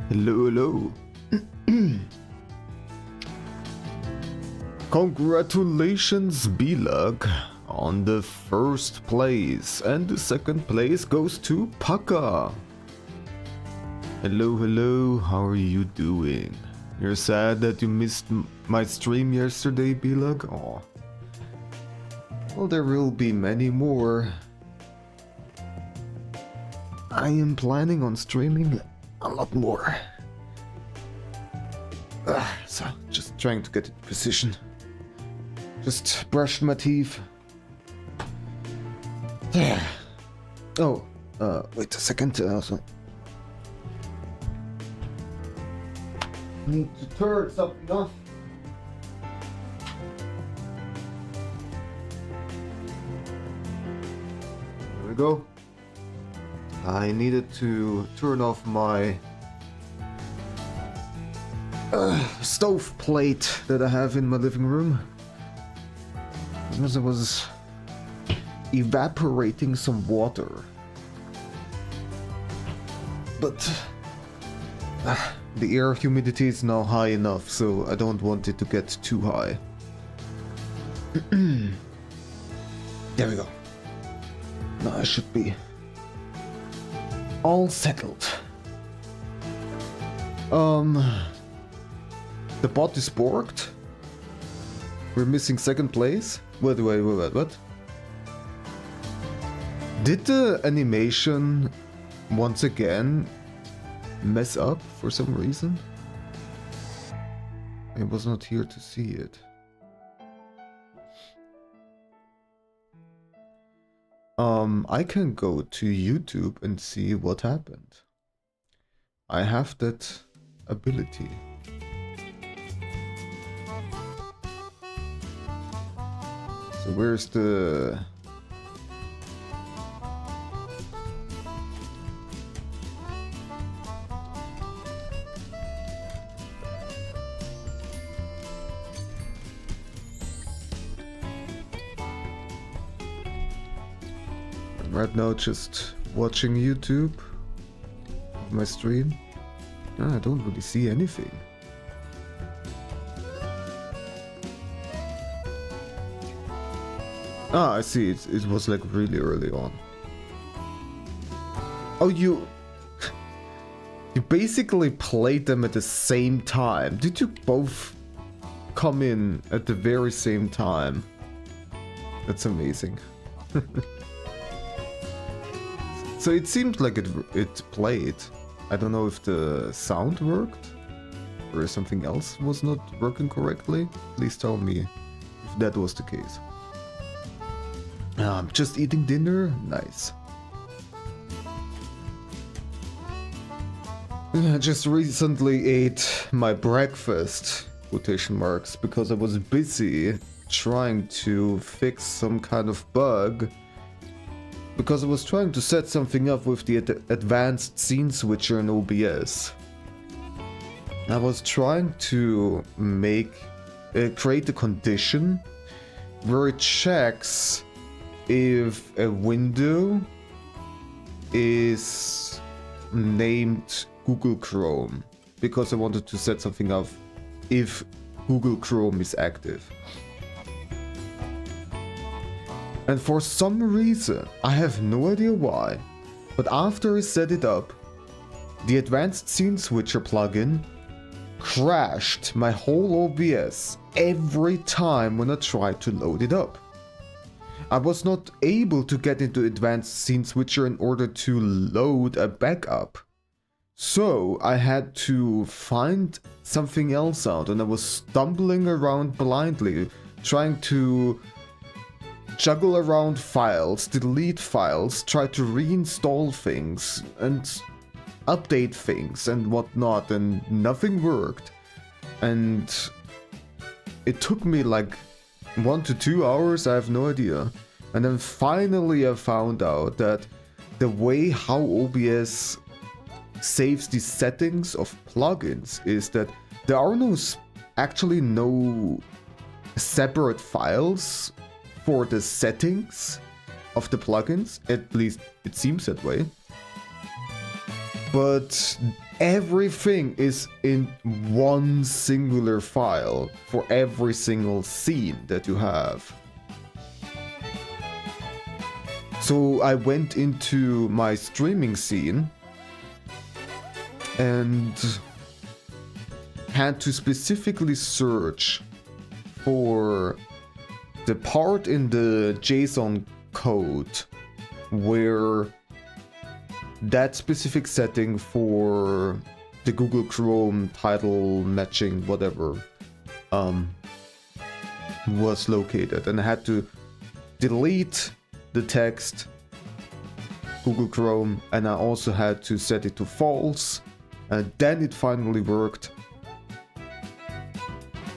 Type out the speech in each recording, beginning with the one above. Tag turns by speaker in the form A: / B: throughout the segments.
A: Hello, hello. Congratulations, B-Lug, on the first place, and the second place goes to Paka. Hello, hello, how are you doing? You're sad that you missed my stream yesterday, B-Lug? Aw. Well, there will be many more. I am planning on streaming a lot more. So, just trying to get in position. Just brushed my teeth. Yeah. Oh, wait a second. Also, need to turn something off. There we go. I needed to turn off my stove plate that I have in my living room because I was evaporating some water, but the air humidity is now high enough, so I don't want it to get too high. There we go. Now I should be all settled. The bot is borked. We're missing second place. Wait, what? Did the animation once again mess up for some reason? I was not here to see it. I can go to YouTube and see what happened. I have that ability. So where's the... Right now just watching YouTube, my stream. I don't really see anything. Ah, I see, it was like really early on. Oh, you basically played them at the same time. Did you both come in at the very same time? That's amazing. So it seemed like it played. I don't know if the sound worked or if something else was not working correctly. Please tell me if that was the case. I'm just eating dinner. Nice. I just recently ate my breakfast, quotation marks, because I was busy trying to fix some kind of bug. Because I was trying to set something up with the advanced scene switcher in OBS. I was trying to create a condition where it checks if a window is named Google Chrome, because I wanted to set something up if Google Chrome is active. And for some reason, I have no idea why, but after I set it up, the Advanced Scene Switcher plugin crashed my whole OBS every time when I tried to load it up. I was not able to get into Advanced Scene Switcher in order to load a backup. So I had to find something else out, and I was stumbling around blindly, trying to juggle around files, delete files, try to reinstall things and update things and whatnot, and nothing worked. And it took me like 1 to 2 hours, I have no idea. And then finally I found out that the way how OBS saves the settings of plugins is that there are actually no separate files for the settings of the plugins. At least it seems that way. But everything is in one singular file for every single scene that you have. So I went into my streaming scene and had to specifically search for the part in the JSON code where that specific setting for the Google Chrome title matching whatever was located, and I had to delete the text Google Chrome, and I also had to set it to false, and then it finally worked.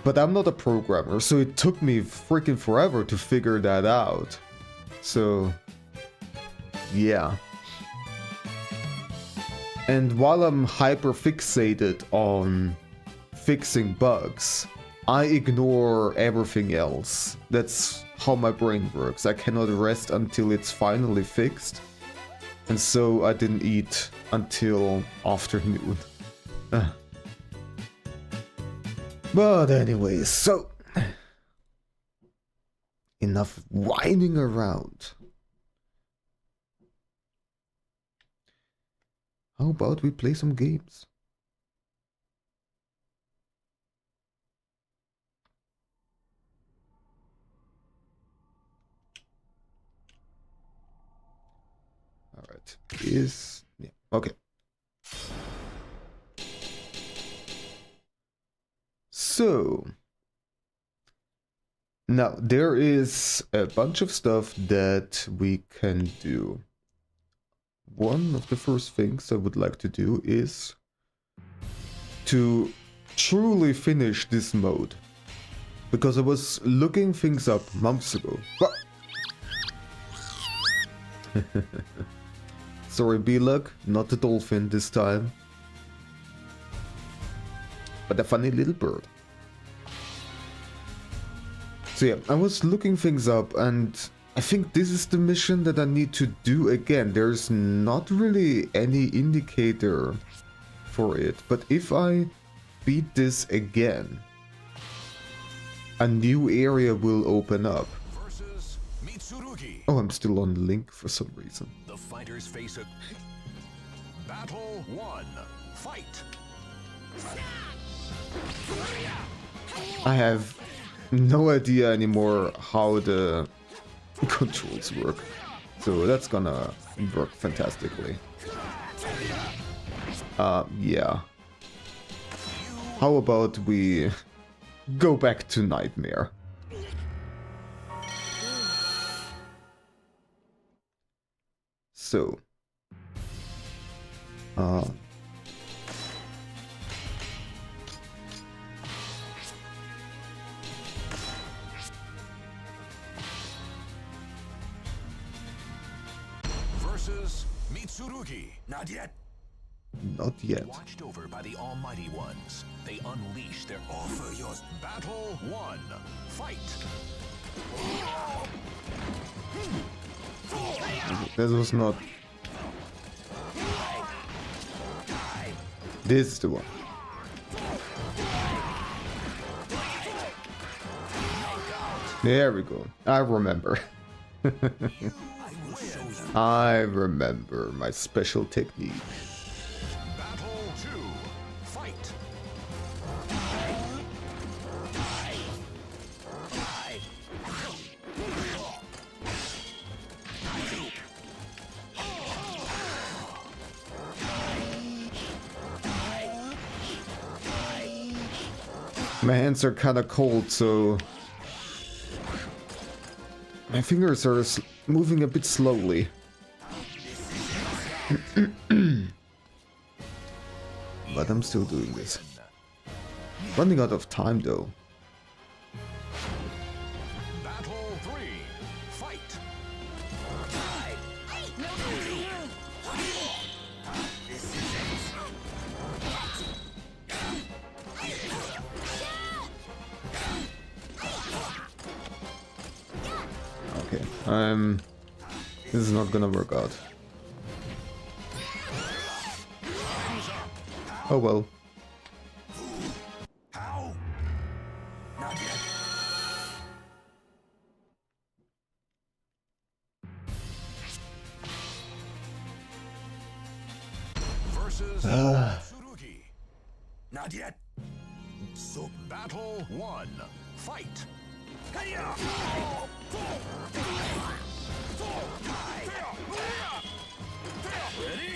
A: But I'm not a programmer, so it took me freaking forever to figure that out. So yeah. And while I'm hyper fixated on fixing bugs, I ignore everything else. That's how my brain works. I cannot rest until it's finally fixed. And so I didn't eat until afternoon. But anyways, so enough whining around. How about we play some games? All right, yeah, okay. So now there is a bunch of stuff that we can do. One of the first things I would like to do is to truly finish this mode, because I was looking things up months ago. Sorry, B-Luck, not the dolphin this time, but a funny little bird. So yeah, I was looking things up, and I think this is the mission that I need to do again. There's not really any indicator for it, but if I beat this again, a new area will open up. Oh, I'm still on Link for some reason.
B: The fighters face a battle 1. Fight.
A: I have no idea anymore how the controls work, so that's gonna work fantastically. Yeah. How about we go back to Nightmare? So,
B: versus Mitsurugi. Not yet.
A: not yet.
B: Watched over by the Almighty Ones, they unleash their offer yours. Battle 1. Fight.
A: This was not. This is the one. There we go. I remember. I remember my special technique.
B: Battle 2. Fight.
A: My hands are kind of cold, so my fingers are moving a bit slowly. But I'm still doing this. Running out of time though.
B: Battle 3. Fight.
A: Okay, this is not gonna work out. Oh well.
B: How? Not yet. Versus Tsurugi. Not yet. So battle 1. Fight. Hiya! Ready?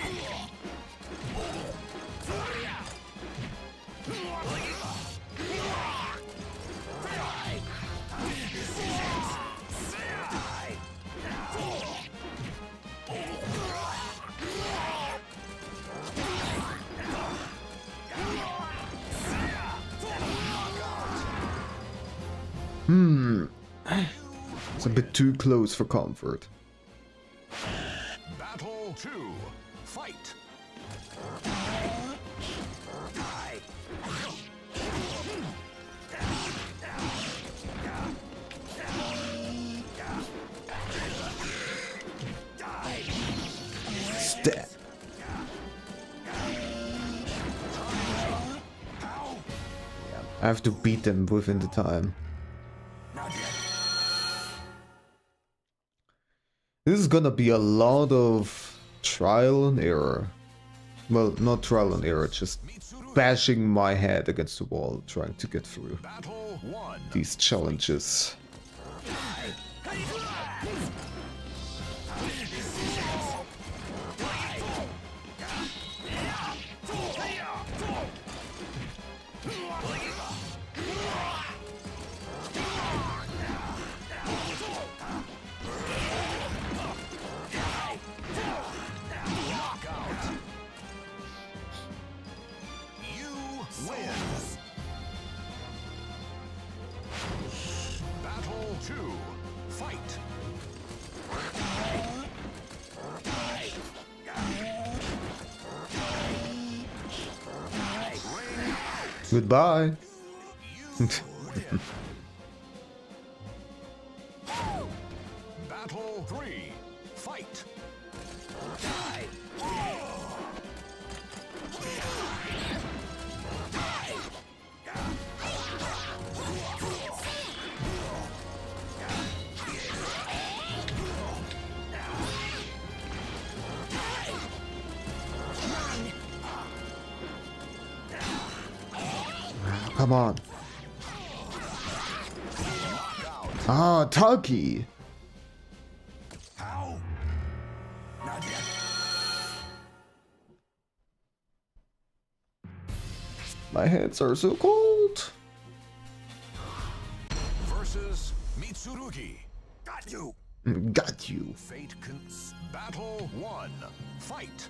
A: It's a bit too close for comfort.
B: Battle 2. Fight.
A: Stab. I have to beat them within the time. This is gonna be a lot of trial and error. Well, not trial and error, just bashing my head against the wall, trying to get through these challenges.
B: Battle 2. Fight.
A: Goodbye.
B: Battle 3. Fight.
A: Come on. Ah, Taki.
B: How? Not yet.
A: My hands are so cold.
B: Versus Mitsurugi. Got you.
A: Got you.
B: Fate Battle 1. Fight.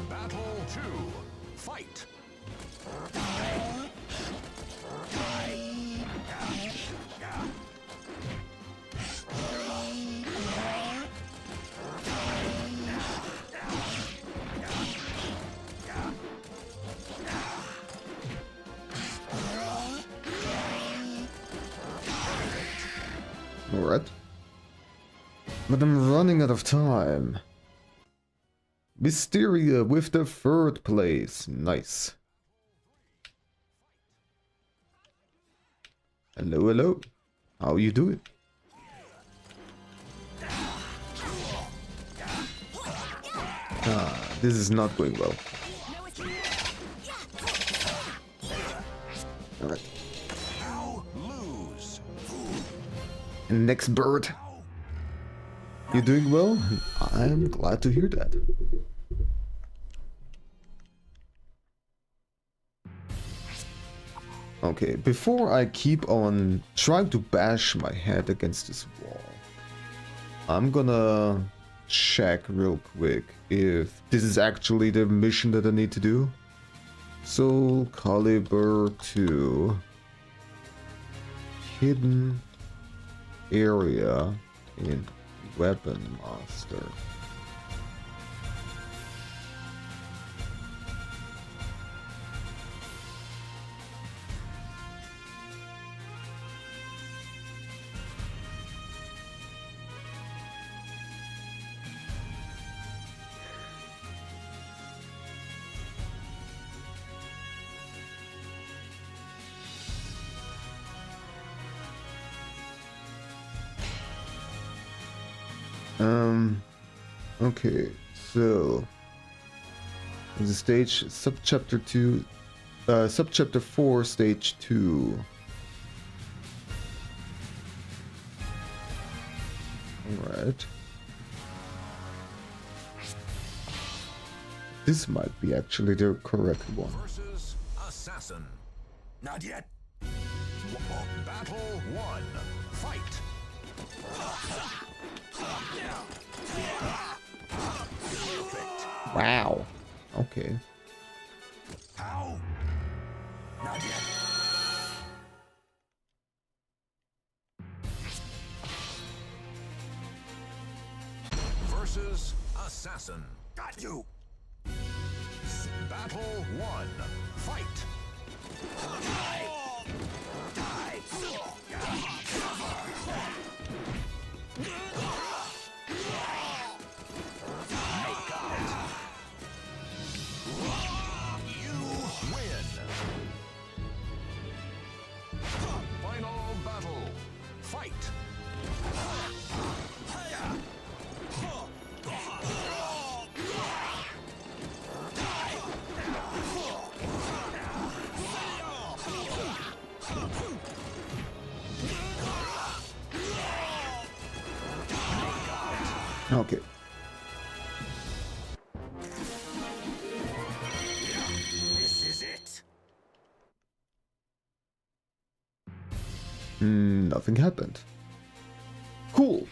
B: Battle 2. Fight.
A: Alright. But I'm running out of time. Mysteria with the 3rd place. Nice. Hello, hello. How you doing? Ah, this is not going well. Alright. Next bird. You doing well? I'm glad to hear that. Okay, before I keep on trying to bash my head against this wall, I'm gonna check real quick if this is actually the mission that I need to do. Soul Calibur 2. Hidden area in Weapon Master. Okay, so the stage subchapter 2, subchapter 4, stage 2. Alright. This might be actually the correct one.
B: Versus assassin. Not yet. Battle 1. Fight.
A: Wow. Okay.
B: How? Not yet. Versus assassin. Got you. Battle 1. Fight. Final battle. Fight.
A: Okay.
B: This is it.
A: Nothing happened. Cool.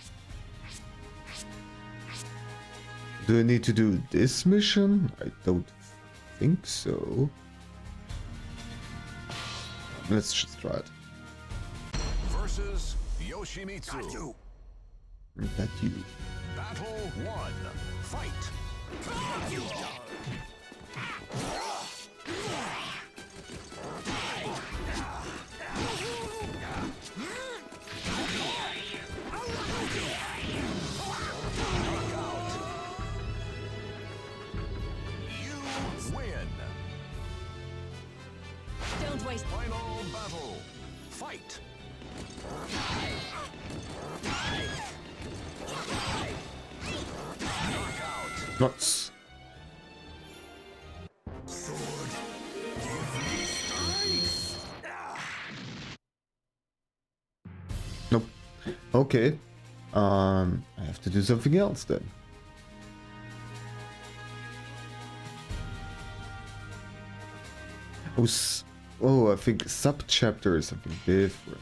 A: Do I need to do this mission? I don't think so. Let's just try it.
B: Versus Yoshimitsu. Got you.
A: That you.
B: Battle 1. Fight. You. Win.
C: Don't waste.
B: Final battle. Fight. Knockout.
A: Nuts.
B: Sword. Give me strength.
A: Nope. Okay. I have to do something else then. Oh, I think subchapter is something different.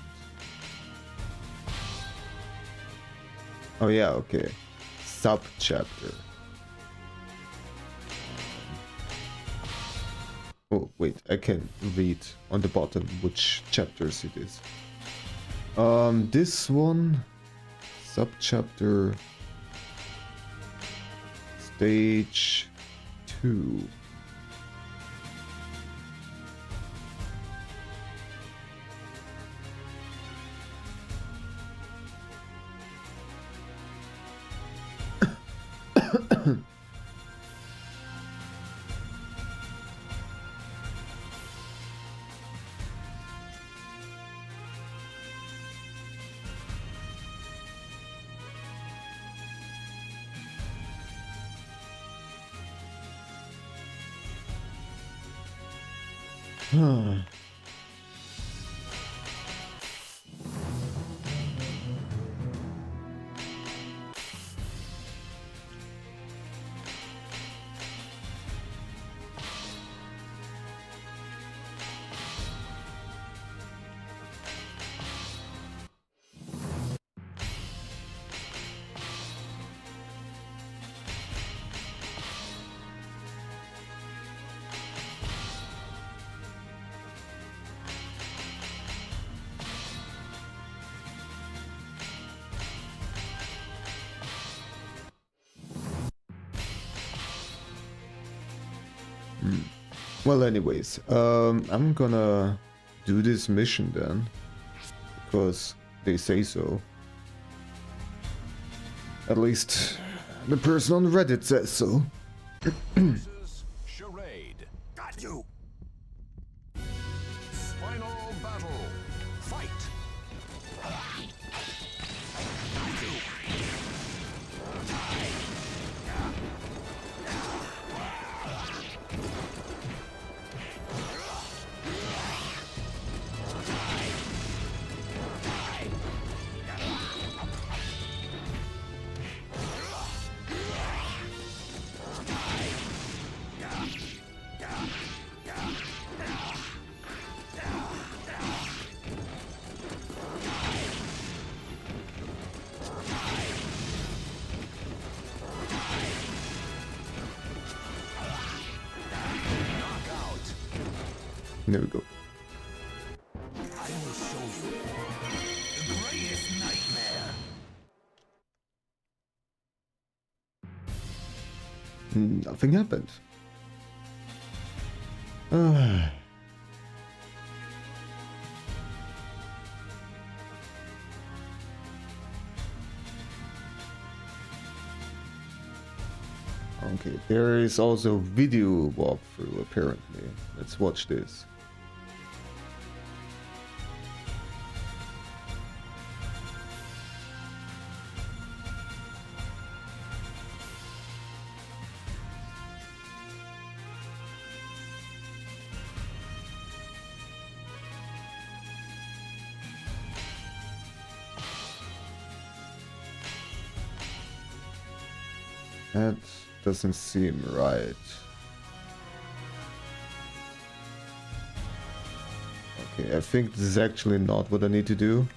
A: Oh yeah, okay. Subchapter. Oh wait, I can read on the bottom which chapters it is. This one, subchapter, stage 2. Well, anyways, I'm gonna do this mission then, because they say so. At least the person on Reddit says so.
B: Charade. Got you. Final battle. Fight.
A: There we go.
B: I will show you the greatest nightmare.
A: Nothing happened. Okay, there is also video walkthrough apparently. Let's watch this. That doesn't seem right. Okay, I think this is actually not what I need to do.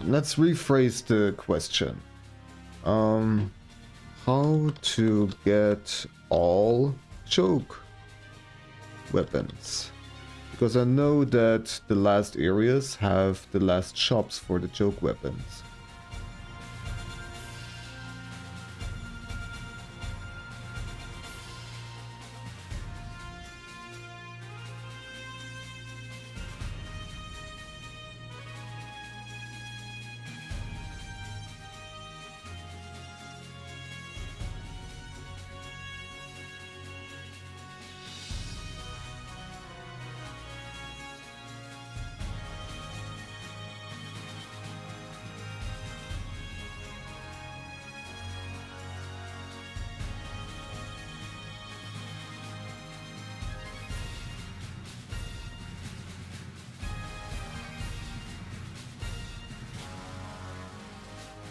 A: Let's rephrase the question. How to get all choke weapons? Because I know that the last areas have the last shops for the choke weapons.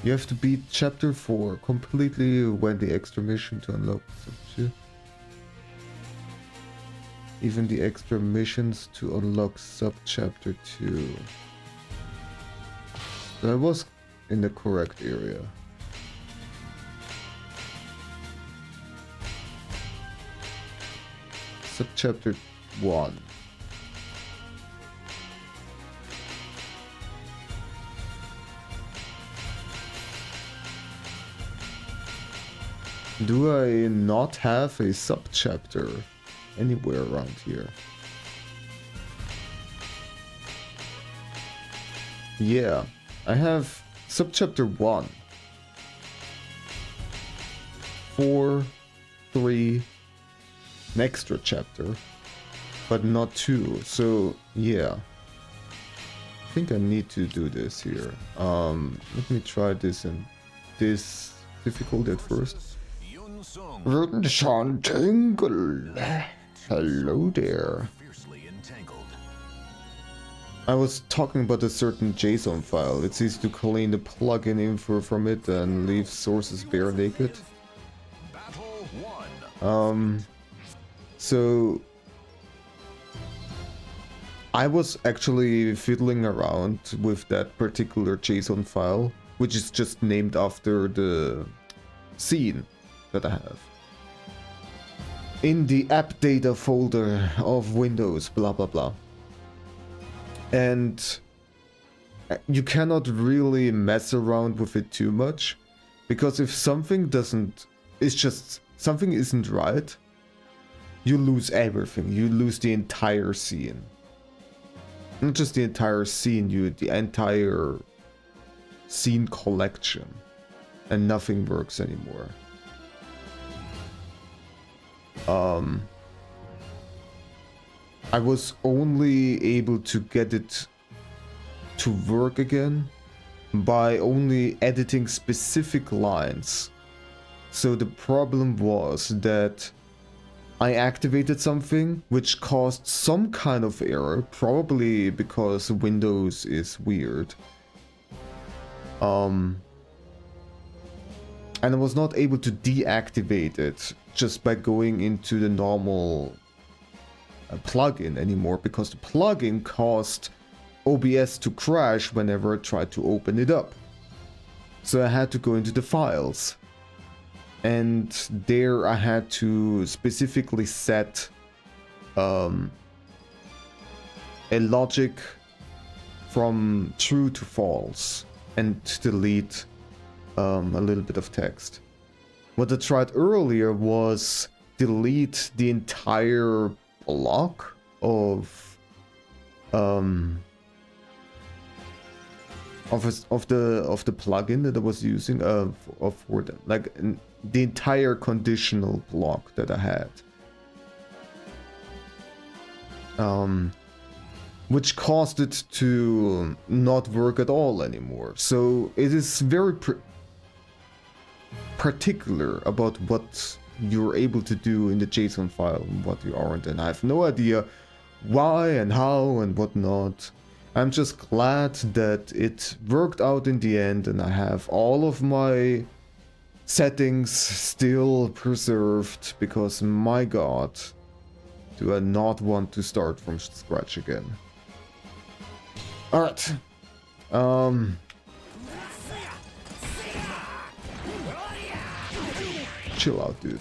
A: You have to beat chapter 4 completely when the extra mission to unlock sub-2. Even the extra missions to unlock sub-chapter 2. So I was in the correct area. Sub-chapter 1. Do I not have a sub-chapter anywhere around here? Yeah, I have sub-chapter 1. 4, 3, an extra chapter, but not 2, so yeah. I think I need to do this here. Let me try this in this difficulty at first. Tingle. Hello there. I was talking about a certain JSON file. It's easy to clean the plugin info from it and leave sources bare naked. So I was actually fiddling around with that particular JSON file, which is just named after the scene that I have. In the app data folder of Windows, blah blah blah. And you cannot really mess around with it too much, because if something doesn't, it's just, something isn't right, you lose everything. You lose the entire scene. Not just the entire scene, the entire scene collection. And nothing works anymore. I was only able to get it to work again by only editing specific lines. So the problem was that I activated something which caused some kind of error, probably because Windows is weird. And I was not able to deactivate it just by going into the normal plugin anymore, because the plugin caused OBS to crash whenever I tried to open it up. So I had to go into the files. And there I had to specifically set a logic from true to false and delete a little bit of text. What I tried earlier was delete the entire block of the plugin that I was using for the, like, the entire conditional block that I had, which caused it to not work at all anymore. So it is very particular about what you're able to do in the JSON file and what you aren't, and I have no idea why and how and whatnot. I'm just glad that it worked out in the end, and I have all of my settings still preserved, because my god, do I not want to start from scratch again. Alright. Chill out, dude.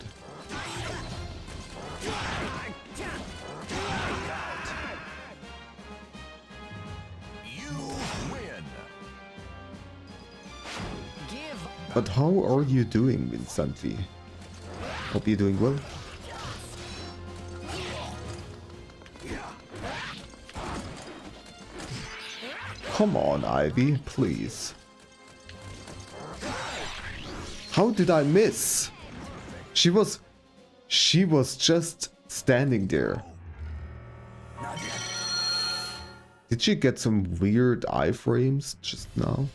A: But how are you doing, Vincenti? Hope you're doing well. Come on, Ivy, please. How did I miss? She was just standing there. Did she get some weird iframes just now?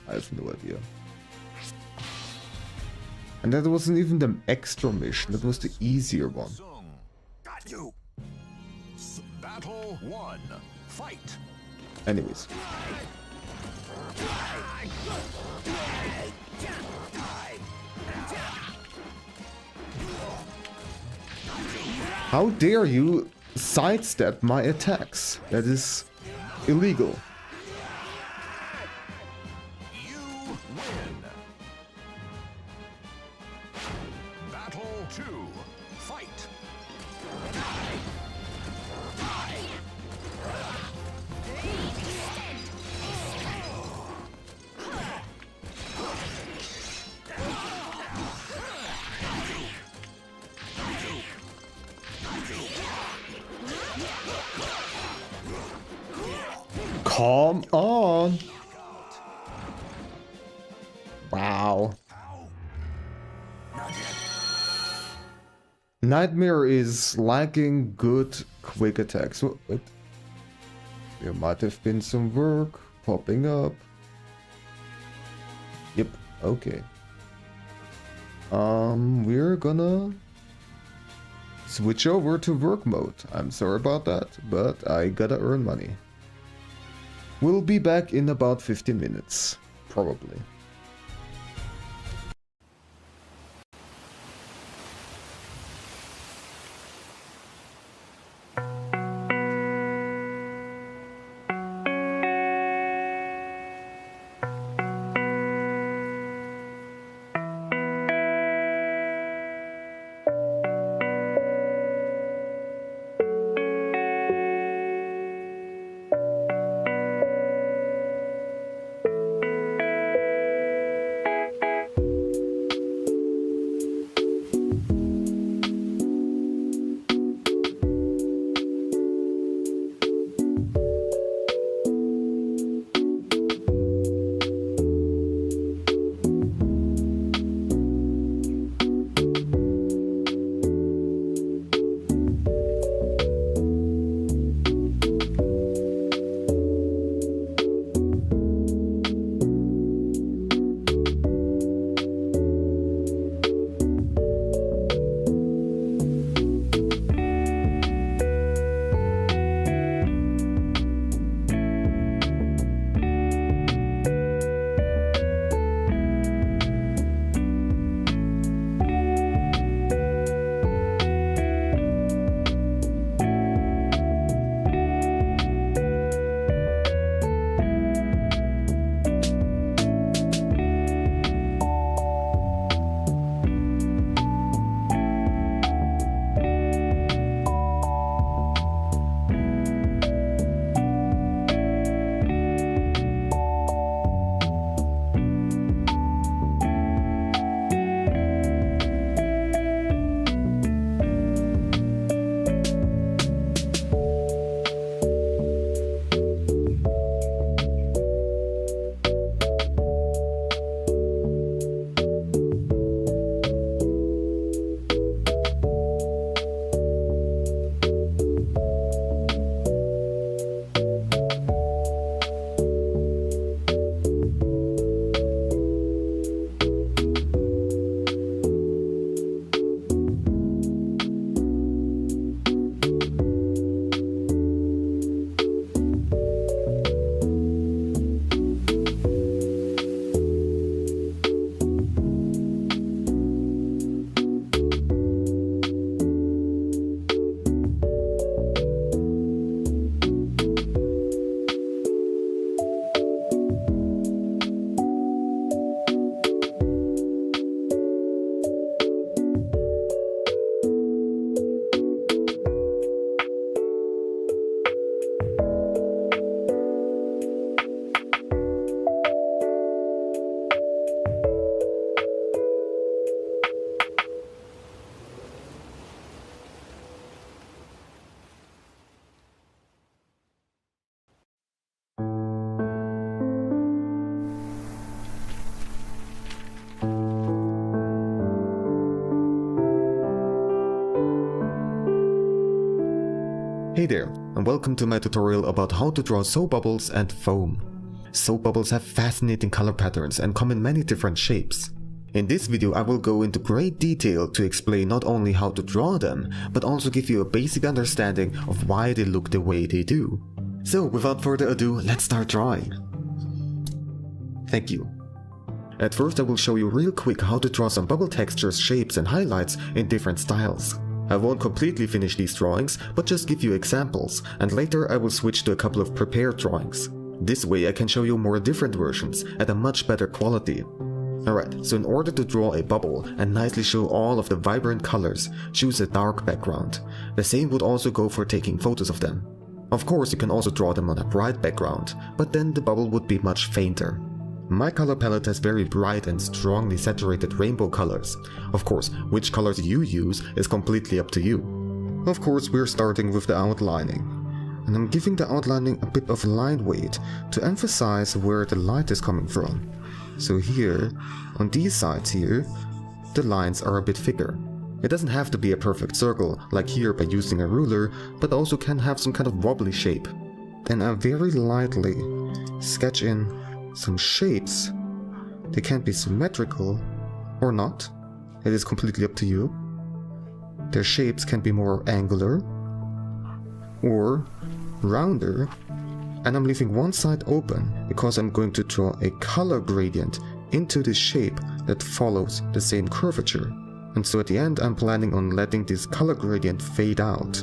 A: I have no idea. And that wasn't even the extra mission, that was the easier one.
B: Got you. Battle 1. Fight.
A: Anyways. How dare you sidestep my attacks? That is illegal.
B: You win. Battle 2. Fight.
A: Come on. Wow. Nightmare is lacking good quick attacks. Wait. There might have been some work popping up. Yep, okay. We're gonna switch over to work mode. I'm sorry about that, but I gotta earn money. We'll be back in about 15 minutes, probably. Hey there, and welcome to my tutorial about how to draw soap bubbles and foam. Soap bubbles have fascinating color patterns and come in many different shapes. In this video I will go into great detail to explain not only how to draw them, but also give you a basic understanding of why they look the way they do. So without further ado, let's start drawing. Thank you. At first I will show you real quick how to draw some bubble textures, shapes and highlights in different styles. I won't completely finish these drawings, but just give you examples, and later I will switch to a couple of prepared drawings. This way I can show you more different versions at a much better quality. Alright, so in order to draw a bubble and nicely show all of the vibrant colors, choose a dark background. The same would also go for taking photos of them. Of course you can also draw them on a bright background, but then the bubble would be much fainter. My color palette has very bright and strongly saturated rainbow colors. Of course, which colors you use is completely up to you. Of course, we're starting with the outlining. And I'm giving the outlining a bit of line weight to emphasize where the light is coming from. So here, on these sides here, the lines are a bit thicker. It doesn't have to be a perfect circle, like here by using a ruler, but also can have some kind of wobbly shape. Then I very lightly sketch in some shapes. They can be symmetrical or not. It is completely up to you. Their shapes can be more angular or rounder, and I'm leaving one side open because I'm going to draw a color gradient into the shape that follows the same curvature. And so at the end I'm planning on letting this color gradient fade out.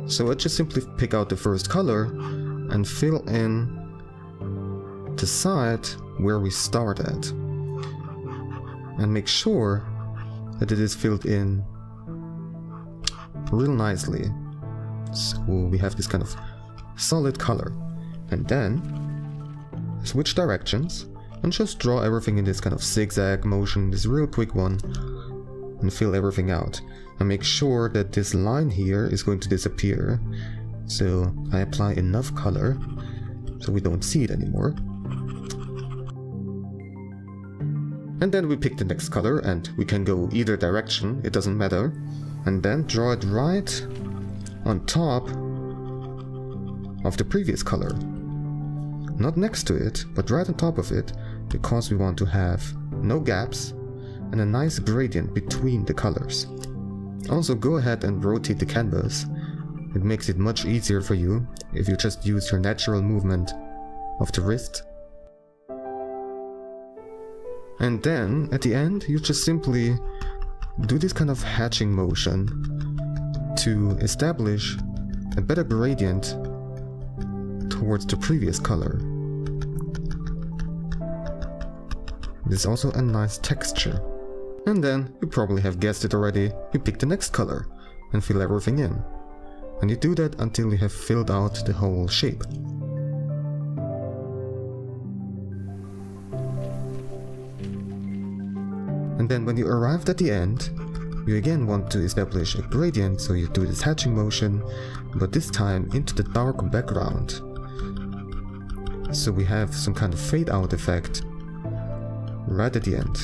A: So I just simply pick out the first color and fill in the side where we start at, and make sure that it is filled in real nicely, so we have this kind of solid color. And then switch directions and just draw everything in this kind of zigzag motion, this real quick one, and fill everything out, and make sure that this line here is going to disappear. So I apply enough color so we don't see it anymore. And then we pick the next color, and we can go either direction, it doesn't matter. And then draw it right on top of the previous color. Not next to it, but right on top of it, because we want to have no gaps and a nice gradient between the colors. Also go ahead and rotate the canvas. It makes it much easier for you if you just use your natural movement of the wrist. And then, at the end, you just simply do this kind of hatching motion to establish a better gradient towards the previous color. There's also a nice texture. And then, you probably have guessed it already, you pick the next color and fill everything in. And you do that until you have filled out the whole shape. And then when you arrived at the end, you again want to establish a gradient, so you do this hatching motion, but this time into the dark background. So we have some kind of fade out effect right at the end.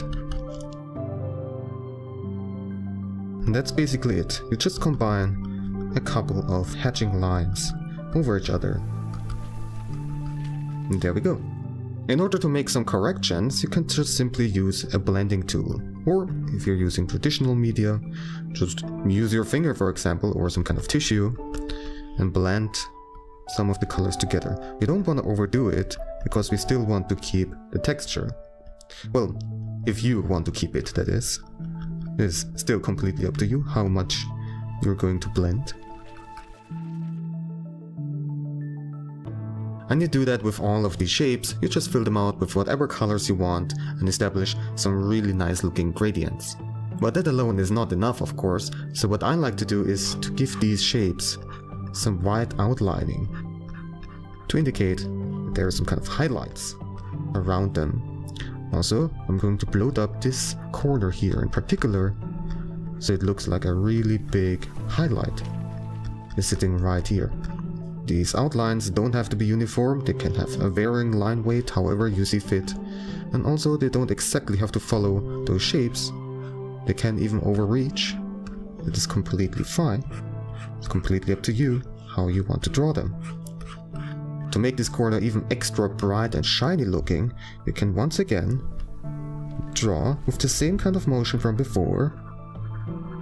A: And that's basically it. You just combine a couple of hatching lines over each other. And there we go. In order to make some corrections, you can just simply use a blending tool. Or, if you're using traditional media, just use your finger for example, or some kind of tissue, and blend some of the colors together. You don't want to overdo it, because we still want to keep the texture. Well, if you want to keep it, that is. It's still completely up to you how much you're going to blend. And you do that with all of these shapes. You just fill them out with whatever colors you want and establish some really nice looking gradients. But that alone is not enough, of course, so what I like to do is to give these shapes some white outlining to indicate that there are some kind of highlights around them. Also, I'm going to bloat up this corner here in particular, so it looks like a really big highlight is sitting right here. These outlines don't have to be uniform, they can have a varying line weight however you see fit, and also they don't exactly have to follow those shapes. They can even overreach. It is completely fine. It's completely up to you how you want to draw them. To make this corner even extra bright and shiny looking, you can once again draw with the same kind of motion from before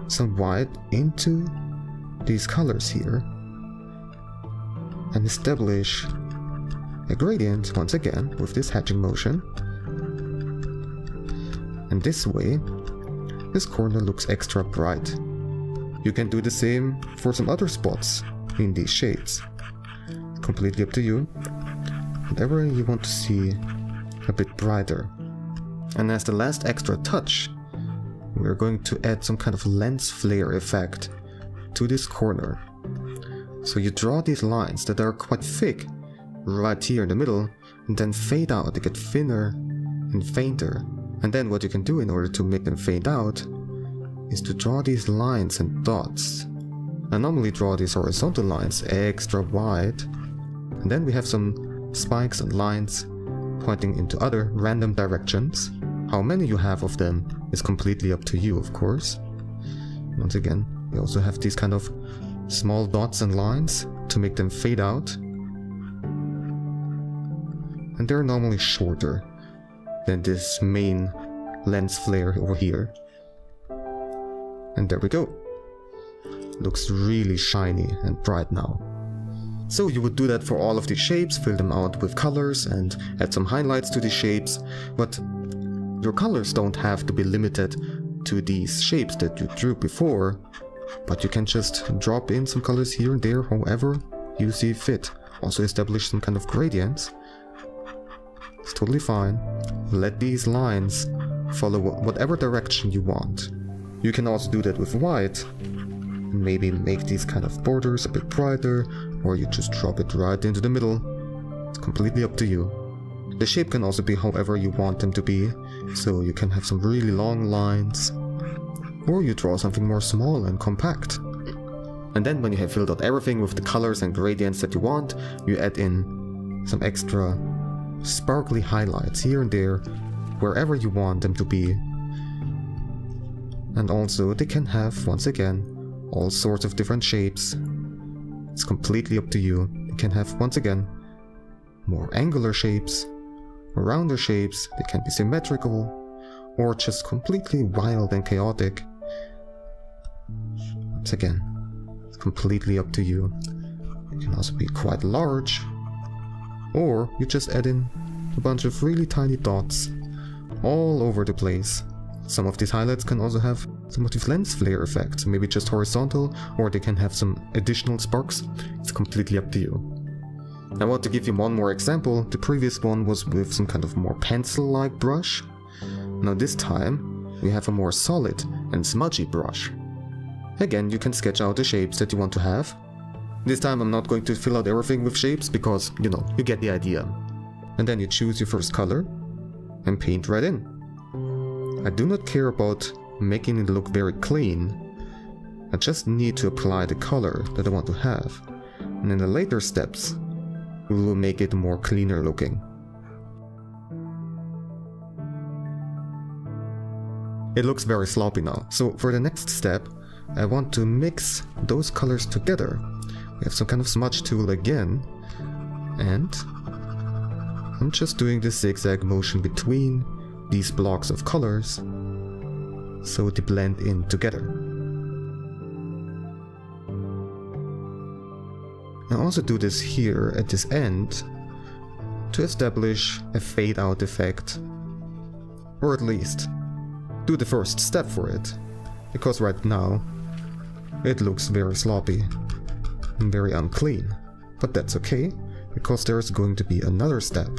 A: some white into these colors here and establish a gradient once again with this hatching motion. And this way, this corner looks extra bright. You can do the same for some other spots in these shades. Completely up to you. Whatever you want to see a bit brighter. And as the last extra touch, we're going to add some kind of lens flare effect to this corner. So you draw these lines that are quite thick right here in the middle, and then fade out. They get thinner and fainter. And then what you can do in order to make them fade out is to draw these lines and dots. I normally draw these horizontal lines extra wide, and then we have some spikes and lines pointing into other random directions. How many you have of them is completely up to you, of course. Once again, we also have these kind of small dots and lines to make them fade out. And they're normally shorter than this main lens flare over here. And there we go. Looks really shiny and bright now. So you would do that for all of these shapes, fill them out with colors and add some highlights to these shapes, but your colors don't have to be limited to these shapes that you drew before, but you can just drop in some colors here and there however you see fit. Also establish some kind of gradients. It's totally fine. Let these lines follow whatever direction you want. You can also do that with white. Maybe make these kind of borders a bit brighter, or you just drop it right into the middle. It's completely up to you. The shape can also be however you want them to be, so you can have some really long lines, or you draw something more small and compact. And then when you have filled out everything with the colors and gradients that you want, you add in some extra sparkly highlights here and there, wherever you want them to be. And also they can have, once again, all sorts of different shapes. It's completely up to you. They can have, once again, more angular shapes, rounder shapes, they can be symmetrical, or just completely wild and chaotic. Once again, it's completely up to you. It can also be quite large, or you just add in a bunch of really tiny dots all over the place. Some of these highlights can also have some of these lens flare effects, maybe just horizontal, or they can have some additional sparks. It's completely up to you. I want to give you one more example. The previous one was with some kind of more pencil-like brush. Now this time we have a more solid and smudgy brush. Again, you can sketch out the shapes that you want to have. This time I'm not going to fill out everything with shapes because, you know, you get the idea. And then you choose your first color and paint right in. I do not care about making it look very clean. I just need to apply the color that I want to have. And in the later steps, we will make it more cleaner looking. It looks very sloppy now. So for the next step, I want to mix those colors together. We have some kind of smudge tool again. And I'm just doing this zigzag motion between these blocks of colors so they blend in together. I also do this here at this end to establish a fade out effect, or at least do the first step for it, because right now it looks very sloppy and very unclean, but that's okay because there's going to be another step.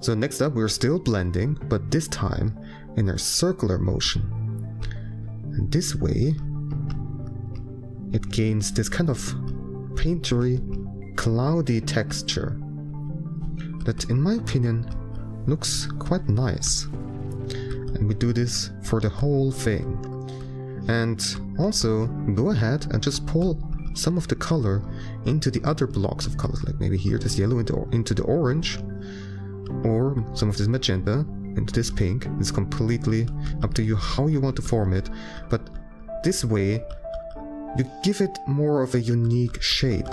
A: So next up we're still blending, but this time in a circular motion. And this way it gains this kind of paintery, cloudy texture that in my opinion looks quite nice. And we do this for the whole thing. And also go ahead and just pull some of the color into the other blocks of colors, like maybe here this yellow into the orange, or some of this magenta into this pink. It's completely up to you how you want to form it, but this way you give it more of a unique shape.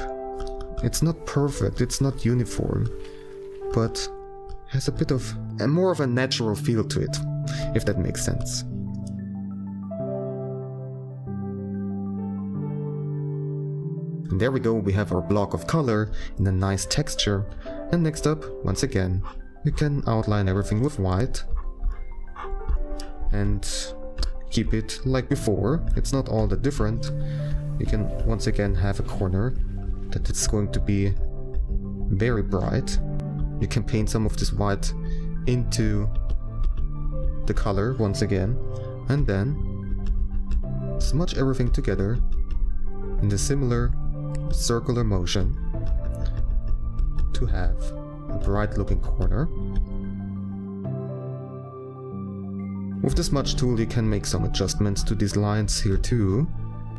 A: It's not perfect, it's not uniform, but has a bit of more of a natural feel to it, if that makes sense. And there we go, we have our block of color in a nice texture. And next up, once again, we can outline everything with white and keep it like before. It's not all that different. You can once again have a corner that it's going to be very bright. You can paint some of this white into the color once again, and then smudge everything together in the similar circular motion to have a bright looking corner. With the smudge tool you can make some adjustments to these lines here too,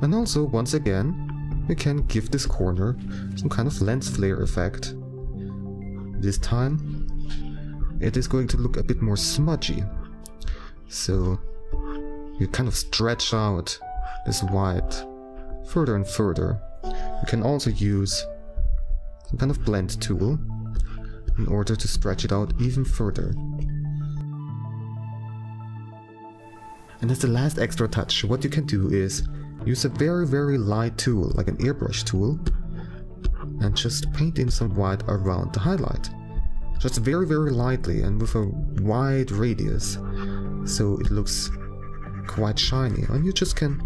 A: and also once again you can give this corner some kind of lens flare effect. This time it is going to look a bit more smudgy, so you kind of stretch out this white further and further. You can also use some kind of blend tool in order to stretch it out even further. And as the last extra touch, what you can do is use a very light tool, like an airbrush tool, and just paint in some white around the highlight. Just very lightly and with a wide radius, so it looks quite shiny. And you just can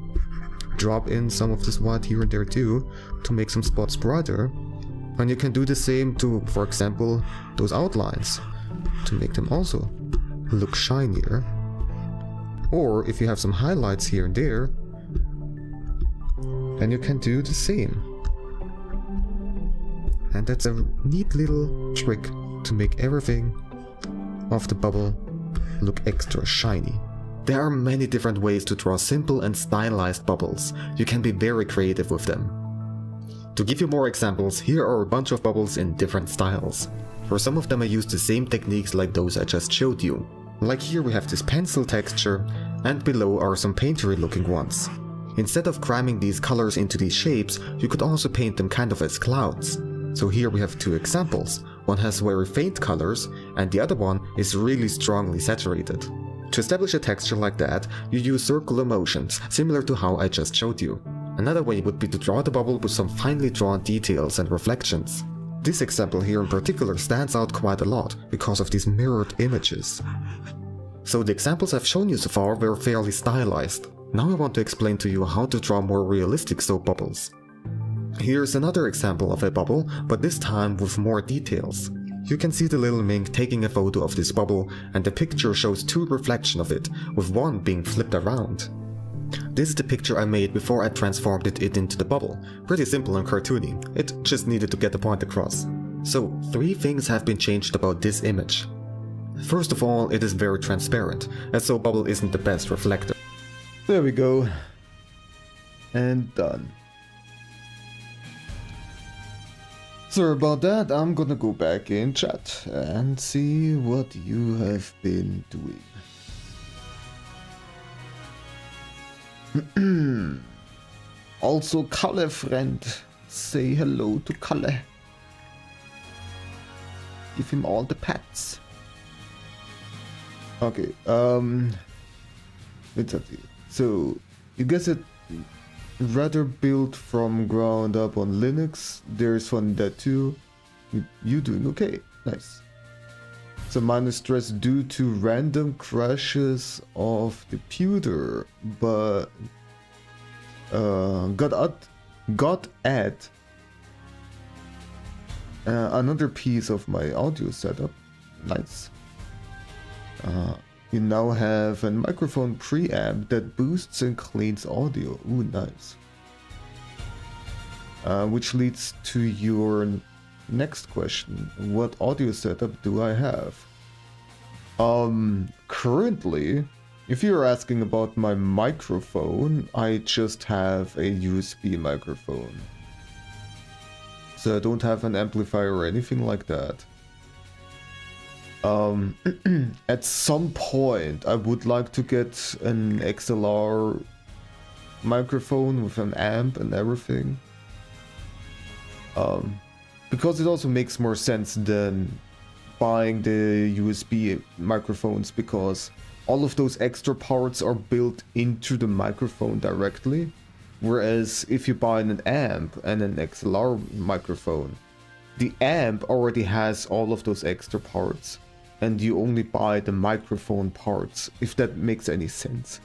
A: drop in some of this white here and there too to make some spots brighter. And you can do the same to, for example, those outlines to make them also look shinier. Or if you have some highlights here and there, then you can do the same. And that's a neat little trick to make everything of the bubble look extra shiny. There are many different ways to draw simple and stylized bubbles. You can be very creative with them. To give you more examples, here are a bunch of bubbles in different styles. For some of them I use the same techniques like those I just showed you. Like here we have this pencil texture, and below are some painterly looking ones. Instead of cramming these colors into these shapes, you could also paint them kind of as clouds. So here we have two examples. One has very faint colors, and the other one is really strongly saturated. To establish a texture like that, you use circular motions, similar to how I just showed you. Another way would be to draw the bubble with some finely drawn details and reflections. This example here in particular stands out quite a lot because of these mirrored images. So the examples I've shown you so far were fairly stylized. Now I want to explain to you how to draw more realistic soap bubbles. Here's another example of a bubble, but this time with more details. You can see the little mink taking a photo of this bubble, and the picture shows two reflections of it, with one being flipped around. This is the picture I made before I transformed it into the bubble. Pretty simple and cartoony, it just needed to get the point across. So, 3 things have been changed about this image. First of all, it is very transparent, as soap bubble isn't the best reflector.
C: There we go. And done. Sorry about that, I'm gonna go back in chat and see what you have been doing. Also, Kalle friend, say hello to Kalle. Give him all the pats. Okay, let's see. So, you guys had rather built from ground up on Linux. There's fun that too. You doing okay? Nice. Some minor stress due to random crashes of the computer, but got at another piece of my audio setup. Nice. You now have a microphone preamp that boosts and cleans audio. Ooh, nice. Which leads to your next question. What audio setup do I have? Currently, if you're asking about my microphone, I just have a USB microphone. So I don't have an amplifier or anything like that. At some point I would like to get an XLR microphone with an amp and everything.
A: because it also makes more sense than buying the USB microphones, because all of those extra parts are built into the microphone directly. Whereas if you buy an amp and an XLR microphone, the amp already has all of those extra parts, and you only buy the microphone parts, if that makes any sense.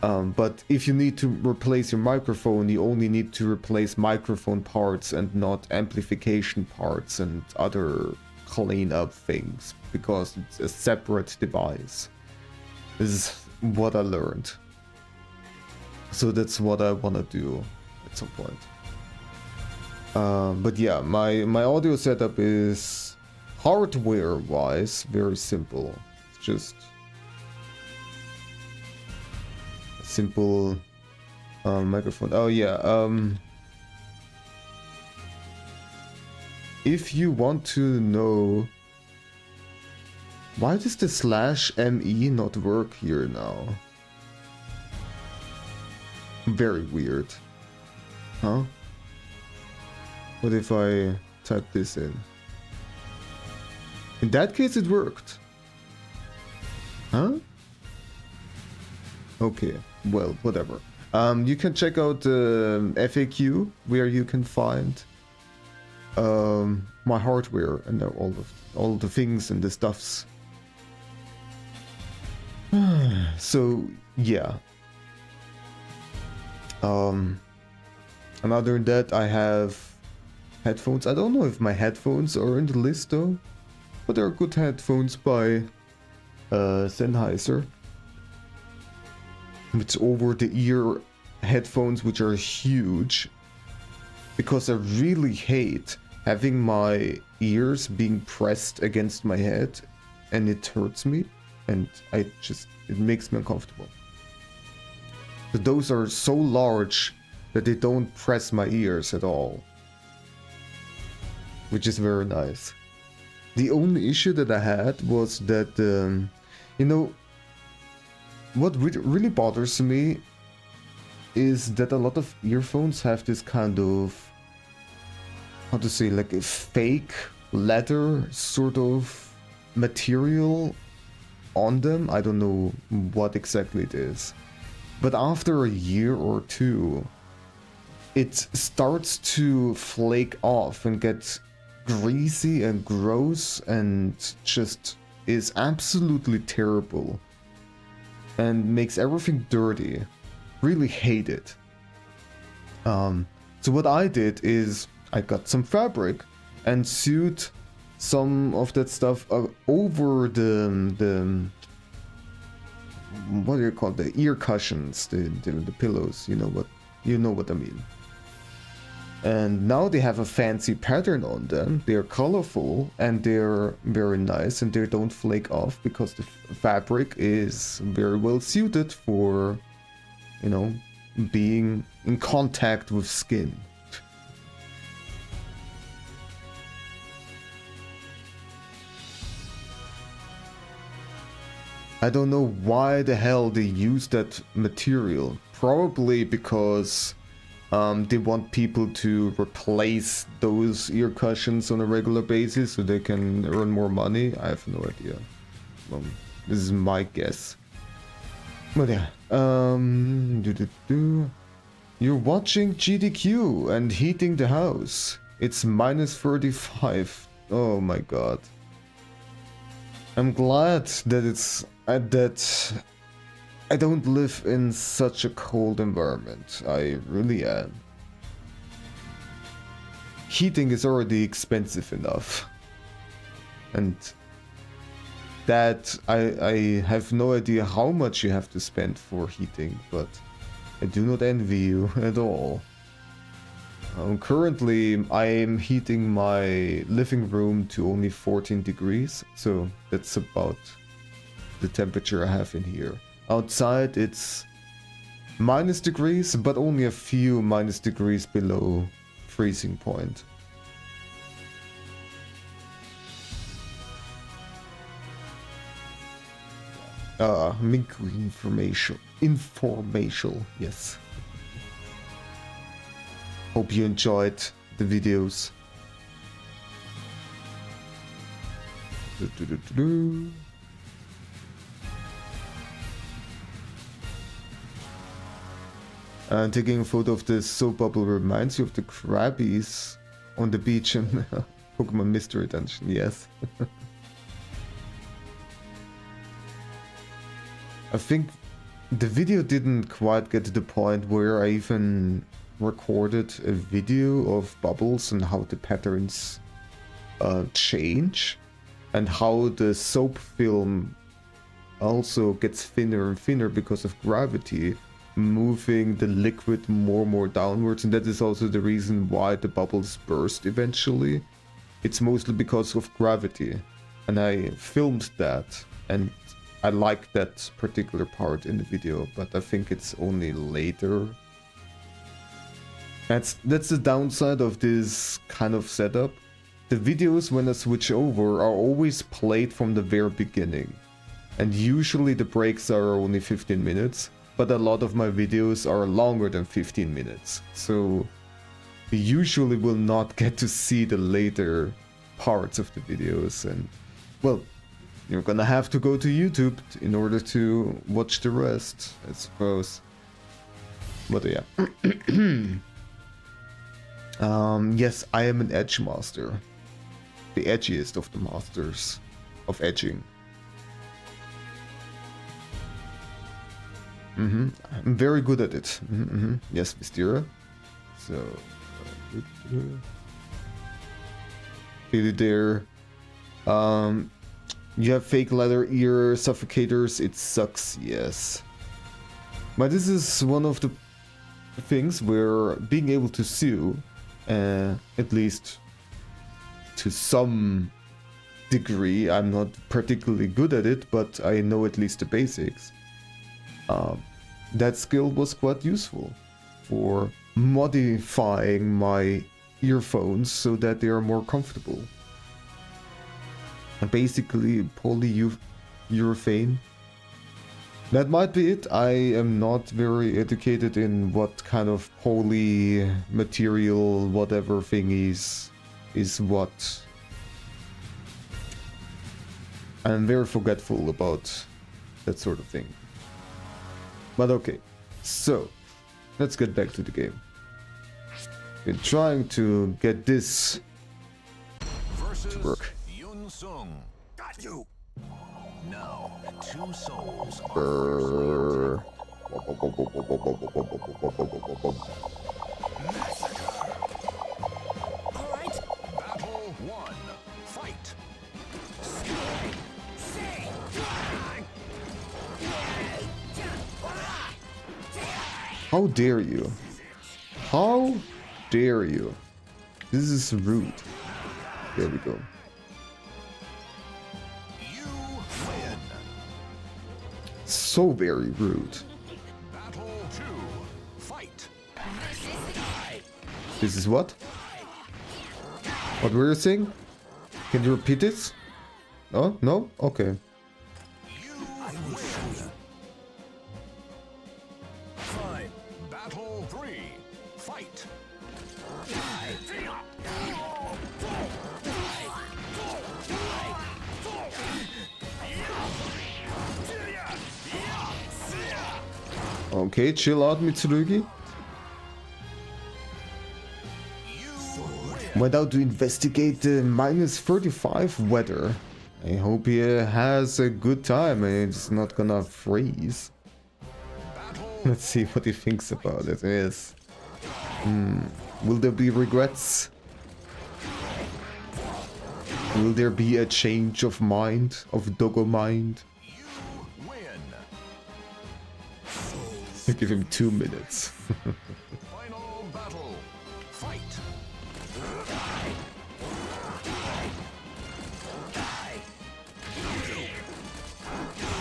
A: But if you need to replace your microphone, you only need to replace microphone parts and not amplification parts and other cleanup things, because it's a separate device. This is what I learned. So that's what I want to do at some point. But yeah, my audio setup is hardware-wise very simple. It's just a simple microphone. Oh yeah, if you want to know why does the /ME not work here now? Very weird. Huh? What if I type this in? In that case it worked. Huh? Okay, well, whatever. You can check out the FAQ where you can find my hardware and all the things and the stuffs. So yeah. And other than that, I have headphones. I don't know if my headphones are in the list though, but they're good headphones by Sennheiser. It's over-the-ear headphones, which are huge, because I really hate having my ears being pressed against my head, and it hurts me, and it makes me uncomfortable. But those are so large that they don't press my ears at all, which is very nice. The only issue that I had was that, you know, what really bothers me is that a lot of earphones have this kind of, how to say, like a fake leather sort of material on them. I don't know what exactly it is. But after a year or two, it starts to flake off and get greasy and gross and just is absolutely terrible and makes everything dirty. Really hate it. So what I did is I got some fabric and sewed some of that stuff over the what do you call the ear cushions, the pillows, you know what I mean. And now they have a fancy pattern on them. They're colorful and they're very nice, and they don't flake off because the fabric is very well suited for, you know, being in contact with skin. I don't know why the hell they use that material. Probably because they want people to replace those ear cushions on a regular basis so they can earn more money. I have no idea. This is my guess. But yeah. You're watching GDQ and heating the house. It's minus 35. Oh my god. I'm glad that it's that I don't live in such a cold environment. I really am. Heating is already expensive enough. And that I have no idea how much you have to spend for heating, but I do not envy you at all. Currently I'm heating my living room to only 14 degrees, so that's about the temperature I have in here. Outside it's minus degrees, but only a few minus degrees below freezing point. Minku informational, yes. Hope you enjoyed the videos.
C: Do-do-do-do-do. And taking a photo of the soap bubble reminds you of the Krabbies on the beach in Pokemon Mystery Dungeon, yes. I think the video didn't quite get to the point where I even recorded a video of bubbles and how the patterns change and how the soap film also gets thinner and thinner because of gravity, moving the liquid more and more downwards, and that is also the reason why the bubbles burst eventually. It's mostly because of gravity, and I filmed that, and I like that particular part in the video, but I think it's only later. That's the downside of this kind of setup. The videos when I switch over are always played from the very beginning, and usually the breaks are only 15 minutes. But a lot of my videos are longer than 15 minutes, so you usually will not get to see the later parts of the videos, and well, you're gonna have to go to YouTube in order to watch the rest, I suppose. But yeah. Yes, I am an edge master. The edgiest of the masters of edging. I'm very good at it. Yes, Mystera. So, feel it there. You have fake leather ear suffocators. It sucks, yes. But this is one of the things where being able to sew, at least to some degree, I'm not particularly good at it, but I know at least the basics. That skill was quite useful for modifying my earphones so that they are more comfortable. Basically polyurethane. That might be it. I am not very educated in what kind of poly material whatever thing is what. I'm very forgetful about that sort of thing. But okay, so let's get back to the game. Been trying to get this to work.
B: Got you. Now, two souls
C: Brrr.
B: All right. Battle 1. Fight.
C: How dare you? How dare you? This is rude. There we go.
B: You win.
C: So very rude.
B: Battle 2. Fight.
C: This is what? What were you saying? Can you repeat this? Oh, no? Okay.
B: You win. Fine. Battle 3. Fight.
C: Okay, chill out, Mitsurugi. Went out to investigate the -35 weather. I hope he has a good time and it's not gonna freeze. Let's see what he thinks about it. Yes. Will there be regrets? Will there be a change of mind, of Dogo mind?
B: You win.
C: I give him 2 minutes.
B: Final battle. Fight.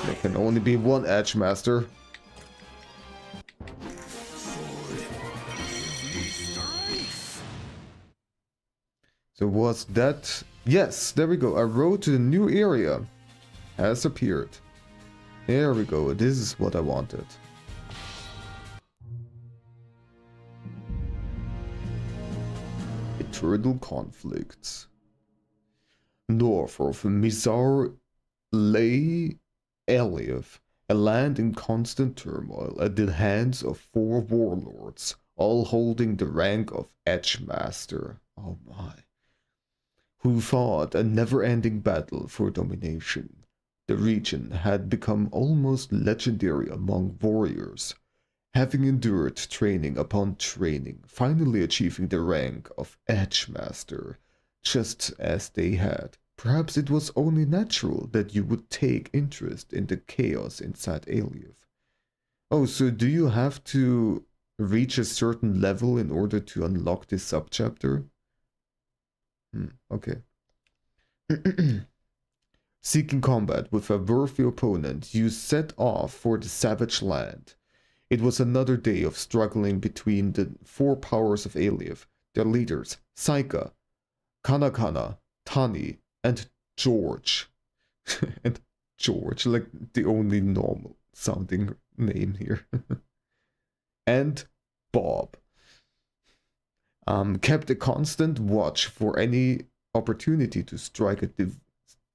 C: There can only be one Edge Master. So was that... Yes, there we go. A road to the new area has appeared. There we go. This is what I wanted. Eternal conflicts.
A: north of Mizar lay Eliev, a land in constant turmoil at the hands of 4 warlords, all holding the rank of Edgemaster. Oh my. Who fought a never-ending battle for domination. The region had become almost legendary among warriors, having endured training upon training, finally achieving the rank of Edgemaster, just as they had. Perhaps it was only natural that you would take interest in the chaos inside Eliev. Oh, so do you have to reach a certain level in order to unlock this subchapter? Okay. Seeking combat with a worthy opponent, you set off for the savage land. It was another day of struggling between the 4 powers of Eliev, their leaders, Saika, Kanakana, Tani, and George. And George, like the only normal sounding name here. And Bob. Kept a constant watch for any opportunity to strike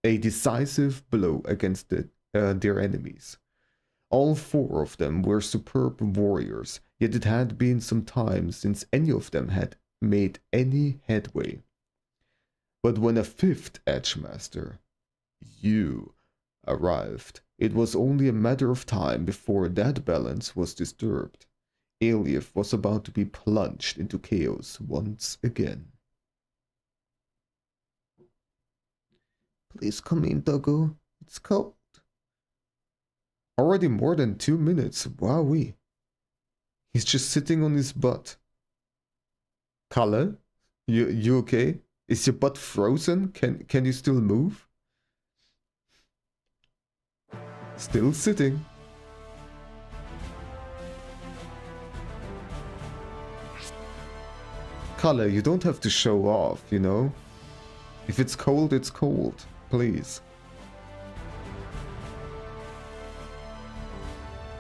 A: a decisive blow against their enemies. All 4 of them were superb warriors, yet it had been some time since any of them had made any headway. But when a 5th Edgemaster, you, arrived, it was only a matter of time before that balance was disturbed. Eliev was about to be plunged into chaos once again. Please come in, Doggo. It's cold. Already more than 2 minutes. Wowee. He's just sitting on his butt. Kalle? You okay? Is your butt frozen? Can you still move? Still sitting. Kalle, you don't have to show off, you know? If it's cold, it's cold. Please.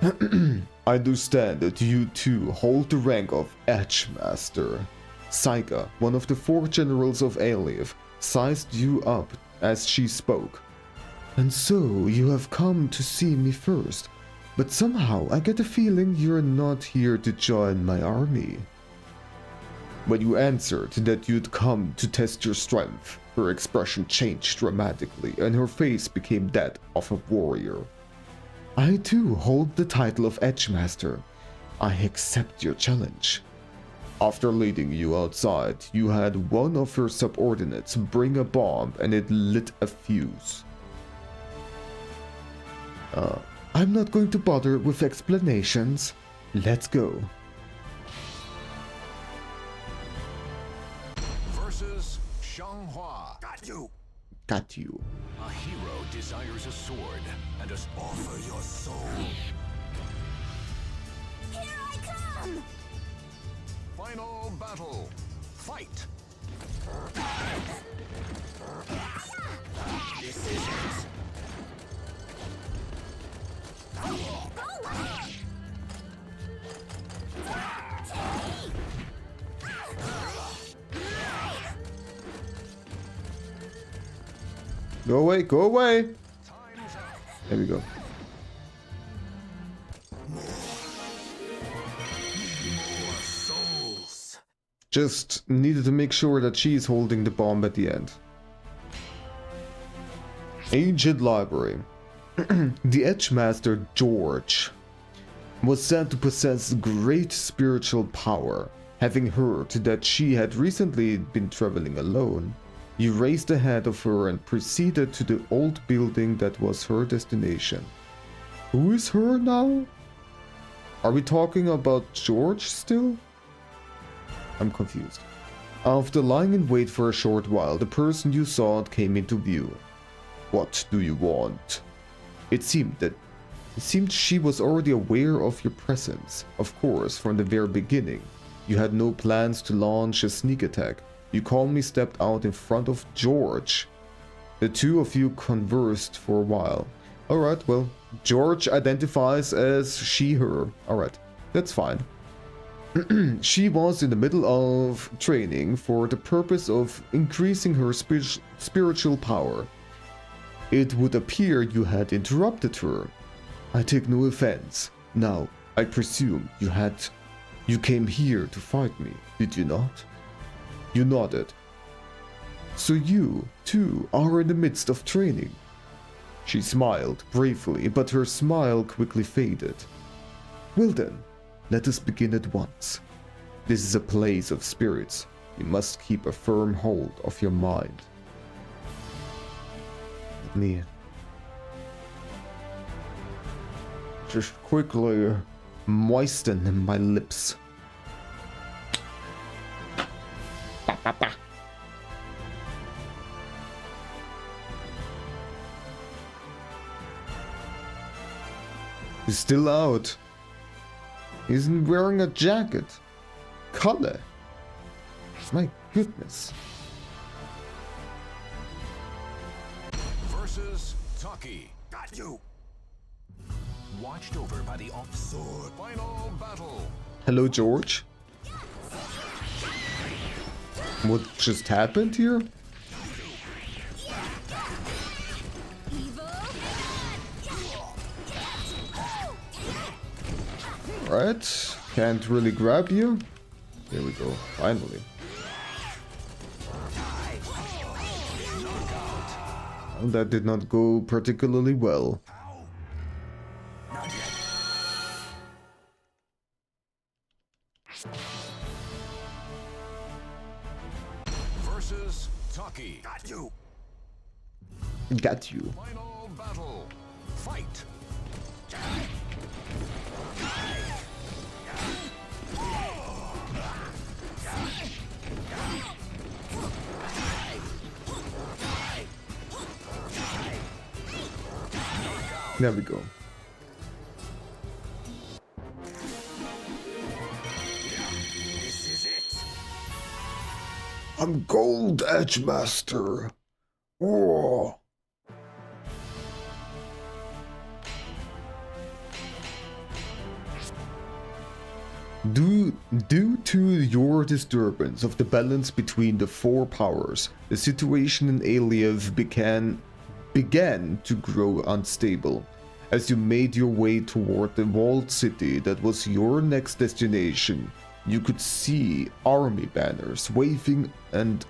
A: I understand that you too hold the rank of Edgemaster. Saika, one of the 4 generals of Eliev, sized you up as she spoke. And so you have come to see me first, but somehow I get the feeling you're not here to join my army. When you answered that you'd come to test your strength, her expression changed dramatically and her face became that of a warrior. I too hold the title of Edgemaster. I accept your challenge. After leading you outside, you had one of your subordinates bring a bomb and it lit a fuse. I'm not going to bother with explanations. Let's go.
B: Versus Xianghua. Got you.
A: Got you.
B: A hero desires a sword and a offer your soul.
D: Here I come!
B: Final battle. Fight. This is it.
A: Go away, go away!
B: Time's up.
A: There we go.
B: More souls.
A: Just needed to make sure that she's holding the bomb at the end. Ancient Library. The Edgemaster George was said to possess great spiritual power. Having heard that she had recently been traveling alone, you raced ahead of her and proceeded to the old building that was her destination. Who is her now? Are we talking about George still? I'm confused. After lying in wait for a short while, the person you sought came into view. What do you want? It seemed she was already aware of your presence. Of course, from the very beginning. You had no plans to launch a sneak attack. You calmly stepped out in front of George. The two of you conversed for a while. Alright, well, George identifies as she, her. Alright, that's fine. She was in the middle of training for the purpose of increasing her spiritual power. It would appear you had interrupted her. I take no offense. Now, I presume you came here to fight me, did you not? You nodded. So you, too, are in the midst of training. She smiled bravely, but her smile quickly faded. Well then, let us begin at once. This is a place of spirits. You must keep a firm hold of your mind. Let me just quickly moisten my lips. Ba, ba, ba. He's still out. He's wearing a jacket. Color. My goodness.
B: Versus Taki. Got you. Watched over by the sword. Final battle.
A: Hello, George. What just happened here? Alright, can't really grab you. There we go, finally. Well, that did not go particularly well.
B: Versus Taki. Got you.
A: Got you.
B: Final battle. Fight.
A: There we go.
B: This is it.
A: I'm Gold Edge Master. Whoa. Due to your disturbance of the balance between the four powers, the situation in Aliev began to grow unstable. As you made your way toward the walled city that was your next destination, you could see army banners waving and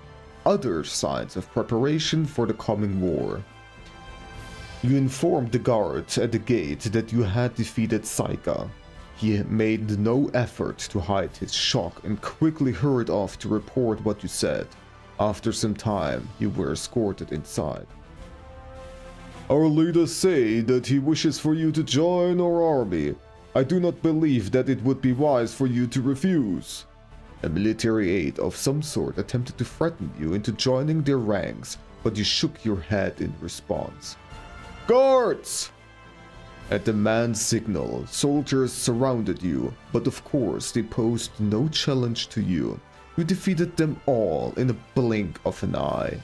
A: other signs of preparation for the coming war. You informed the guards at the gate that you had defeated Saika. He made no effort to hide his shock and quickly hurried off to report what you said. After some time, you were escorted inside. Our leaders say that he wishes for you to join our army. I do not believe that it would be wise for you to refuse. A military aide of some sort attempted to threaten you into joining their ranks, but you shook your head in response. Guards! At the man's signal, soldiers surrounded you, but of course they posed no challenge to you. You defeated them all in a blink of an eye,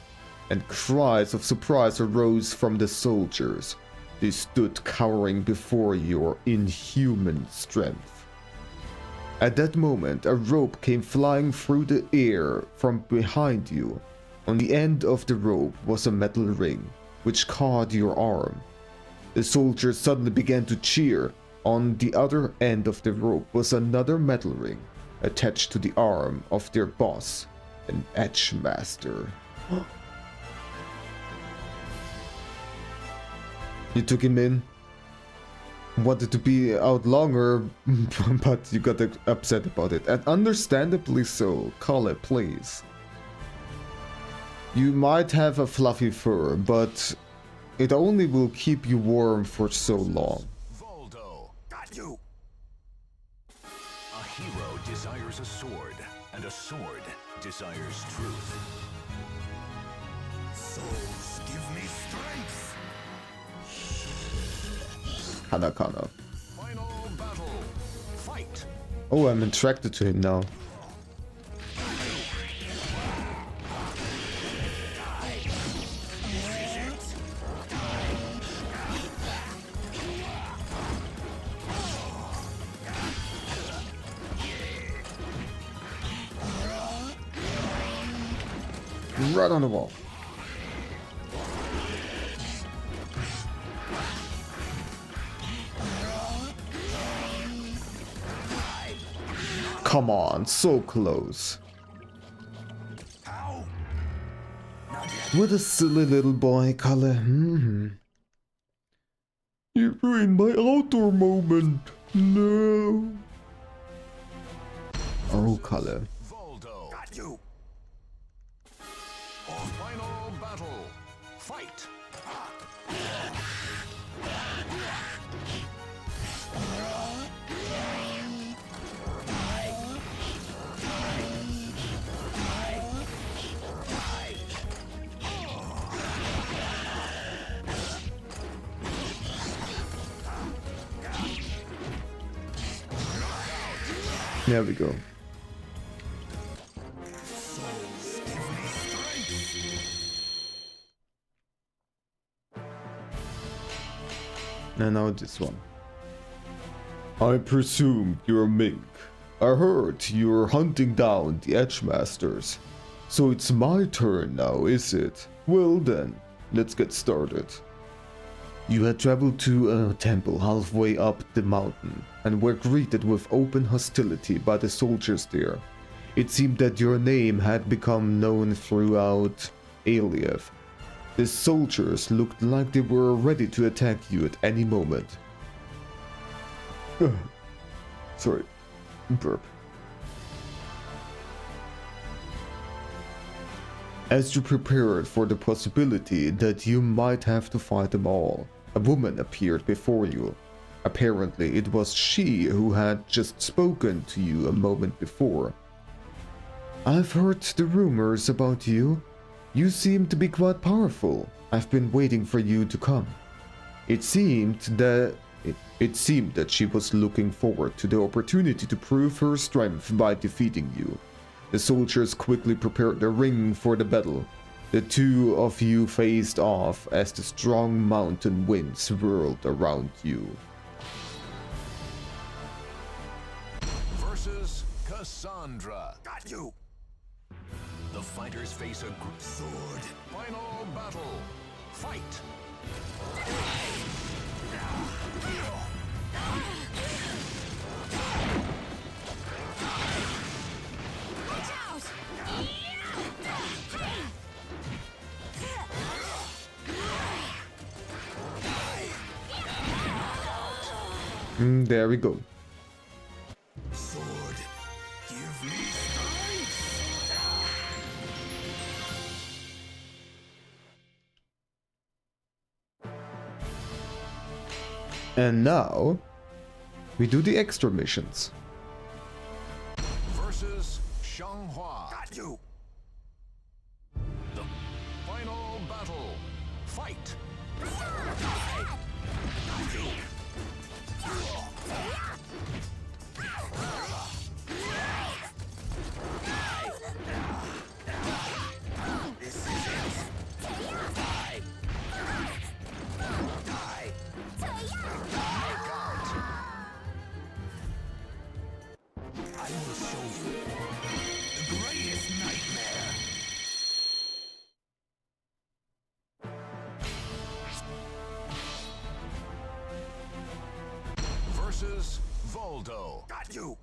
A: and cries of surprise arose from the soldiers. They stood cowering before your inhuman strength. At that moment, a rope came flying through the air from behind you. On the end of the rope was a metal ring, which caught your arm. The soldiers suddenly began to cheer. On the other end of the rope was another metal ring, attached to the arm of their boss, an Edge Master. You took him in. Wanted to be out longer, but you got upset about it. And understandably so. Call it, please. You might have a fluffy fur, but it only will keep you warm for so long.
B: Voldo. Got you. A hero desires a sword, and a sword desires truth. Souls give me strength.
A: Hanakana.
B: Final battle. Fight.
A: Oh, I'm attracted to him now. Right on the wall. Come on, so close.
B: How?
A: What a silly little boy, Kalle. You ruined my outdoor moment. No. Oh, Kalle.
B: Voldo. Got you. Final battle. Fight.
A: There we go. And now this one. I presume you're a mink. I heard you're hunting down the Edge Masters. So it's my turn now, is it? Well then, let's get started. You had traveled to a temple halfway up the mountain and were greeted with open hostility by the soldiers there. It seemed that your name had become known throughout Aliev. The soldiers looked like they were ready to attack you at any moment. Sorry, burp. As you prepared for the possibility that you might have to fight them all, a woman appeared before you. Apparently, it was she who had just spoken to you a moment before. I've heard the rumors about you. You seem to be quite powerful. I've been waiting for you to come. It seemed that she was looking forward to the opportunity to prove her strength by defeating you. The soldiers quickly prepared the ring for the battle. The two of you faced off as the strong mountain winds whirled around you.
B: Versus Cassandra. Got you. The fighters face a sword. Final battle. Fight.
A: There we go.
B: Sword. Give me strength.
A: And now, we do the extra missions.
B: Versus Shanghua. Got you. The final battle. Fight. I will show you the greatest nightmare. Versus Voldo. Got you.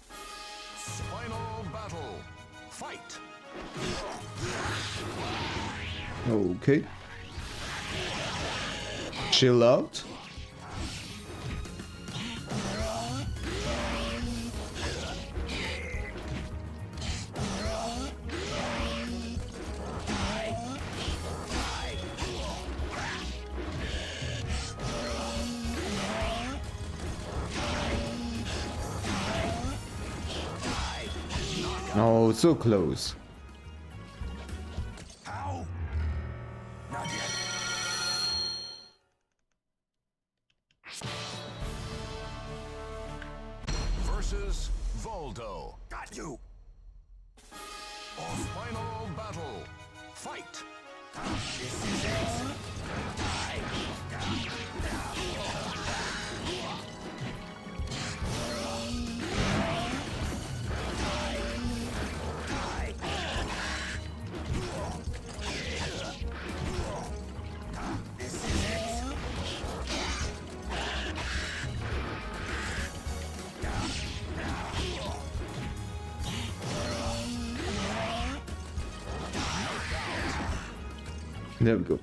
B: Final battle. Fight.
A: Okay. Chill out. Oh, so close.
B: How? Not yet. Versus Voldo. Got you. Final battle. Fight. This is it.
C: There we go.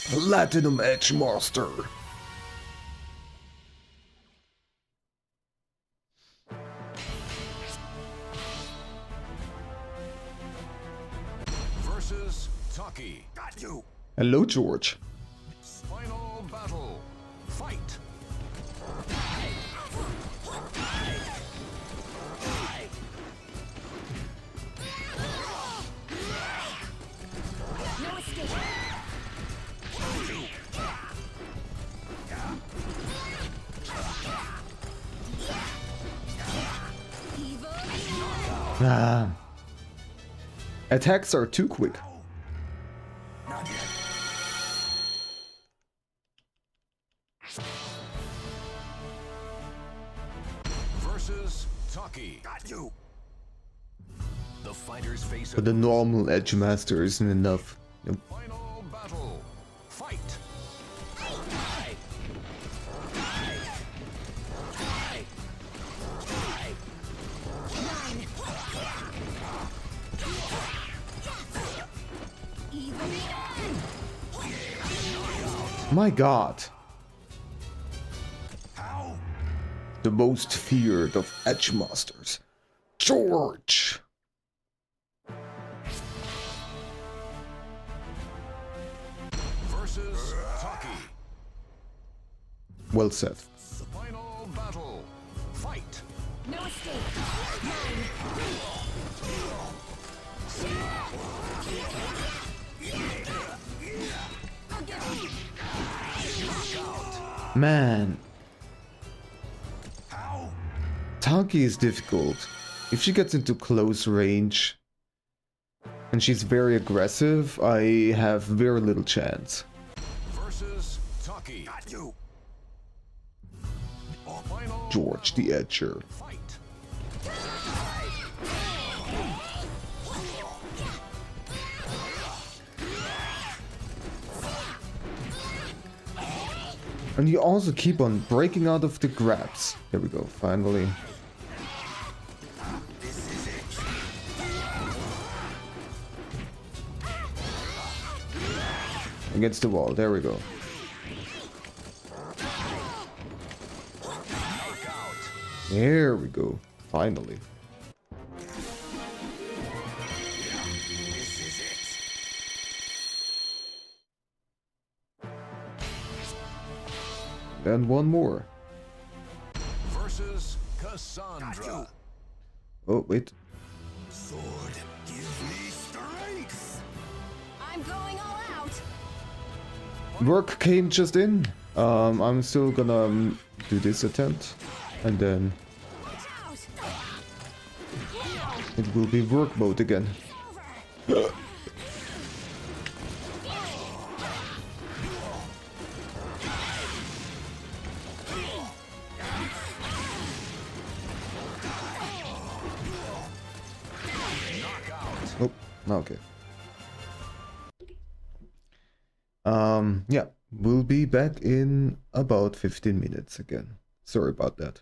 C: Platinum Edge Master.
B: Versus Taki. Got you.
C: Hello, George.
B: Final battle. Fight.
D: No escape. Evil.
C: Ah. Attacks are too quick.
B: Not yet. Versus Taki. Got you. The fighters face
C: But the normal Edge Master isn't enough. Yep.
B: final battle. Fight.
D: Evil.
C: My god.
B: How?
C: The most feared of Edge Masters. George!
B: Versus Taki.
C: Well said.
B: Final battle. Fight.
D: No escape. I'll get you.
C: Man,
B: How?
C: Taki is difficult. If she gets into close range and she's very aggressive, I have very little chance.
B: Versus Taki. Got you. Final
C: George the Edger.
B: fight.
C: And you also keep on breaking out of the grabs. There we go, finally. Against the wall, there we go. There we go, finally. And one more.
B: Versus Cassandra.
C: Oh, wait.
B: Sword, give me strength.
D: I'm going all out.
C: Work came just in. I'm still gonna do this attempt. And then
D: Watch out.
C: it will be work mode again.
D: Over.
C: Oh, okay. Yeah, we'll be back in about 15 minutes again. Sorry about that.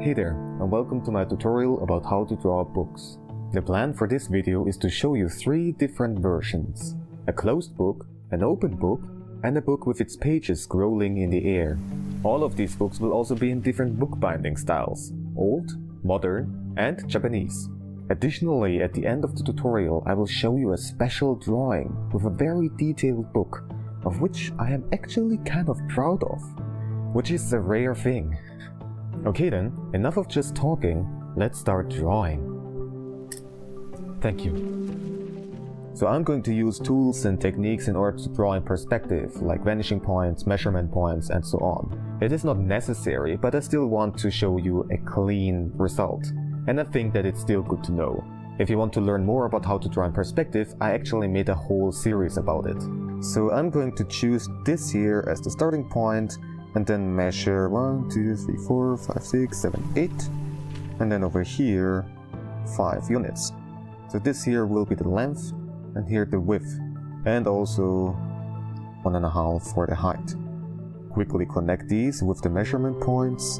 C: Hey there, and welcome to my tutorial about how to draw books. The plan for this video is to show you 3 different versions. A closed book, an open book, and a book with its pages scrolling in the air. All of these books will also be in different bookbinding styles: old, modern, and Japanese. Additionally, at the end of the tutorial I will show you a special drawing with a very detailed book, of which I am actually kind of proud of, which is a rare thing. Okay then, enough of just talking, let's start drawing. Thank you. So I'm going to use tools and techniques in order to draw in perspective, like vanishing points, measurement points, and so on. It is not necessary, but I still want to show you a clean result. And I think that it's still good to know. If you want to learn more about how to draw in perspective, I actually made a whole series about it. So I'm going to choose this here as the starting point, and then measure 1, 2, 3, 4, 5, 6, 7, 8, and then over here 5 units. So this here will be the length,
A: and here the width, and also 1.5 for the height. Quickly connect these with the measurement points,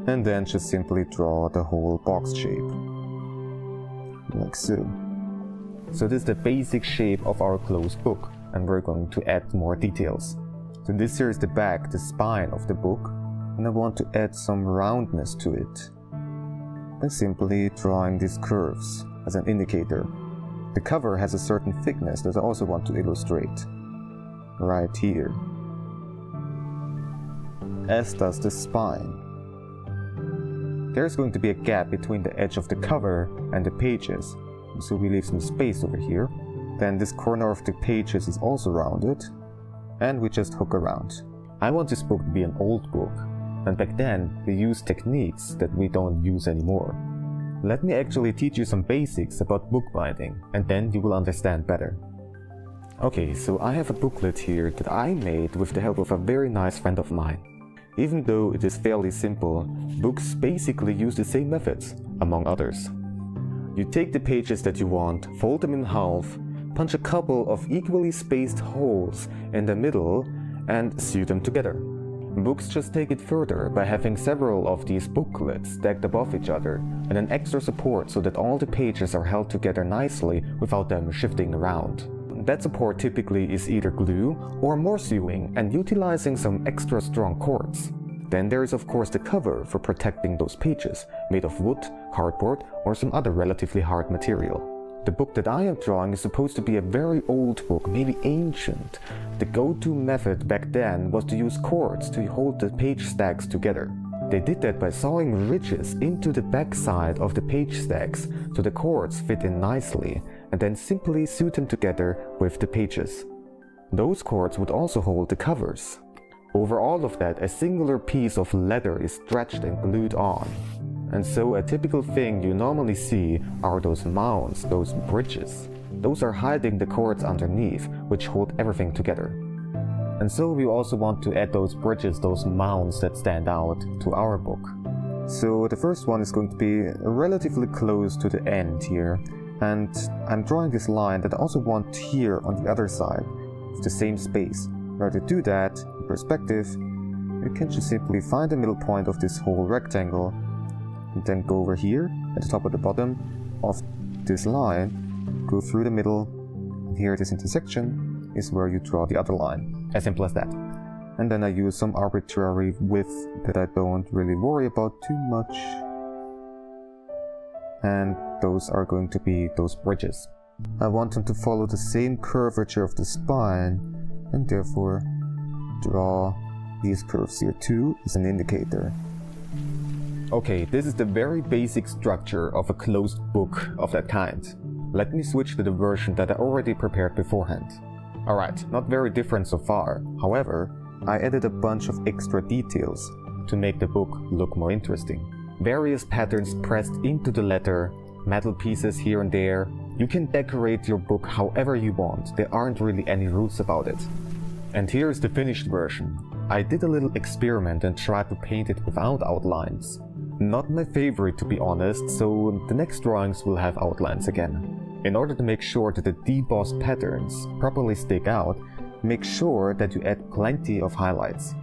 A: and then just simply draw the whole box shape, like so. So this is the basic shape of our closed book, and we're going to add more details. So this here is the back, the spine of the book, and I want to add some roundness to it by simply drawing these curves as an indicator. The cover has a certain thickness that I also want to illustrate right here, as does the spine. There's going to be a gap between the edge of the cover and the pages, so we leave some space over here. Then this corner of the pages is also rounded, and we just hook around. I want this book to be an old book, and back then we used techniques that we don't use anymore. Let me actually teach you some basics about bookbinding, and then you will understand better. Okay, so I have a booklet here that I made with the help of a very nice friend of mine. Even though it is fairly simple, books basically use the same methods, among others. You take the pages that you want, fold them in half, punch a couple of equally spaced holes in the middle, and sew them together. Books just take it further by having several of these booklets stacked above each other, and an extra support so that all the pages are held together nicely without them shifting around. That support typically is either glue or more sewing and utilizing some extra strong cords. Then there is of course the cover for protecting those pages, made of wood, cardboard, or some other relatively hard material. The book that I am drawing is supposed to be a very old book, maybe ancient. The go-to method back then was to use cords to hold the page stacks together. They did that by sawing ridges into the backside of the page stacks so the cords fit in nicely, and then simply sewed them together with the pages. Those cords would also hold the covers. Over all of that, a singular piece of leather is stretched and glued on. And so a typical thing you normally see are those mounds, those bridges. Those are hiding the cords underneath, which hold everything together. And so we also want to add those bridges, those mounds that stand out to our book. So the first one is going to be relatively close to the end here, and I'm drawing this line that I also want here on the other side, with the same space. In order to do that, in perspective, you can just simply find the middle point of this whole rectangle, and then go over here, at the top or the bottom of this line, go through the middle, and here this intersection is where you draw the other line. As simple as that. And then I use some arbitrary width that I don't really worry about too much. And those are going to be those bridges. I want them to follow the same curvature of the spine, and therefore draw these curves here too as an indicator. Okay, this is the very basic structure of a closed book of that kind. Let me switch to the version that I already prepared beforehand. Alright, not very different so far. However, I added a bunch of extra details to make the book look more interesting. Various patterns pressed into the letter, metal pieces here and there. You can decorate your book however you want. There aren't really any rules about it. And here is the finished version. I did a little experiment and tried to paint it without outlines. Not my favorite, to be honest, so the next drawings will have outlines again. In order to make sure that the debossed patterns properly stick out, make sure that you add plenty of highlights.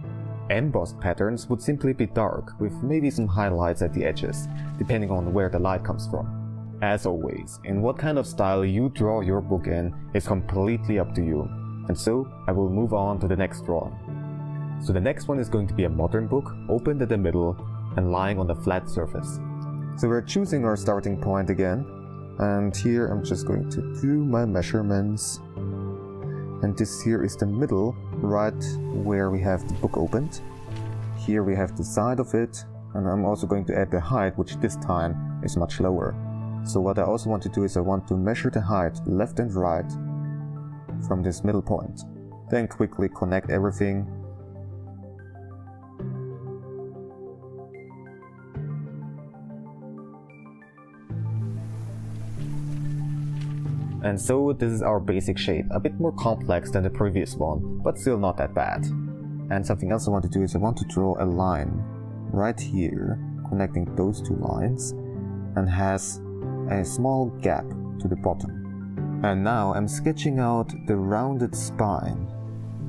A: Embossed patterns would simply be dark, with maybe some highlights at the edges, depending on where the light comes from. As always, in what kind of style you draw your book in is completely up to you, and so I will move on to the next drawing. So the next one is going to be a modern book, opened at the middle and lying on a flat surface. So we're choosing our starting point again, and here I'm just going to do my measurements. And this here is the middle, right where we have the book opened. Here we have the side of it, and I'm also going to add the height, which this time is much lower. So what I also want to do is I want to measure the height left and right from this middle point. Then quickly connect everything. And so this is our basic shape, a bit more complex than the previous one, but still not that bad. And something else I want to do is I want to draw a line right here, connecting those two lines, and has a small gap to the bottom.
C: And now I'm sketching out the rounded spine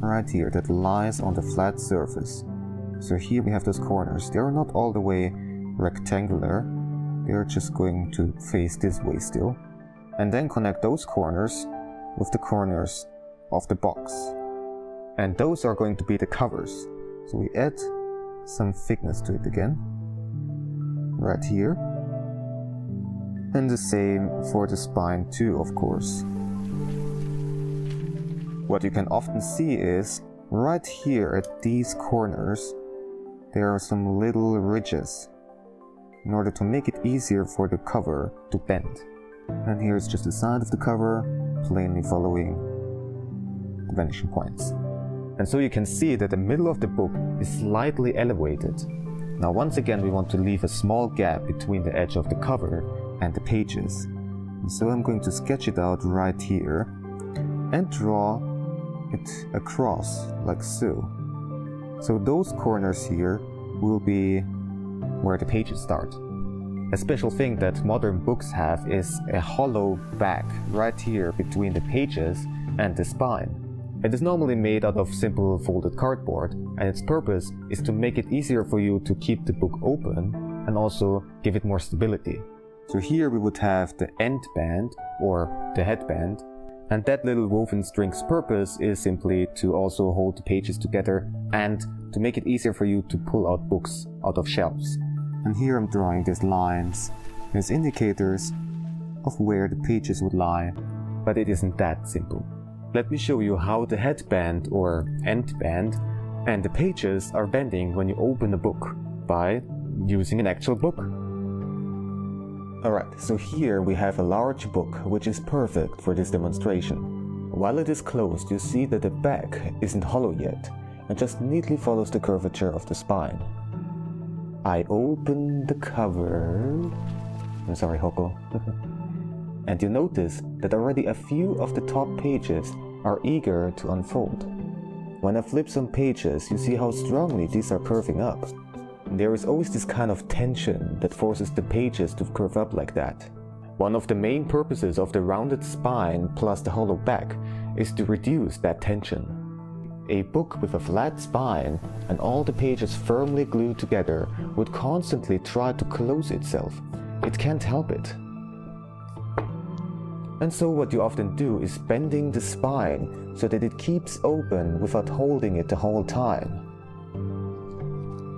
C: right here that lies on the flat surface. So here we have those corners. They are not all the way rectangular. They are just going to face this way still. And then connect those corners with the corners of the box. And those are going to be the covers. So we add some thickness to it again. Right here. And the same for the spine too, of course. What you can often see is, right here at these corners, there are some little ridges in order to make it easier for the cover to bend. And here's just the side of the cover, plainly following the vanishing points. And so you can see that the middle of the book is slightly elevated. Now once again we want to leave a small gap between the edge of the cover and the pages. And so I'm going to sketch it out right here and draw it across like so. So those corners here will be where the pages start. A special thing that modern books have is a hollow back right here between the pages and the spine. It is normally made out of simple folded cardboard, and its purpose is to make it easier for you to keep the book open and also give it more stability. So here we would have the end band or the headband, and that little woven string's purpose is simply to also hold the pages together and to make it easier for you to pull out books out of shelves. And here I'm drawing these lines as indicators of where the pages would lie, but it isn't that simple. Let me show you how the headband or end band and the pages are bending when you open a book by using an actual book. Alright, so here we have a large book which is perfect for this demonstration. While it is closed, you see that the back isn't hollow yet and just neatly follows the curvature of the spine. I open the cover. I'm sorry, Hoko. And you notice that already a few of the top pages are eager to unfold. When I flip some pages, you see how strongly these are curving up. There is always this kind of tension that forces the pages to curve up like that. One of the main purposes of the rounded spine plus the hollow back is to reduce that tension. A book with a flat spine and all the pages firmly glued together would constantly try to close itself. It can't help it. And so what you often do is bending the spine so that it keeps open without holding it the whole time.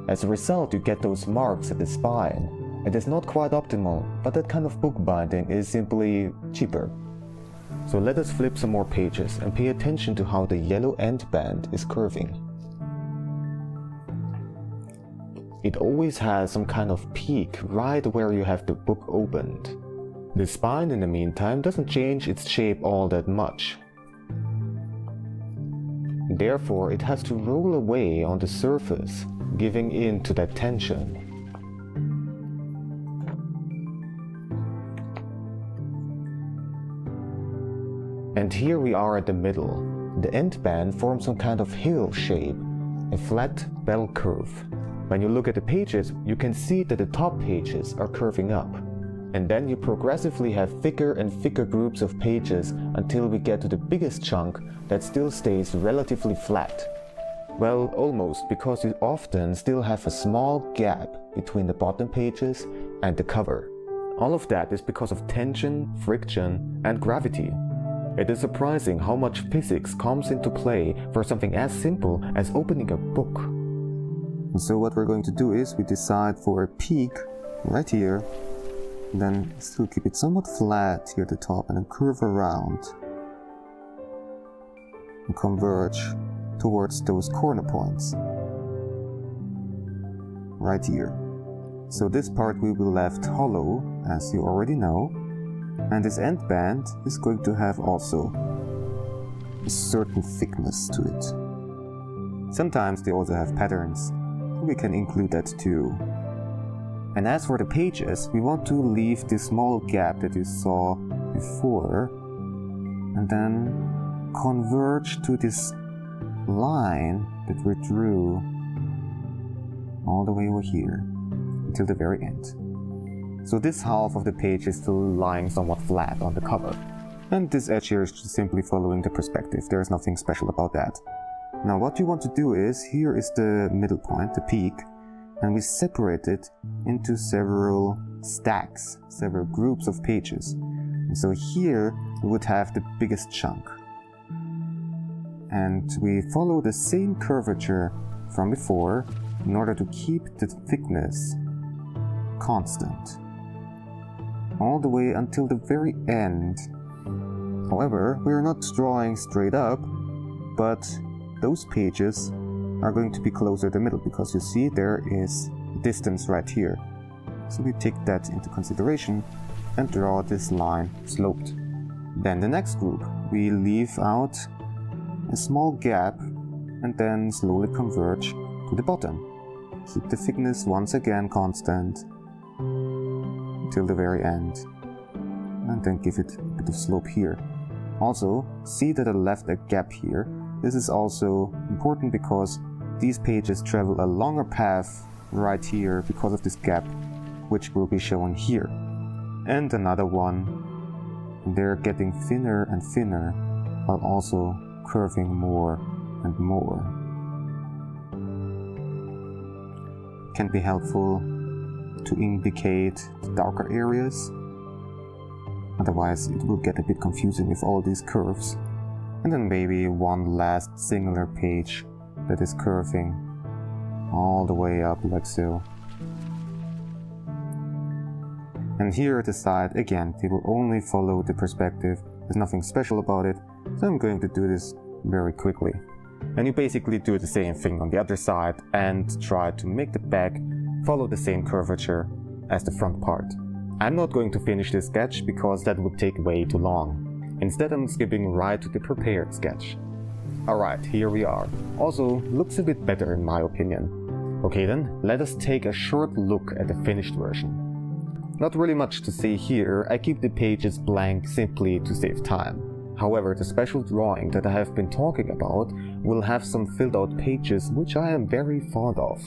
C: As a result, you get those marks at the spine. It is not quite optimal, but that kind of bookbinding is simply cheaper. So let us flip some more pages and pay attention to how the yellow end band is curving. It always has some kind of peak right where you have the book opened. The spine, in the meantime, doesn't change its shape all that much. Therefore, it has to roll away on the surface, giving in to that tension. And here we are at the middle. The end band forms some kind of hill shape, a flat bell curve. When you look at the pages, you can see that the top pages are curving up. And then you progressively have thicker and thicker groups of pages until we get to the biggest chunk that still stays relatively flat. Well, almost, because you often still have a small gap between the bottom pages and the cover. All of that is because of tension, friction, and gravity. It is surprising how much physics comes into play for something as simple as opening a book. And so what we're going to do is we decide for a peak right here, and then still keep it somewhat flat here at the top and then curve around and converge towards those corner points right here. So this part will be left hollow, as you already know, and this end band is going to have also a certain thickness to it. Sometimes they also have patterns, so we can include that too. And as for the pages, we want to leave this small gap that you saw before and then converge to this line that we drew all the way over here until the very end. So this half of the page is still lying somewhat flat on the cover.
E: And this edge here is just simply following the perspective. There's nothing special about that. Now what you want to do is, here is the middle point, the peak, and we separate it into several stacks, several groups of pages. And so here we would have the biggest chunk. And we follow the same curvature from before in order to keep the thickness constant all the way until the very end. However, we are not drawing straight up, but those pages are going to be closer to the middle, because you see there is distance right here. So we take that into consideration and draw this line sloped. Then the next group, we leave out a small gap and then slowly converge to the bottom. Keep the thickness once again constant until the very end, and then give it a bit of slope here. Also, see that I left a gap here. This is also important because these pages travel a longer path right here because of this gap, which will be shown here. And another one. They're getting thinner and thinner while also curving more and more. Can be helpful to indicate the darker areas. Otherwise it will get a bit confusing with all these curves. And then maybe one last singular page that is curving all the way up like so. And here at the side, again, they will only follow the perspective. There's nothing special about it, so I'm going to do this very quickly. And you basically do the same thing on the other side and try to make the back follow the same curvature as the front part. I'm not going to finish this sketch because that would take way too long. Instead, I'm skipping right to the prepared sketch. Alright, here we are. Also, looks a bit better in my opinion. Okay then, let us take a short look at the finished version. Not really much to say here, I keep the pages blank simply to save time. However, the special drawing that I have been talking about will have some filled out pages which I am very fond of.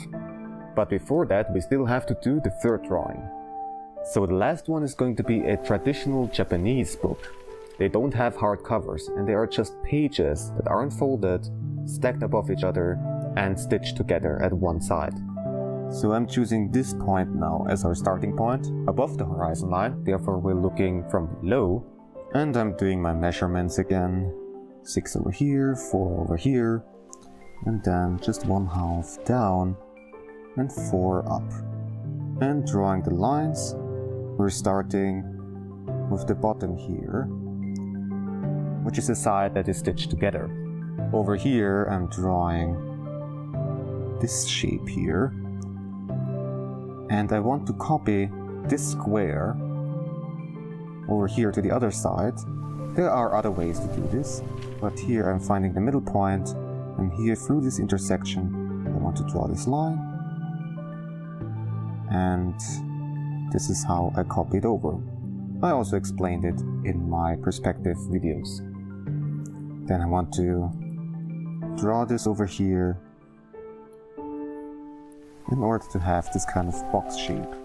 E: But before that, we still have to do the third drawing. So the last one is going to be a traditional Japanese book. They don't have hard covers, and they are just pages that are unfolded, stacked above each other, and stitched together at one side. So I'm choosing this point now as our starting point, above the horizon line, therefore we're looking from below. And I'm doing my measurements again. 6 over here, 4 over here, and then just 1/2 down, and 4 up. And drawing the lines, we're starting with the bottom here, which is the side that is stitched together. Over here I'm drawing this shape here, and I want to copy this square over here to the other side. There are other ways to do this, but here I'm finding the middle point, and here through this intersection I want to draw this line, and this is how I copied over. I also explained it in my perspective videos. Then I want to draw this over here in order to have this kind of box shape.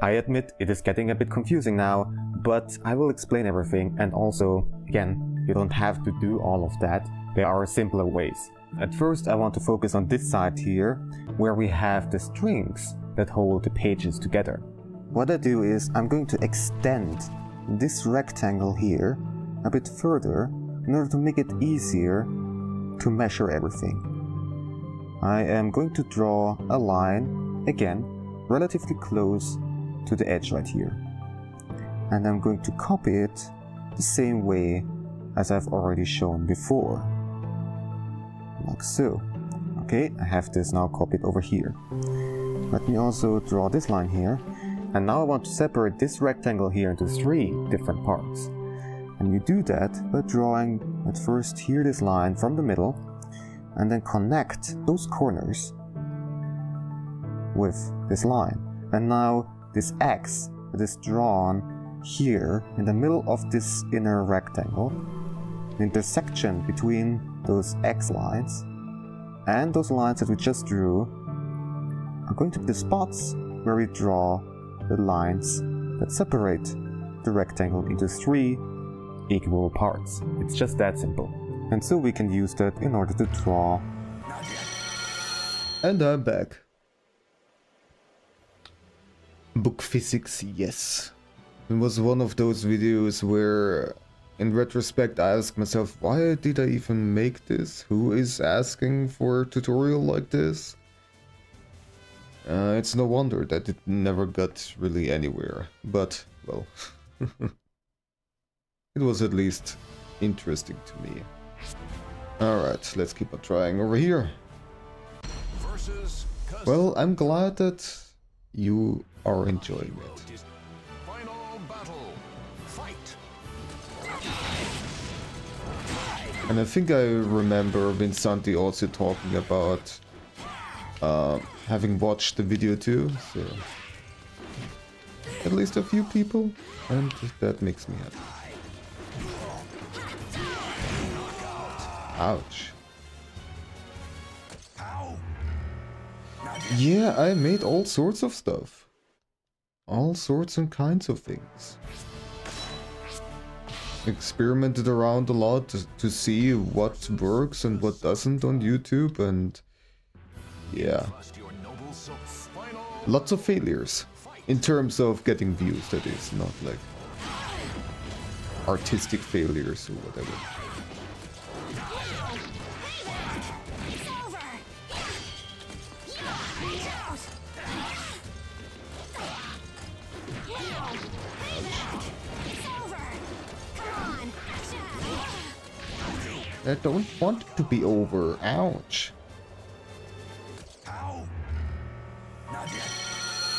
E: I admit it is getting a bit confusing now, but I will explain everything, and also, again, you don't have to do all of that. There are simpler ways. At first I want to focus on this side here, where we have the strings that hold the pages together. What I do is I'm going to extend this rectangle here a bit further in order to make it easier to measure everything. I am going to draw a line, again, relatively close to the edge right here. And I'm going to copy it the same way as I've already shown before. Like so. Okay, I have this now copied over here. Let me also draw this line here. And now I want to separate this rectangle here into 3 different parts. And you do that by drawing at first here this line from the middle, and then connect those corners with this line. And now this X that is drawn here in the middle of this inner rectangle, the intersection between those X lines and those lines that we just drew are going to be the spots where we draw the lines that separate the rectangle into 3 equal parts. It's just that simple. And so we can use that in order to draw.
A: And I'm back. Book physics, yes. It was one of those videos where, in retrospect, I asked myself, why did I even make this? Who is asking for a tutorial like this? It's no wonder that it never got really anywhere. But, well, it was at least interesting to me. Alright, let's keep on trying over here. Well, I'm glad that you are enjoying it.
B: Final battle. Fight.
A: And I think I remember Vinsanti also talking about having watched the video too, so at least a few people, and that makes me happy. Ouch. Yeah, I made all sorts of stuff. All sorts and kinds of things. Experimented around a lot to see what works and what doesn't on YouTube, and yeah. Lots of failures. In terms of getting views, that is, not like artistic failures or whatever. I don't want it to be over. Ouch.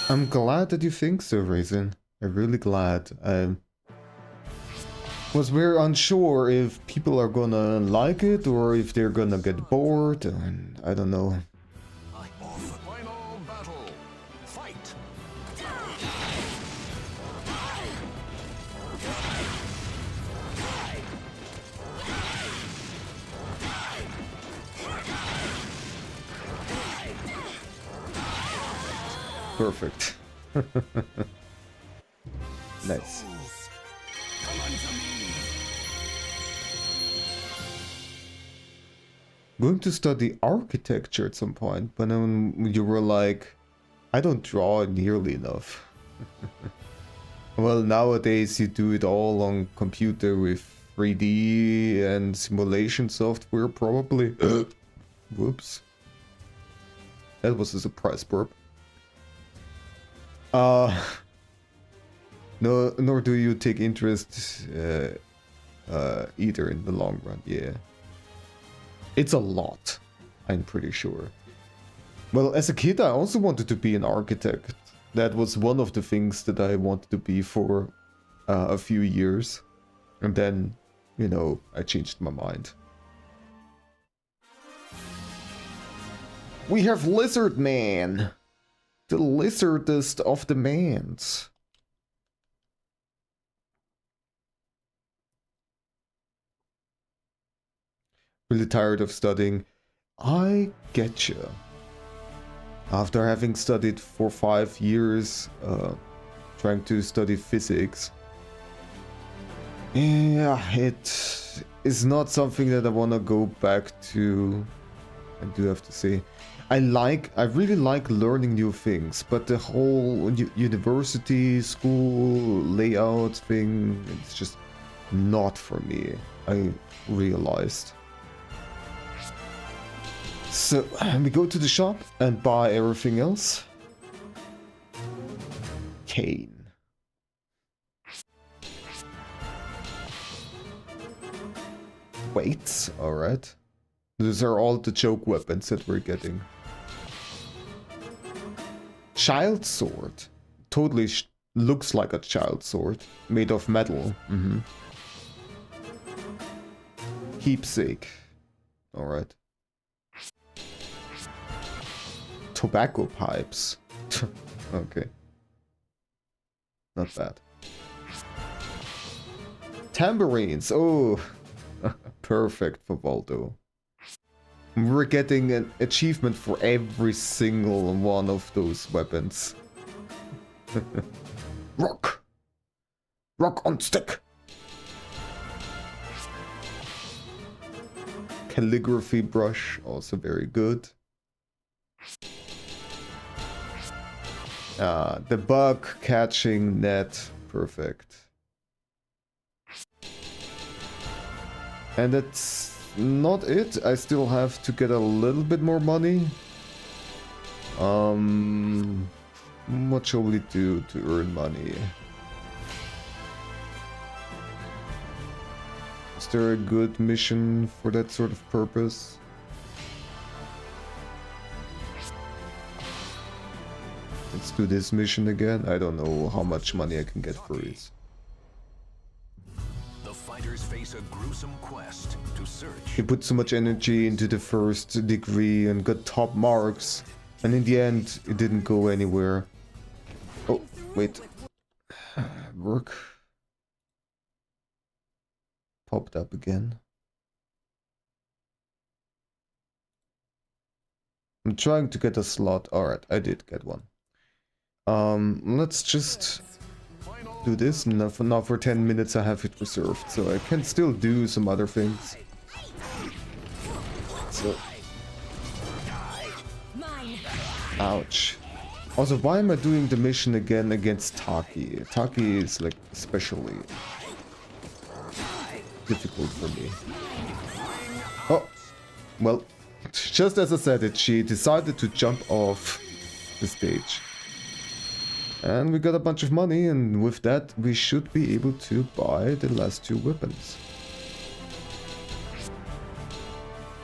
A: I'm glad that you think so, Raisin. I'm really glad. Was very unsure if people are gonna like it or if they're gonna get bored, and I don't know.
B: Final battle. Fight.
A: Perfect. Nice. Going to study architecture at some point, but then you were like, I don't draw nearly enough. Well, nowadays you do it all on computer with 3D and simulation software, probably. Whoops. That was a surprise burp. No, nor do you take interest either in the long run, yeah. It's a lot, I'm pretty sure. Well, as a kid I also wanted to be an architect. That was one of the things that I wanted to be for a few years. And then, you know, I changed my mind. We have Lizard Man! The lizardest of the mans. Really tired of studying. I getcha. After having studied for 5 years, trying to study physics, yeah, it is not something that I want to go back to. I do have to say, I really like learning new things, but the whole university, school, layout thing, it's just not for me, I realized. So, we go to the shop and buy everything else. Cane. Weights, alright. These are all the joke weapons that we're getting. Child sword. Totally looks like a child sword. Made of metal. Keepsake. Alright. Tobacco pipes. Okay. Not bad. Tambourines. Oh. Perfect for Voldo. We're getting an achievement for every single one of those weapons. Rock! Rock on stick! Calligraphy brush, also very good. The bug catching net, perfect. And that's not it. I still have to get a little bit more money. What shall we do to earn money? Is there a good mission for that sort of purpose? Let's do this mission again. I don't know how much money I can get for it.
B: The fighters face a gruesome quest to search.
A: He put so much energy into the first degree and got top marks, and in the end it didn't go anywhere. Oh, wait. Work. Popped up again. I'm trying to get a slot. Alright, I did get one. Let's just do this. Now for 10 minutes I have it reserved, so I can still do some other things. So. Ouch. Also, why am I doing the mission again against Taki? Taki is like especially difficult for me. Oh, well, just as I said it, she decided to jump off the stage. And we got a bunch of money, and with that we should be able to buy the last two weapons.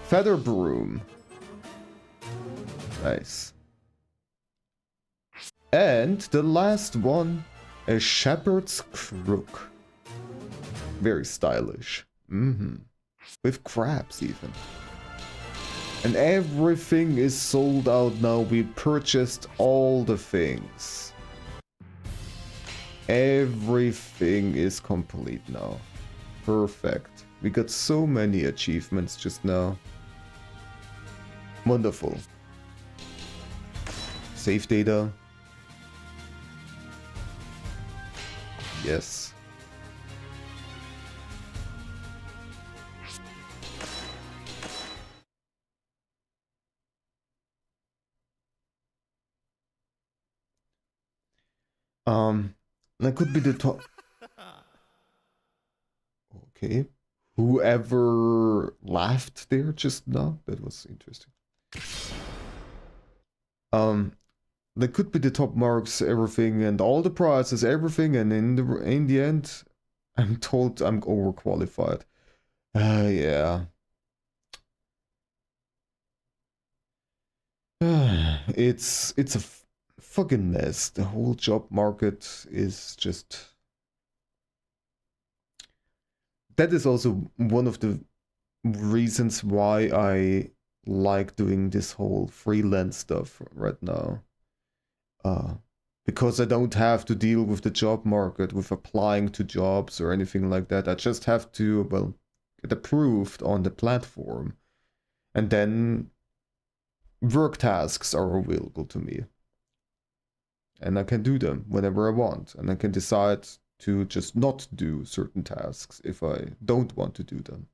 A: Feather Broom. Nice. And the last one, a Shepherd's Crook. Very stylish. With crabs even. And everything is sold out now. We purchased all the things. Everything is complete now. Perfect. We got so many achievements just now. Wonderful. Save data. Yes. That could be the top. Okay. Whoever laughed there just now, that was interesting. That could be the top marks, everything, and all the prizes, everything, and in the end, I'm told I'm overqualified. Yeah. It's a fucking mess. The whole job market is just... That is also one of the reasons why I like doing this whole freelance stuff right now. Because I don't have to deal with the job market, with applying to jobs or anything like that. I just have to, well, get approved on the platform. And then work tasks are available to me. And I can do them whenever I want. And I can decide to just not do certain tasks if I don't want to do them.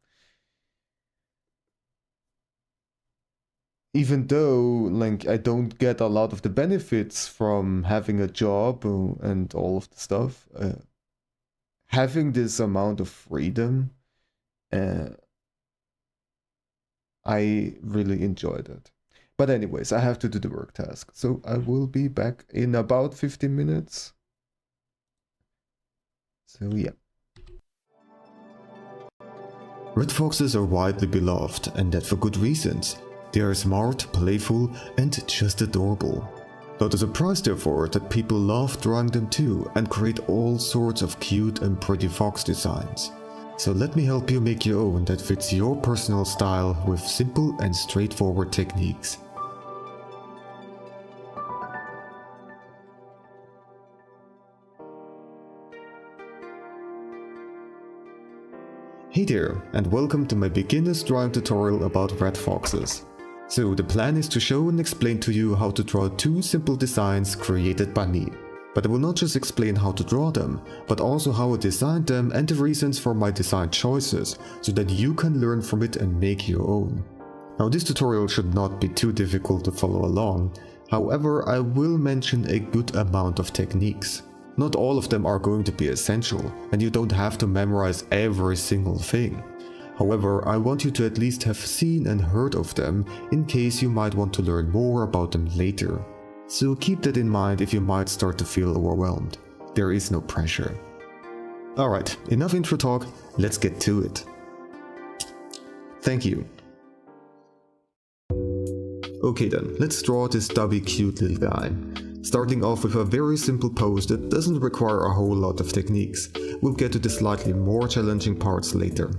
A: Even though, like, I don't get a lot of the benefits from having a job and all of the stuff, having this amount of freedom, I really enjoyed it. But anyways, I have to do the work task, so I will be back in about 15 minutes. So yeah.
C: Red foxes are widely beloved, and that for good reasons. They are smart, playful, and just adorable. Not a surprise therefore that people love drawing them too and create all sorts of cute and pretty fox designs. So let me help you make your own that fits your personal style with simple and straightforward techniques. Hey there, and welcome to my beginner's drawing tutorial about red foxes. So the plan is to show and explain to you how to draw two simple designs created by me.
A: But I will not just explain how to draw them, but also how I designed them and the reasons for my design choices, so that you can learn from it and make your own. Now this tutorial should not be too difficult to follow along, however I will mention a good amount of techniques. Not all of them are going to be essential, and you don't have to memorize every single thing. However, I want you to at least have seen and heard of them in case you might want to learn more about them later. So keep that in mind if you might start to feel overwhelmed. There is no pressure. Alright, enough intro talk, let's get to it. Thank you. Okay then, let's draw this stubby cute little guy. Starting off with a very simple pose that doesn't require a whole lot of techniques. We'll get to the slightly more challenging parts later.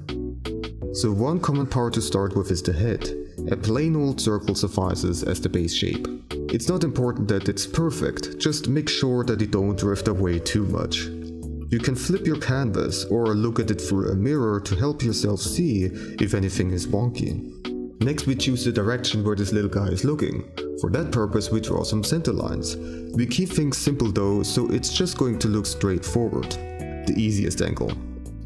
A: So one common part to start with is the head. A plain old circle suffices as the base shape. It's not important that it's perfect, just make sure that you don't drift away too much. You can flip your canvas or look at it through a mirror to help yourself see if anything is wonky. Next we choose the direction where this little guy is looking. For that purpose we draw some center lines. We keep things simple though, so it's just going to look straight forward. The easiest angle.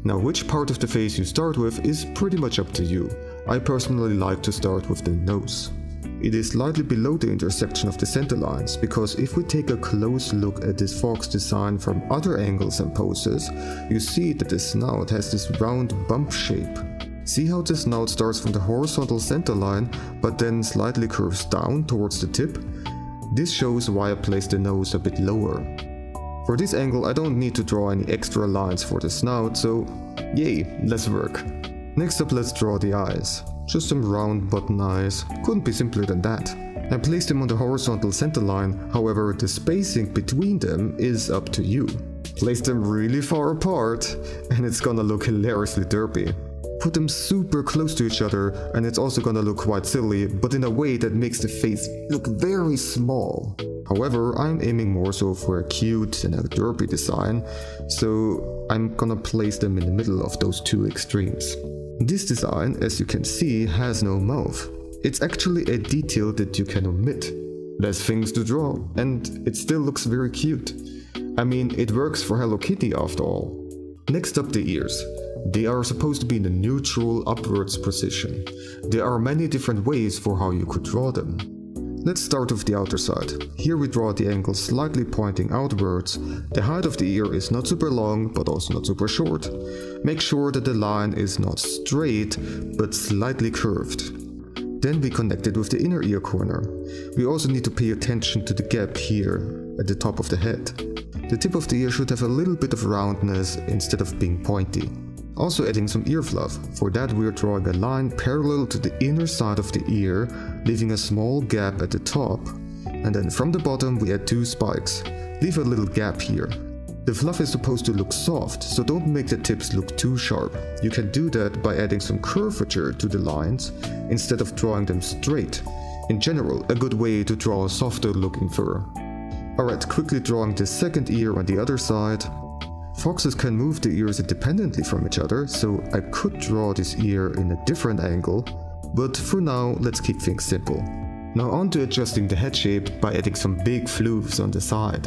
A: Now which part of the face you start with is pretty much up to you. I personally like to start with the nose. It is slightly below the intersection of the center lines, because if we take a close look at this fox design from other angles and poses, you see that the snout has this round bump shape. See how the snout starts from the horizontal center line, but then slightly curves down towards the tip? This shows why I placed the nose a bit lower. For this angle I don't need to draw any extra lines for the snout, so yay, less work. Next up let's draw the eyes. Just some round button eyes, couldn't be simpler than that. I placed them on the horizontal center line, however the spacing between them is up to you. Place them really far apart and it's gonna look hilariously derpy. Put them super close to each other and it's also gonna look quite silly, but in a way that makes the face look very small. However, I'm aiming more so for a cute and a derpy design, so I'm gonna place them in the middle of those two extremes. This design, as you can see, has no mouth. It's actually a detail that you can omit. Less things to draw, and it still looks very cute. I mean, it works for Hello Kitty after all. Next up, the ears. They are supposed to be in a neutral upwards position. There are many different ways for how you could draw them. Let's start with the outer side. Here we draw the angle slightly pointing outwards. The height of the ear is not super long, but also not super short. Make sure that the line is not straight, but slightly curved. Then we connect it with the inner ear corner. We also need to pay attention to the gap here, at the top of the head. The tip of the ear should have a little bit of roundness instead of being pointy. Also adding some ear fluff. For that we're drawing a line parallel to the inner side of the ear, leaving a small gap at the top. And then from the bottom we add two spikes. Leave a little gap here. The fluff is supposed to look soft, so don't make the tips look too sharp. You can do that by adding some curvature to the lines, instead of drawing them straight. In general, a good way to draw a softer looking fur. Alright, quickly drawing the second ear on the other side. Foxes can move the ears independently from each other, so I could draw this ear in a different angle, but for now let's keep things simple. Now on to adjusting the head shape by adding some big floofs on the side.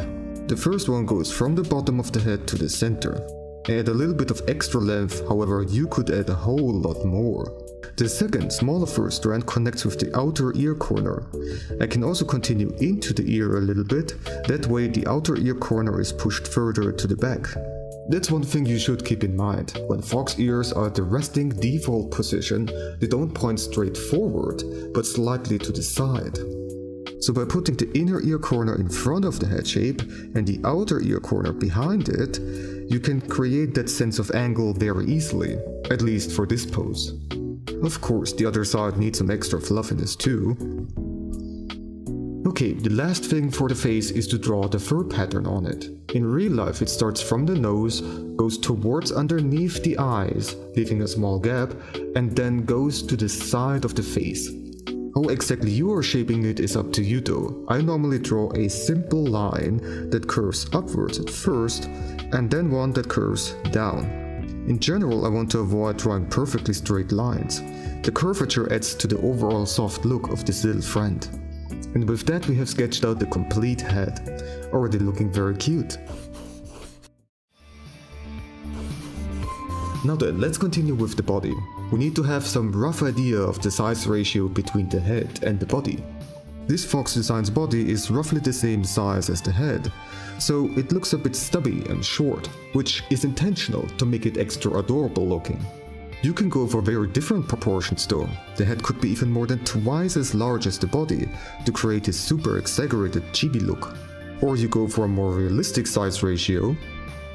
A: The first one goes from the bottom of the head to the center. Add a little bit of extra length, however you could add a whole lot more. The second, smaller fur strand connects with the outer ear corner. I can also continue into the ear a little bit, that way the outer ear corner is pushed further to the back. That's one thing you should keep in mind. When fox ears are at the resting default position, they don't point straight forward, but slightly to the side. So by putting the inner ear corner in front of the head shape and the outer ear corner behind it, you can create that sense of angle very easily, at least for this pose. Of course, the other side needs some extra fluffiness too. Okay, the last thing for the face is to draw the fur pattern on it. In real life it starts from the nose, goes towards underneath the eyes, leaving a small gap, and then goes to the side of the face. How exactly you are shaping it is up to you though. I normally draw a simple line that curves upwards at first, and then one that curves down. In general, I want to avoid drawing perfectly straight lines. The curvature adds to the overall soft look of this little friend. And with that we have sketched out the complete head, already looking very cute. Now then, let's continue with the body. We need to have some rough idea of the size ratio between the head and the body. This fox design's body is roughly the same size as the head, so it looks a bit stubby and short, which is intentional to make it extra adorable looking. You can go for very different proportions though. The head could be even more than twice as large as the body to create a super exaggerated chibi look. Or you go for a more realistic size ratio.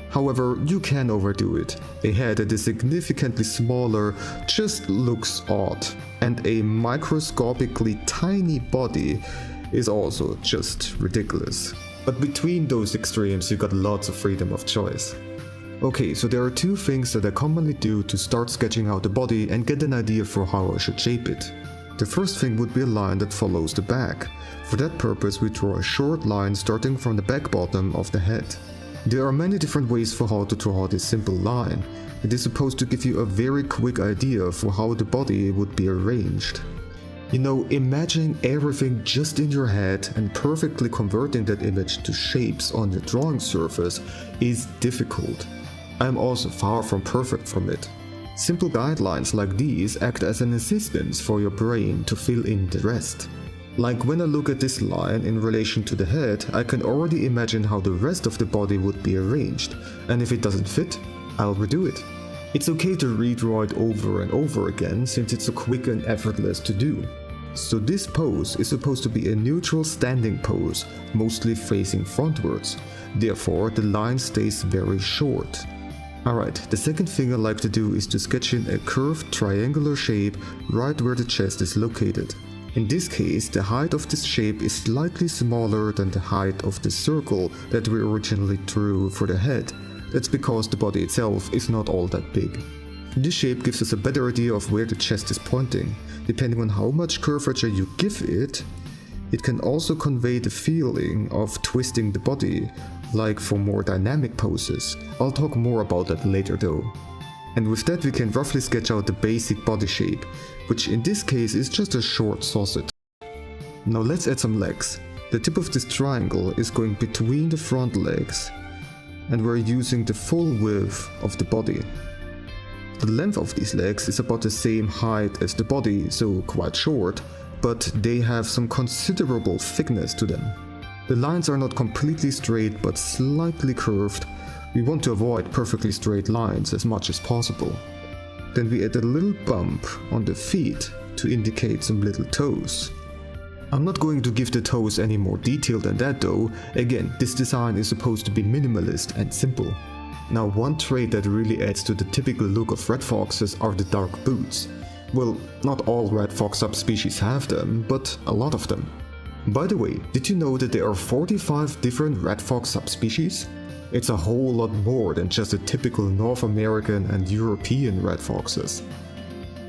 A: However, you can overdo it. A head that is significantly smaller just looks odd, and a microscopically tiny body is also just ridiculous. But between those extremes you got lots of freedom of choice. Okay, so there are two things that I commonly do to start sketching out the body and get an idea for how I should shape it. The first thing would be a line that follows the back. For that purpose we draw a short line starting from the back bottom of the head. There are many different ways for how to draw this simple line. It is supposed to give you a very quick idea for how the body would be arranged. You know, imagining everything just in your head and perfectly converting that image to shapes on the drawing surface is difficult. I am also far from perfect from it. Simple guidelines like these act as an assistance for your brain to fill in the rest. Like when I look at this line in relation to the head, I can already imagine how the rest of the body would be arranged, and if it doesn't fit, I'll redo it. It's okay to redraw it over and over again since it's so quick and effortless to do. So this pose is supposed to be a neutral standing pose, mostly facing frontwards. Therefore, the line stays very short. Alright, the second thing I like to do is to sketch in a curved triangular shape right where the chest is located. In this case, the height of this shape is slightly smaller than the height of the circle that we originally drew for the head. That's because the body itself is not all that big. This shape gives us a better idea of where the chest is pointing. Depending on how much curvature you give it, it can also convey the feeling of twisting the body, like for more dynamic poses. I'll talk more about that later though. And with that we can roughly sketch out the basic body shape, which in this case is just a short sausage. Now let's add some legs. The tip of this triangle is going between the front legs, and we're using the full width of the body. The length of these legs is about the same height as the body, so quite short, but they have some considerable thickness to them. The lines are not completely straight but slightly curved. We want to avoid perfectly straight lines as much as possible. Then we add a little bump on the feet to indicate some little toes. I'm not going to give the toes any more detail than that though. Again, this design is supposed to be minimalist and simple. Now one trait that really adds to the typical look of red foxes are the dark boots. Well, not all red fox subspecies have them, but a lot of them. By the way, did you know that there are 45 different red fox subspecies? It's a whole lot more than just the typical North American and European red foxes.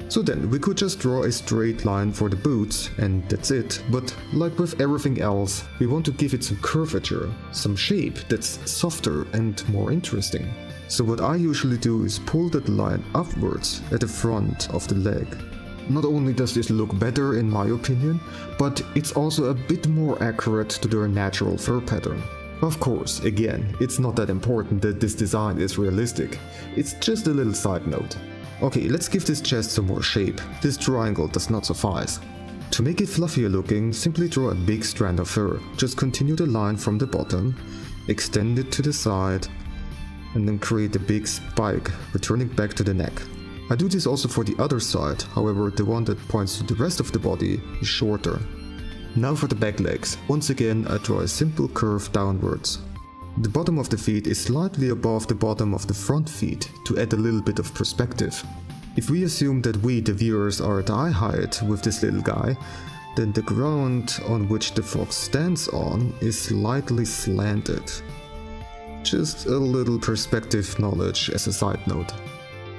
A: So then, we could just draw a straight line for the boots and that's it, but like with everything else, we want to give it some curvature, some shape that's softer and more interesting. So what I usually do is pull that line upwards at the front of the leg. Not only does this look better in my opinion, but it's also a bit more accurate to their natural fur pattern. Of course, again, it's not that important that this design is realistic, it's just a little side note. Okay, let's give this chest some more shape. This triangle does not suffice. To make it fluffier looking, simply draw a big strand of fur. Just continue the line from the bottom, extend it to the side, and then create a big spike, returning back to the neck. I do this also for the other side, however the one that points to the rest of the body is shorter. Now for the back legs. Once again I draw a simple curve downwards. The bottom of the feet is slightly above the bottom of the front feet to add a little bit of perspective. If we assume that we, the viewers, are at eye height with this little guy, then the ground on which the fox stands on is slightly slanted. Just a little perspective knowledge as a side note.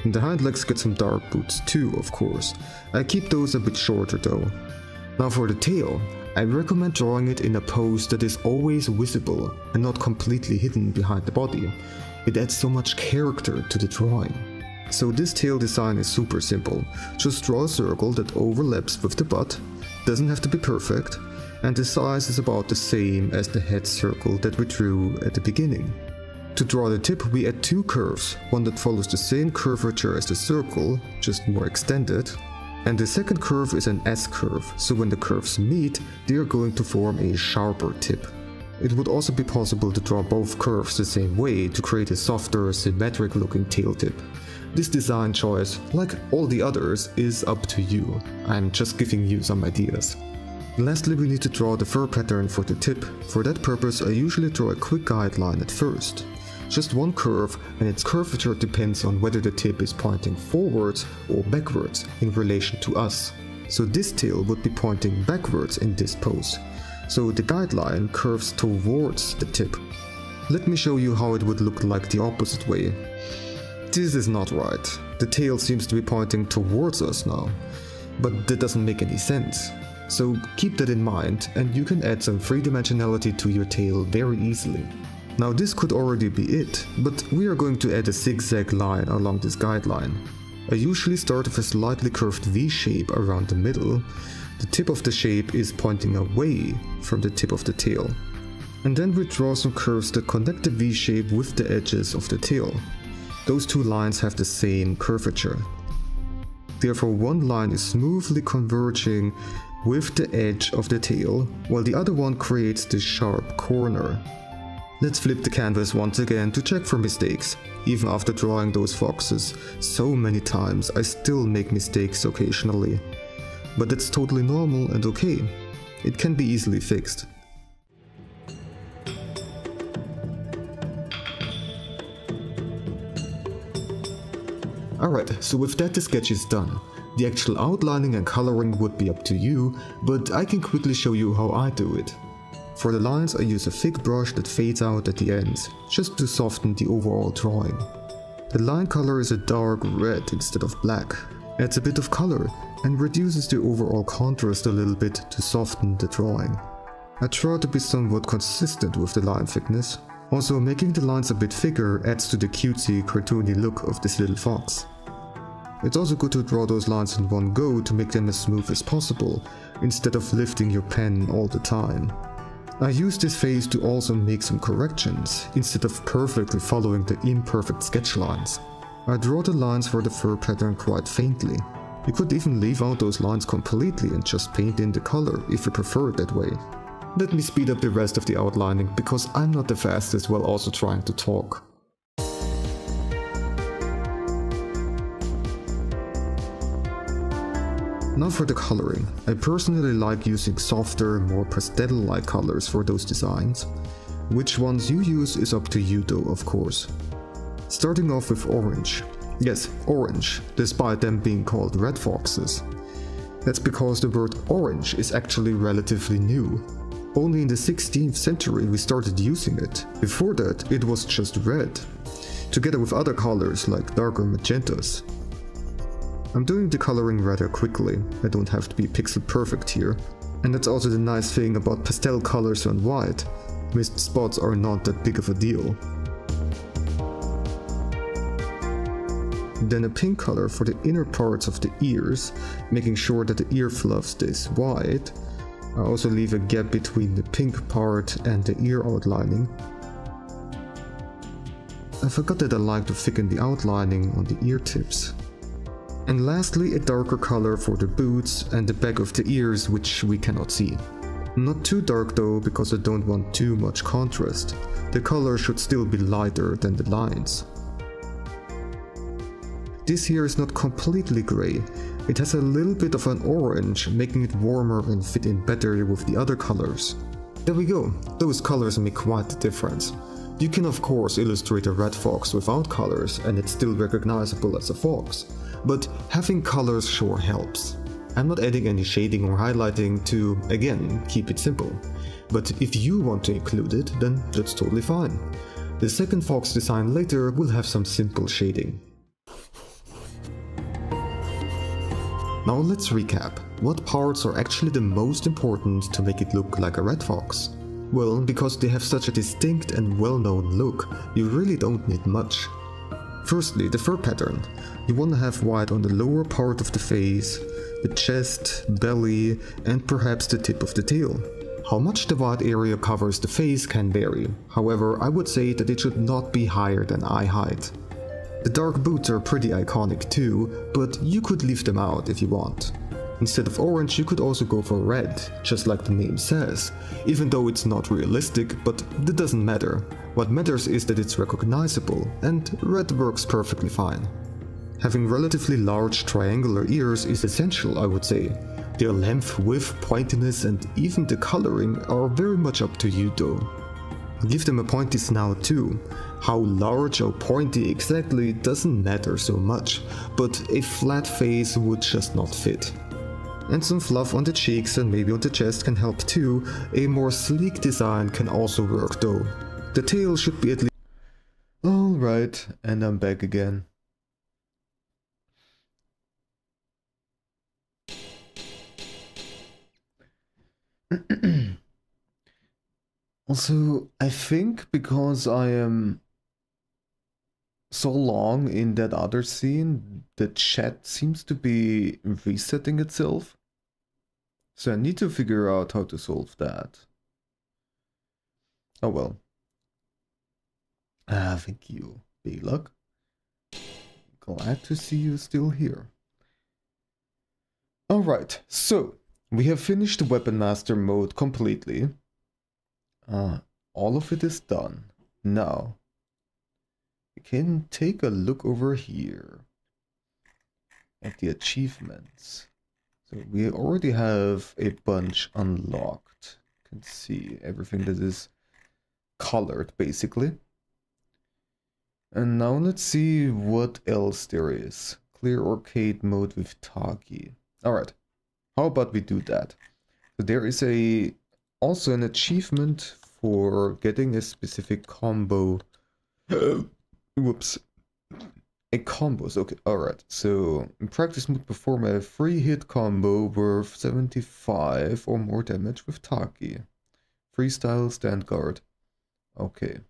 A: And the hind legs get some dark boots too, of course. I keep those a bit shorter though. Now for the tail, I recommend drawing it in a pose that is always visible and not completely hidden behind the body. It adds so much character to the drawing. So this tail design is super simple. Just draw a circle that overlaps with the butt,
C: doesn't have to be perfect, and the size is about the same as the head circle that we drew at the beginning. To draw the tip, we add two curves, one that follows the same curvature as the circle, just more extended, and the second curve is an S-curve, so when the curves meet, they are going to form a sharper tip. It would also be possible to draw both curves the same way to create a softer, symmetric looking tail tip. This design choice, like all the others, is up to you. I'm just giving you some ideas. Lastly, we need to draw the fur pattern for the tip. For that purpose, I usually draw a quick guideline at first. Just one curve, and its curvature depends on whether the tip is pointing forwards or backwards in relation to us. So this tail would be pointing backwards in this pose. So the guideline curves towards the tip. Let me show you how it would look like the opposite way. This is not right. The tail seems to be pointing towards us now. But that doesn't make any sense. So keep that in mind, and you can add some three-dimensionality to your tail very easily. Now this could already be it, but we are going to add a zigzag line along this guideline. I usually start with a slightly curved V shape around the middle. The tip of the shape is pointing away from the tip of the tail. And then we draw some curves that connect the V shape with the edges of the tail. Those two lines have the same curvature. Therefore, one line is smoothly converging with the edge of the tail, while the other one creates this sharp corner. Let's flip the canvas once again to check for mistakes. Even after drawing those foxes so many times, I still make mistakes occasionally. But that's totally normal and okay. It can be easily fixed. Alright, so with that the sketch is done. The actual outlining and coloring would be up to you, but I can quickly show you how I do it. For the lines I use a thick brush that fades out at the ends, just to soften the overall drawing. The line color is a dark red instead of black, adds a bit of color and reduces the overall contrast a little bit to soften the drawing. I try to be somewhat consistent with the line thickness. Also, making the lines a bit thicker adds to the cutesy, cartoony look of this little fox. It's also good to draw those lines in one go to make them as smooth as possible, instead of lifting your pen all the time. I use this phase to also make some corrections, instead of perfectly following the imperfect sketch lines. I draw the lines for the fur pattern quite faintly. You could even leave out those lines completely and just paint in the color if you prefer it that way. Let me speed up the rest of the outlining, because I'm not the fastest while also trying to talk. Now for the coloring. I personally like using softer, more pastel-like colors for those designs. Which ones you use is up to you though, of course. Starting off with orange. Yes, orange, despite them being called red foxes. That's because the word orange is actually relatively new. Only in the 16th century we started using it. Before that it was just red, together with other colors like darker magentas. I'm doing the coloring rather quickly, I don't have to be pixel perfect here. And that's also the nice thing about pastel colors on white. Missed spots are not that big of a deal. Then a pink color for the inner parts of the ears, making sure that the ear fluff stays white. I also leave a gap between the pink part and the ear outlining. I forgot that I like to thicken the outlining on the ear tips. And lastly, a darker color for the boots and the back of the ears, which we cannot see. Not too dark though, because I don't want too much contrast. The color should still be lighter than the lines. This here is not completely grey. It has a little bit of an orange, making it warmer and fit in better with the other colors. There we go, those colors make quite the difference. You can of course illustrate a red fox without colors and it's still recognizable as a fox, but having colors sure helps. I'm not adding any shading or highlighting to, again, keep it simple. But if you want to include it, then that's totally fine. The second fox design later will have some simple shading. Now let's recap. What parts are actually the most important to make it look like a red fox? Well, because they have such a distinct and well-known look, you really don't need much.
A: Firstly, the fur pattern. You want to have white on the lower part of the face, the chest, belly, and perhaps the tip of the tail. How much the white area covers the face can vary, however I would say that it should not be higher than eye height. The dark boots are pretty iconic too, but you could leave them out if you want. Instead of orange you could also go for red, just like the name says, even though it's not realistic, but that doesn't matter. What matters is that it's recognizable, and red works perfectly fine. Having relatively large triangular ears is essential, I would say. Their length, width, pointiness and even the coloring are very much up to you though. Give them a pointy snout too. How large or pointy exactly doesn't matter so much, but a flat face would just not fit. And some fluff on the cheeks and maybe on the chest can help too. A more sleek design can also work though. The tail should be at least...
C: Alright, and I'm back again. Also, I think because I am so long in that other scene, the chat seems to be resetting itself. So I need to figure out how to solve that. Oh well. Thank you, Bayluck. Glad to see you still here. Alright, so we have finished the Weapon Master mode completely. All of it is done. Now, we can take a look over here at the achievements. So we already have a bunch unlocked. You can see everything that is colored basically. And now let's see what else there is. Clear arcade mode with Taki. Alright, how about we do that? So there is also an achievement for getting a specific combo. Whoops. A combos, okay, alright. So in practice mode perform a free hit combo worth 75 or more damage with Taki. Freestyle stand guard. Okay.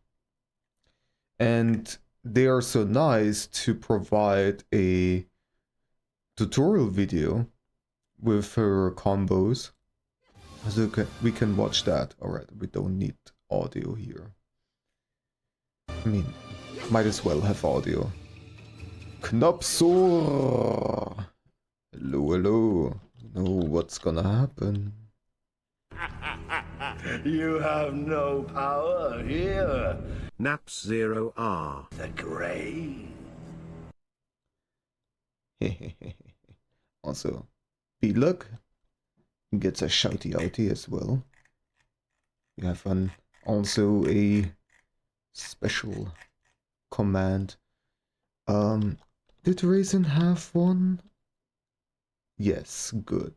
C: And they are so nice to provide a tutorial video with her combos. So we can watch that. Alright, we don't need audio here. I mean, might as well have audio. Knopsor! Hello, hello. You know what's gonna happen.
F: You have no power here.
G: Naps 0R.
F: The grave.
C: Also, Bayluck gets a shouty outy as well. We have also a special command. Did Raisin have one? Yes, good.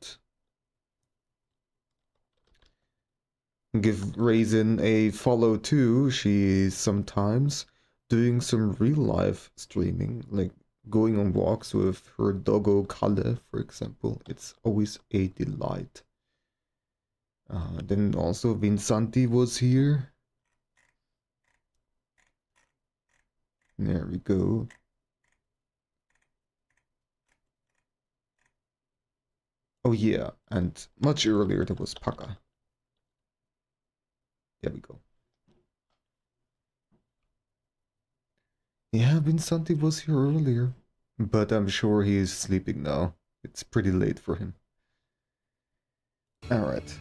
C: Give Raisin a follow too. She's sometimes doing some real life streaming, like going on walks with her doggo Kalle, for example. It's always a delight. Then also Vinsanti was here. There we go. Oh yeah, and much earlier there was Paka. There we go. Yeah, Vinsanti was here earlier, but I'm sure he is sleeping now. It's pretty late for him. Alright.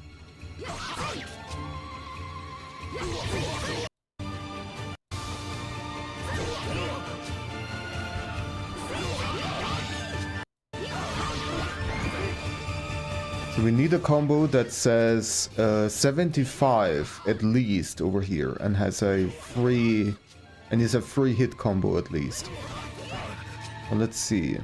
C: So we need a combo that says 75 at least over here and has a free is a free hit combo at least. Well, let's see.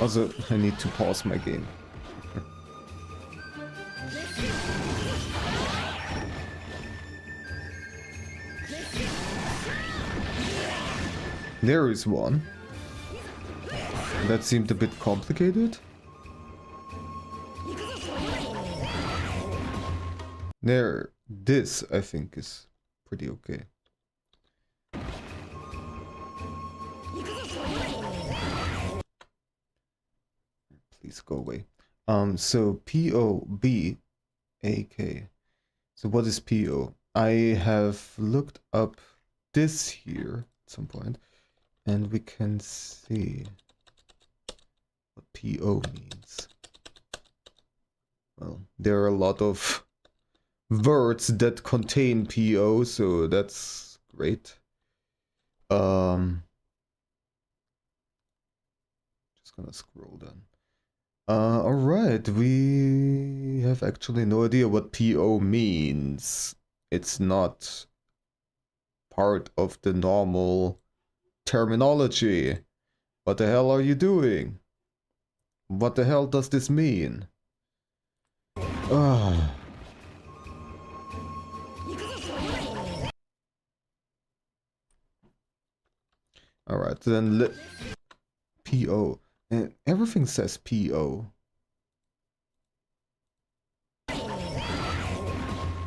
C: Also, I need to pause my game. There is one.
A: That seemed a bit complicated. There, this I think is pretty okay. Please go away. So POBAK. So what is PO? I have looked up this here at some point, and we can see what PO means. Well, there are a lot of words that contain PO, so that's great. Just gonna scroll down. Alright, we have actually no idea what PO means. It's not part of the normal terminology. What the hell are you doing? What the hell does this mean? Alright, then PO. And everything says PO.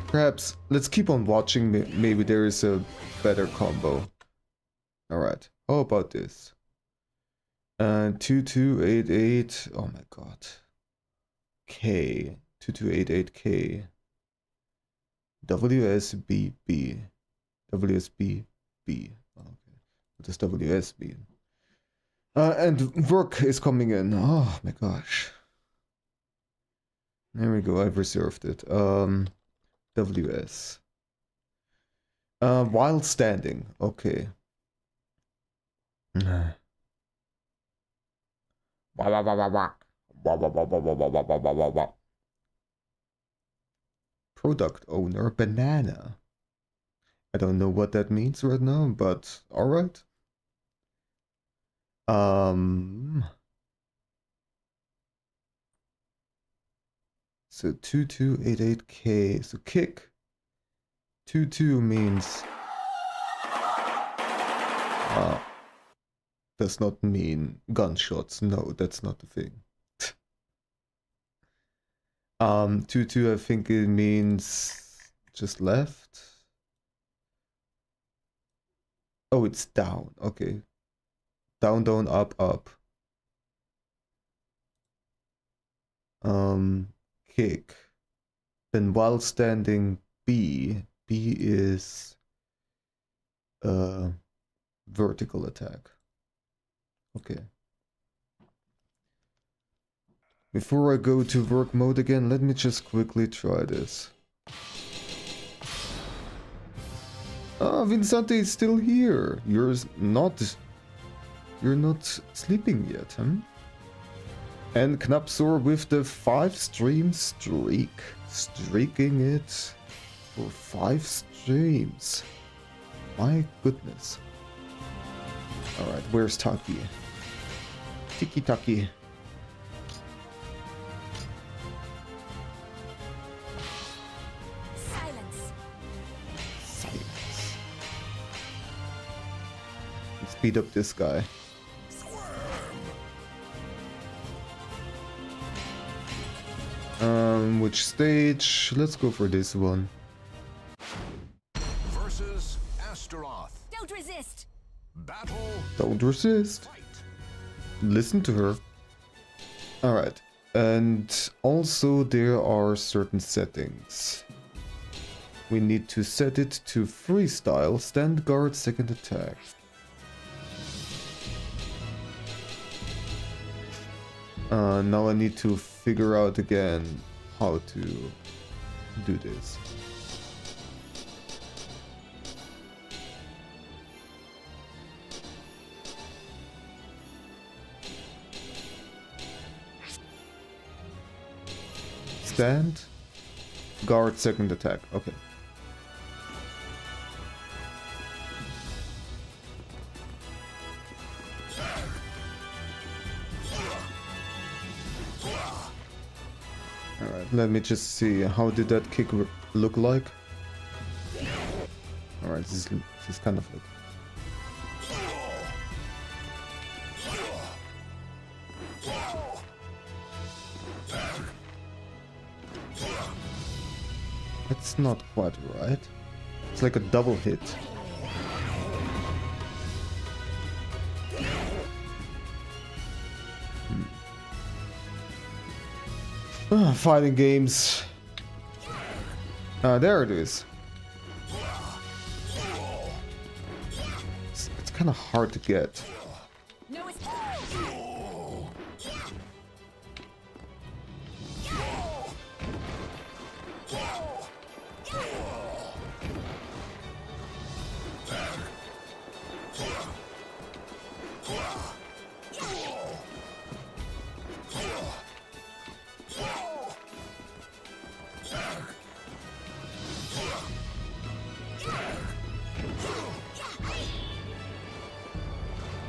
A: Perhaps, let's keep on watching, maybe there is a better combo. Alright, how about this? 2288, oh my god. K, 2288K. WSBB. WSBB. Okay. What does WS mean? And work is coming in. Oh my gosh. There we go, I've reserved it. WS. While standing. Okay. Product owner, banana. I don't know what that means right now, but alright. So 2288K. So kick. 22 means does not mean gunshots. No, that's not the thing. 22 I think it means just left. Oh, it's down. Okay. Down, down, up, up. Kick. Then while standing, B. B is vertical attack. Okay. Before I go to work mode again, let me just quickly try this. Ah, Vincente is still here. You're not sleeping yet, huh? And Knapsor with the 5-stream streak. Streaking it for 5 streams. My goodness. Alright, where's Taki? Tiki Taki.
D: Silence.
A: Silence. Let's beat up this guy. Which stage? Let's go for this one.
B: Versus Astaroth.
D: Don't resist.
B: Battle.
A: Don't resist.
B: Fight.
A: Listen to her. Alright. And also there are certain settings. We need to set it to freestyle, stand guard, second attack. Now I need to figure out again how to do this. Stand, guard, second attack. Okay. Alright, let me just see. How did that kick look like? Alright, this is kind of like... That's not quite right. It's like a double hit. Fighting games. There it is. It's kind of hard to get.
D: No escape.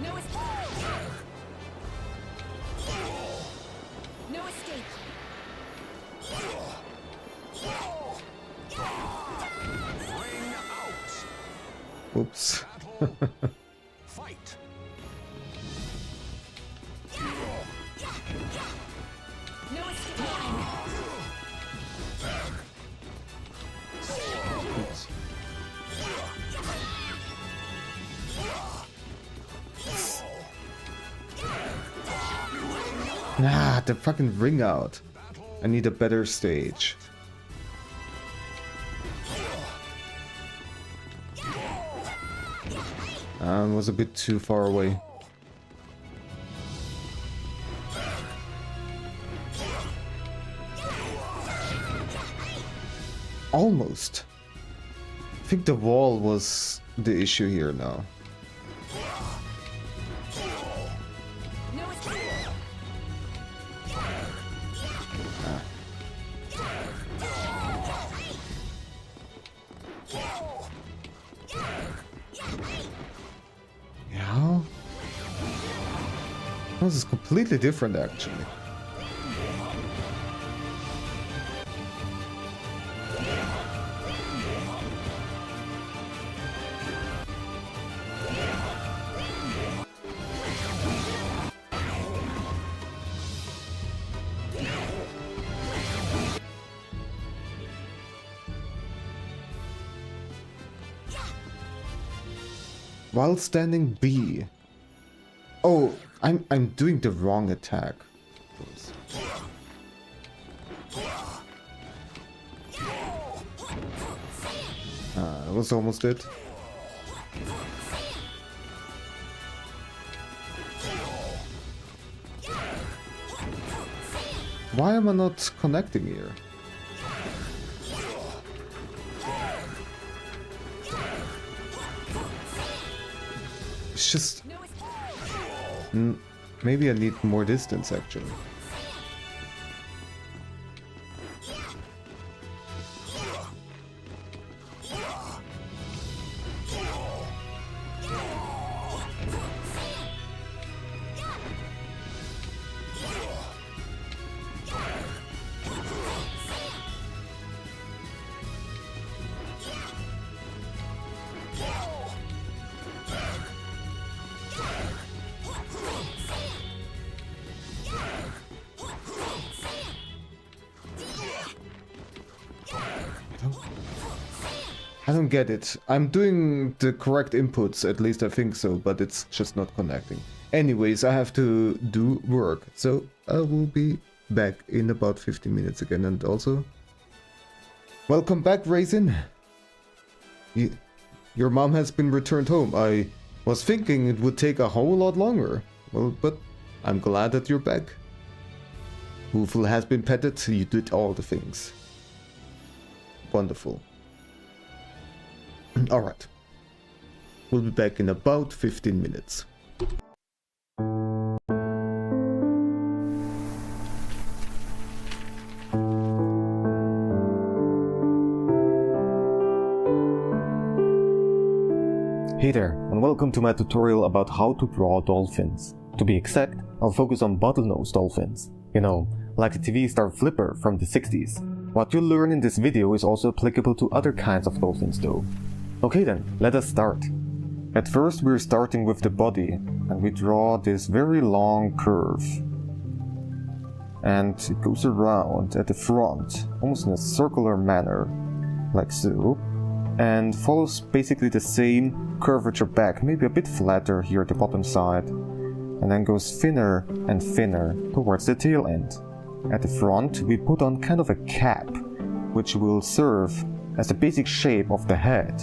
D: No escape. No escape.
B: Ring out.
A: Oops.
B: Battle. Fight.
D: No escape.
A: Oops. Nah, the fucking ring out. I need a better stage. Was a bit too far away. Almost. I think the wall was the issue here now.
D: No escape.
A: Yeah. This is completely different actually. While standing B. Oh, I'm doing the wrong attack. That was almost it. Why am I not connecting here? It's just... maybe I need more distance, actually. I don't get it. I'm doing the correct inputs, at least I think so, but it's just not connecting. Anyways, I have to do work, so I will be back in about 15 minutes again. And also, welcome back, Raisin. Your mom has been returned home. I was thinking it would take a whole lot longer. Well, but I'm glad that you're back. Hoofle has been petted, you did all the things. Wonderful. Alright. We'll be back in about 15 minutes.
E: Hey there, and welcome to my tutorial about how to draw dolphins. To be exact, I'll focus on bottlenose dolphins. You know, like the TV star Flipper from the 60s. What you'll learn in this video is also applicable to other kinds of dolphins though. Okay then, let us start. At first we're starting with the body, and we draw this very long curve. And it goes around at the front, almost in a circular manner. like so, and follows basically the same curvature back, maybe a bit flatter here at the bottom side, and then goes thinner and thinner towards the tail end. At the front, we put on kind of a cap, which will serve as the basic shape of the head.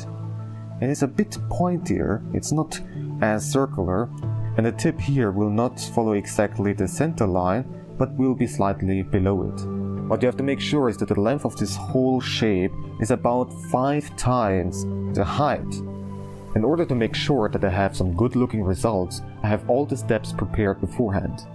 E: And it's a bit pointier, it's not as circular, and the tip here will not follow exactly the center line, but will be slightly below it. What you have to make sure is that the length of this whole shape is about 5 times the height. In order to make sure that I have some good looking results, I have all the steps prepared beforehand.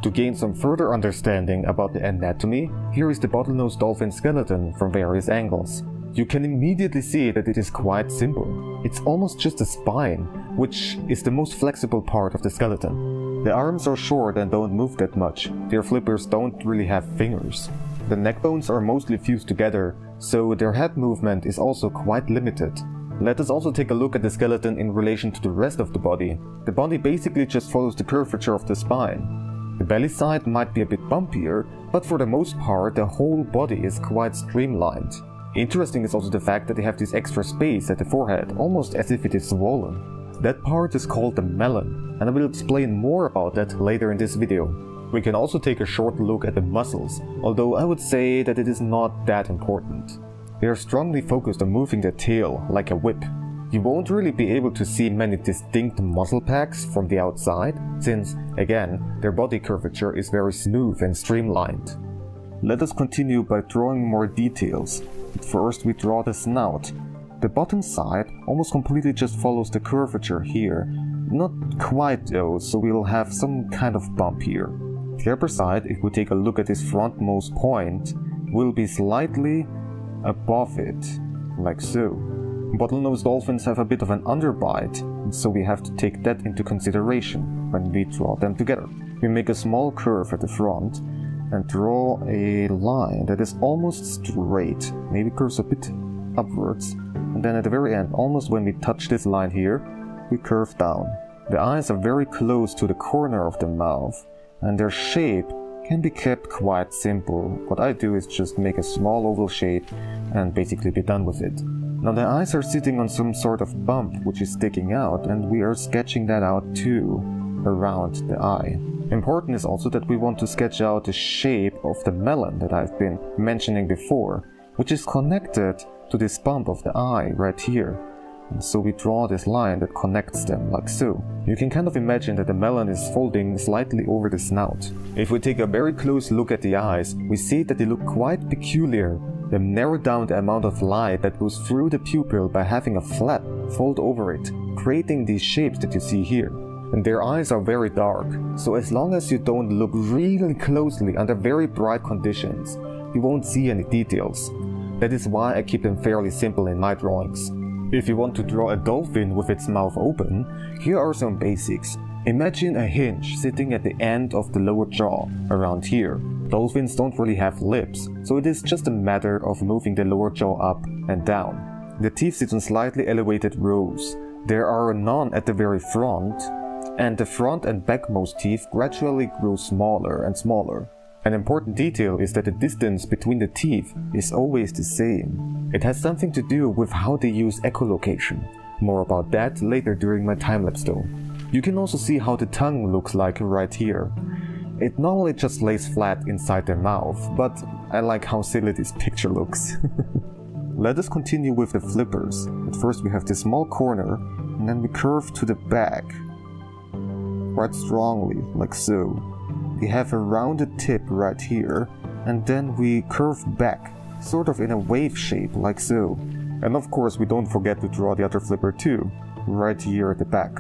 E: To gain some further understanding about the anatomy, here is the bottlenose dolphin skeleton from various angles. You can immediately see that it is quite simple. It's almost just a spine, which is the most flexible part of the skeleton. The arms are short and don't move that much. Their flippers don't really have fingers. The neck bones are mostly fused together, so their head movement is also quite limited. Let us also take a look at the skeleton in relation to the rest of the body. The body basically just follows the curvature of the spine. The belly side might be a bit bumpier, but for the most part the whole body is quite streamlined. Interesting is also the fact that they have this extra space at the forehead, almost as if it is swollen. That part is called the melon, and I will explain more about that later in this video. We can also take a short look at the muscles, although I would say that it is not that important. They are strongly focused on moving the tail like a whip. You won't really be able to see many distinct muscle packs from the outside, since, again, their body curvature is very smooth and streamlined. Let us continue by drawing more details. But first we draw the snout. The bottom side almost completely just follows the curvature here. Not quite though, so we'll have some kind of bump here. The upper side, if we take a look at this frontmost point, will be slightly above it, like so. Bottlenose dolphins have a bit of an underbite, and so we have to take that into consideration when we draw them together. We make a small curve at the front and draw a line that is almost straight, maybe curves a bit upwards, and then at the very end, almost when we touch this line here, we curve down. The eyes are very close to the corner of the mouth, and their shape can be kept quite simple. What I do is just make a small oval shape and basically be done with it. Now the eyes are sitting on some sort of bump which is sticking out, and we are sketching that out too, around the eye. Important is also that we want to sketch out the shape of the melon that I've been mentioning before, which is connected to this bump of the eye right here. And so we draw this line that connects them like so. You can kind of imagine that the melon is folding slightly over the snout. If we take a very close look at the eyes, we see that they look quite peculiar. They narrow down the amount of light that goes through the pupil by having a flap fold over it, creating these shapes that you see here. And their eyes are very dark, so as long as you don't look really closely under very bright conditions, you won't see any details. That is why I keep them fairly simple in my drawings. If you want to draw a dolphin with its mouth open, here are some basics. Imagine a hinge sitting at the end of the lower jaw, around here. Dolphins don't really have lips, so it is just a matter of moving the lower jaw up and down. The teeth sit on slightly elevated rows. There are none at the very front, and the front and backmost teeth gradually grow smaller and smaller. An important detail is that the distance between the teeth is always the same. It has something to do with how they use echolocation. More about that later during my time-lapse though. You can also see how the tongue looks like right here. It normally just lays flat inside their mouth, but I like how silly this picture looks. Let us continue with the flippers. At first we have this small corner, and then we curve to the back. Quite strongly, like so. We have a rounded tip right here, and then we curve back, sort of in a wave shape, like so. And of course we don't forget to draw the other flipper too, right here at the back.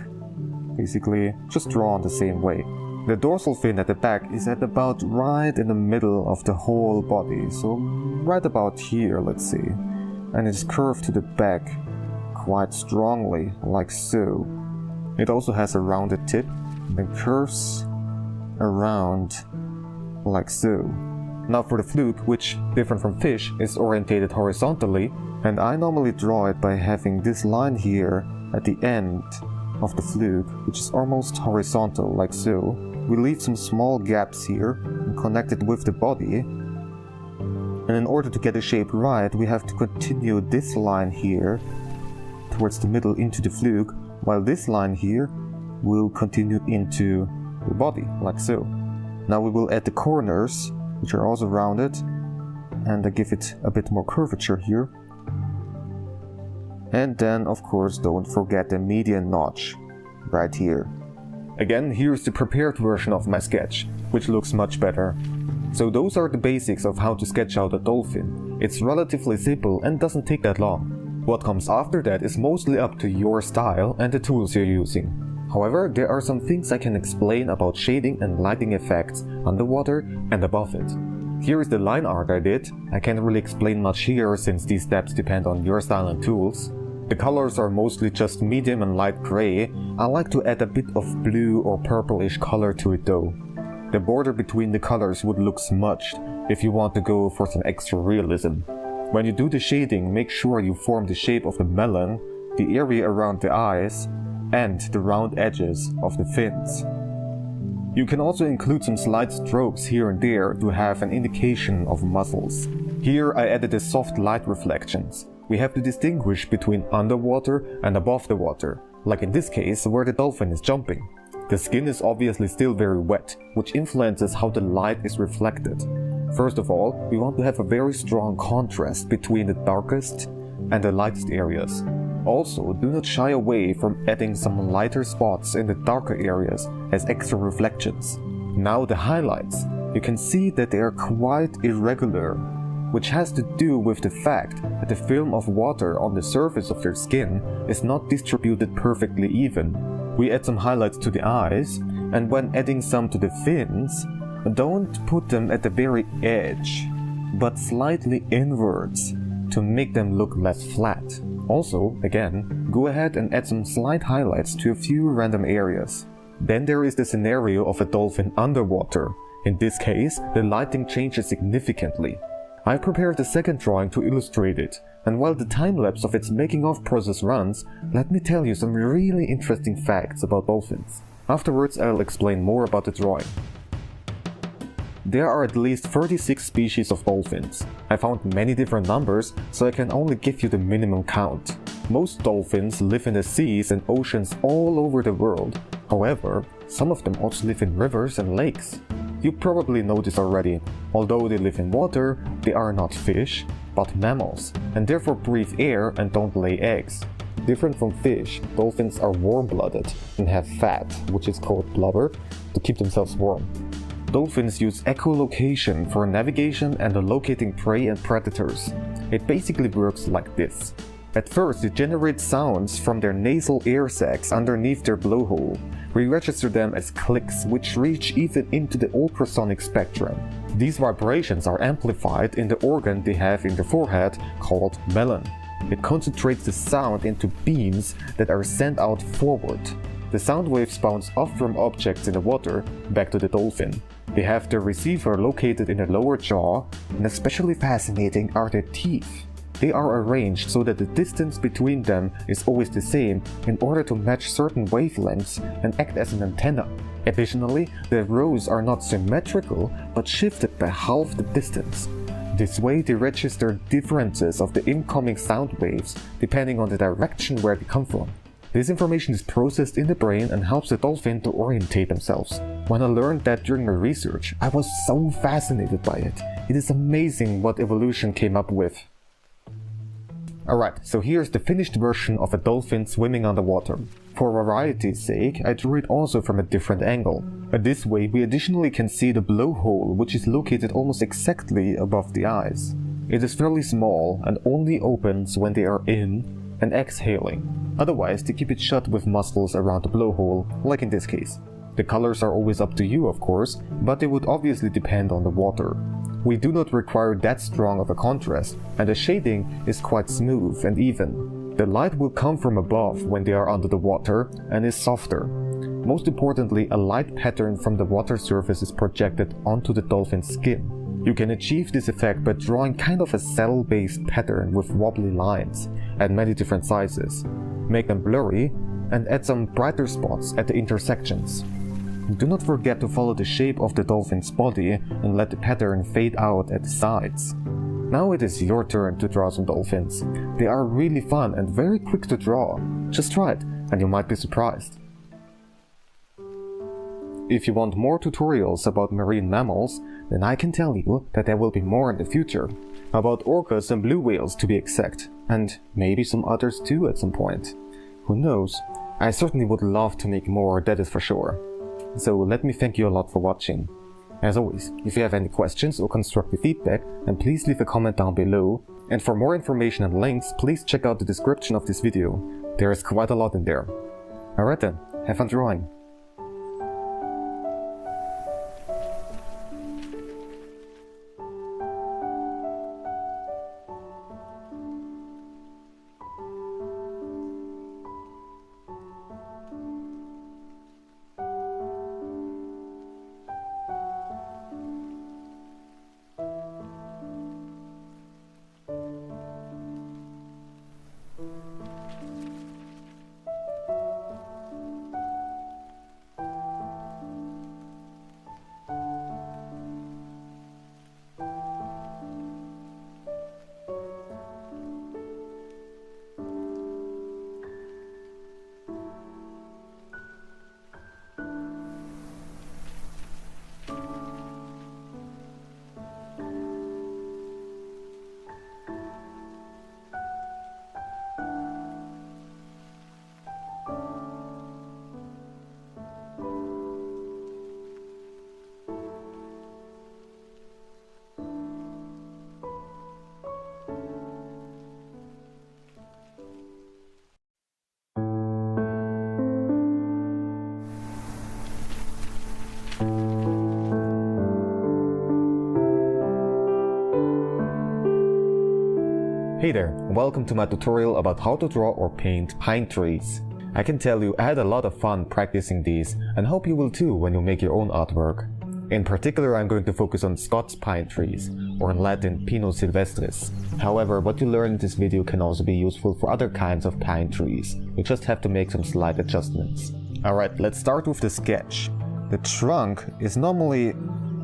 E: Basically, just draw on the same way. The dorsal fin at the back is at about right in the middle of the whole body, so right about here, let's see. And it's curved to the back quite strongly, like so. It also has a rounded tip, and then curves around like so. Now for the fluke, which, different from fish, is orientated horizontally, and I normally draw it by having this line here at the end of the fluke, which is almost horizontal, like so. We leave some small gaps here and connect it with the body, And in order to get the shape right, we have to continue this line here towards the middle into the fluke, while this line here will continue into the body, like so. Now we will add the corners, which are also rounded, and I give it a bit more curvature here. And then, of course, don't forget the median notch, right here. Again, here's the prepared version of my sketch, which looks much better. So those are the basics of how to sketch out a dolphin. It's relatively simple and doesn't take that long. What comes after that is mostly up to your style and the tools you're using. However, there are some things I can explain about shading and lighting effects underwater and above it. Here is the line art I did. I can't really explain much here since these steps depend on your style and tools. The colors are mostly just medium and light gray. I like to add a bit of blue or purplish color to it though. The border between the colors would look smudged if you want to go for some extra realism. When you do the shading, make sure you form the shape of the melon, the area around the eyes, and the round edges of the fins. You can also include some slight strokes here and there to have an indication of muscles. Here I added the soft light reflections. We have to distinguish between underwater and above the water, like in this case where the dolphin is jumping. The skin is obviously still very wet, which influences how the light is reflected. First of all, we want to have a very strong contrast between the darkest and the lightest areas. Also, do not shy away from adding some lighter spots in the darker areas as extra reflections. Now the highlights. You can see that they are quite irregular, which has to do with the fact that the film of water on the surface of their skin is not distributed perfectly even. We add some highlights to the eyes, and when adding some to the fins, don't put them at the very edge, but slightly inwards to make them look less flat. Also, again, go ahead and add some slight highlights to a few random areas. Then there is the scenario of a dolphin underwater. In this case, the lighting changes significantly. I've prepared a second drawing to illustrate it, and while the time-lapse of its making-of process runs, let me tell you some really interesting facts about dolphins. Afterwards, I'll explain more about the drawing. There are at least 36 species of dolphins. I found many different numbers, so I can only give you the minimum count. Most dolphins live in the seas and oceans all over the world. However, some of them also live in rivers and lakes. You probably know this already. Although they live in water, they are not fish, but mammals, and therefore breathe air and don't lay eggs. Different from fish, dolphins are warm-blooded and have fat, which is called blubber, to keep themselves warm. Dolphins use echolocation for navigation and locating prey and predators. It basically works like this. At first, they generate sounds from their nasal air sacs underneath their blowhole. We register them as clicks, which reach even into the ultrasonic spectrum. These vibrations are amplified in the organ they have in their forehead called melon. It concentrates the sound into beams that are sent out forward. The sound waves bounce off from objects in the water back to the dolphin. They have their receiver located in the lower jaw, and especially fascinating are their teeth. They are arranged so that the distance between them is always the same in order to match certain wavelengths and act as an antenna. Additionally, the rows are not symmetrical but shifted by half the distance. This way they register differences of the incoming sound waves depending on the direction where they come from. This information is processed in the brain and helps the dolphin to orientate themselves. When I learned that during my research, I was so fascinated by it. It is amazing what evolution came up with. Alright, so here's the finished version of a dolphin swimming underwater. For variety's sake, I drew it also from a different angle. This way we additionally can see the blowhole, which is located almost exactly above the eyes. It is fairly small and only opens when they are in and exhaling. Otherwise, they keep it shut with muscles around the blowhole, like in this case. The colors are always up to you, of course, but they would obviously depend on the water. We do not require that strong of a contrast, and the shading is quite smooth and even. The light will come from above when they are under the water and is softer. Most importantly, a light pattern from the water surface is projected onto the dolphin's skin. You can achieve this effect by drawing kind of a cell-based pattern with wobbly lines at many different sizes. Make them blurry and add some brighter spots at the intersections. Do not forget to follow the shape of the dolphin's body and let the pattern fade out at the sides. Now it is your turn to draw some dolphins. They are really fun and very quick to draw. Just try it and you might be surprised. If you want more tutorials about marine mammals, then I can tell you that there will be more in the future. About orcas and blue whales to be exact, and maybe some others too at some point. Who knows? I certainly would love to make more, that is for sure. So let me thank you a lot for watching. As always, if you have any questions or constructive feedback, then please leave a comment down below. And for more information and links, please check out the description of this video. There is quite a lot in there. Alright then, have fun drawing. Hey there, welcome to my tutorial about how to draw or paint pine trees. I can tell you I had a lot of fun practicing these and hope you will too when you make your own artwork. In particular, I'm going to focus on Scots pine trees, or in Latin Pinus sylvestris. However, what you learn in this video can also be useful for other kinds of pine trees. You just have to make some slight adjustments. Alright, let's start with the sketch. The trunk is normally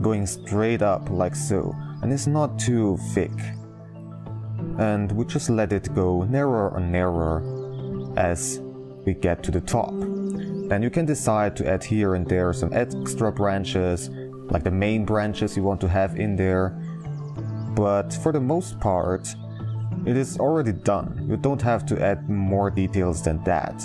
E: going straight up like so, and it's not too thick. And we just let it go narrower and narrower as we get to the top. Then you can decide to add here and there some extra branches, like the main branches you want to have in there. But for the most part, it is already done. You don't have to add more details than that.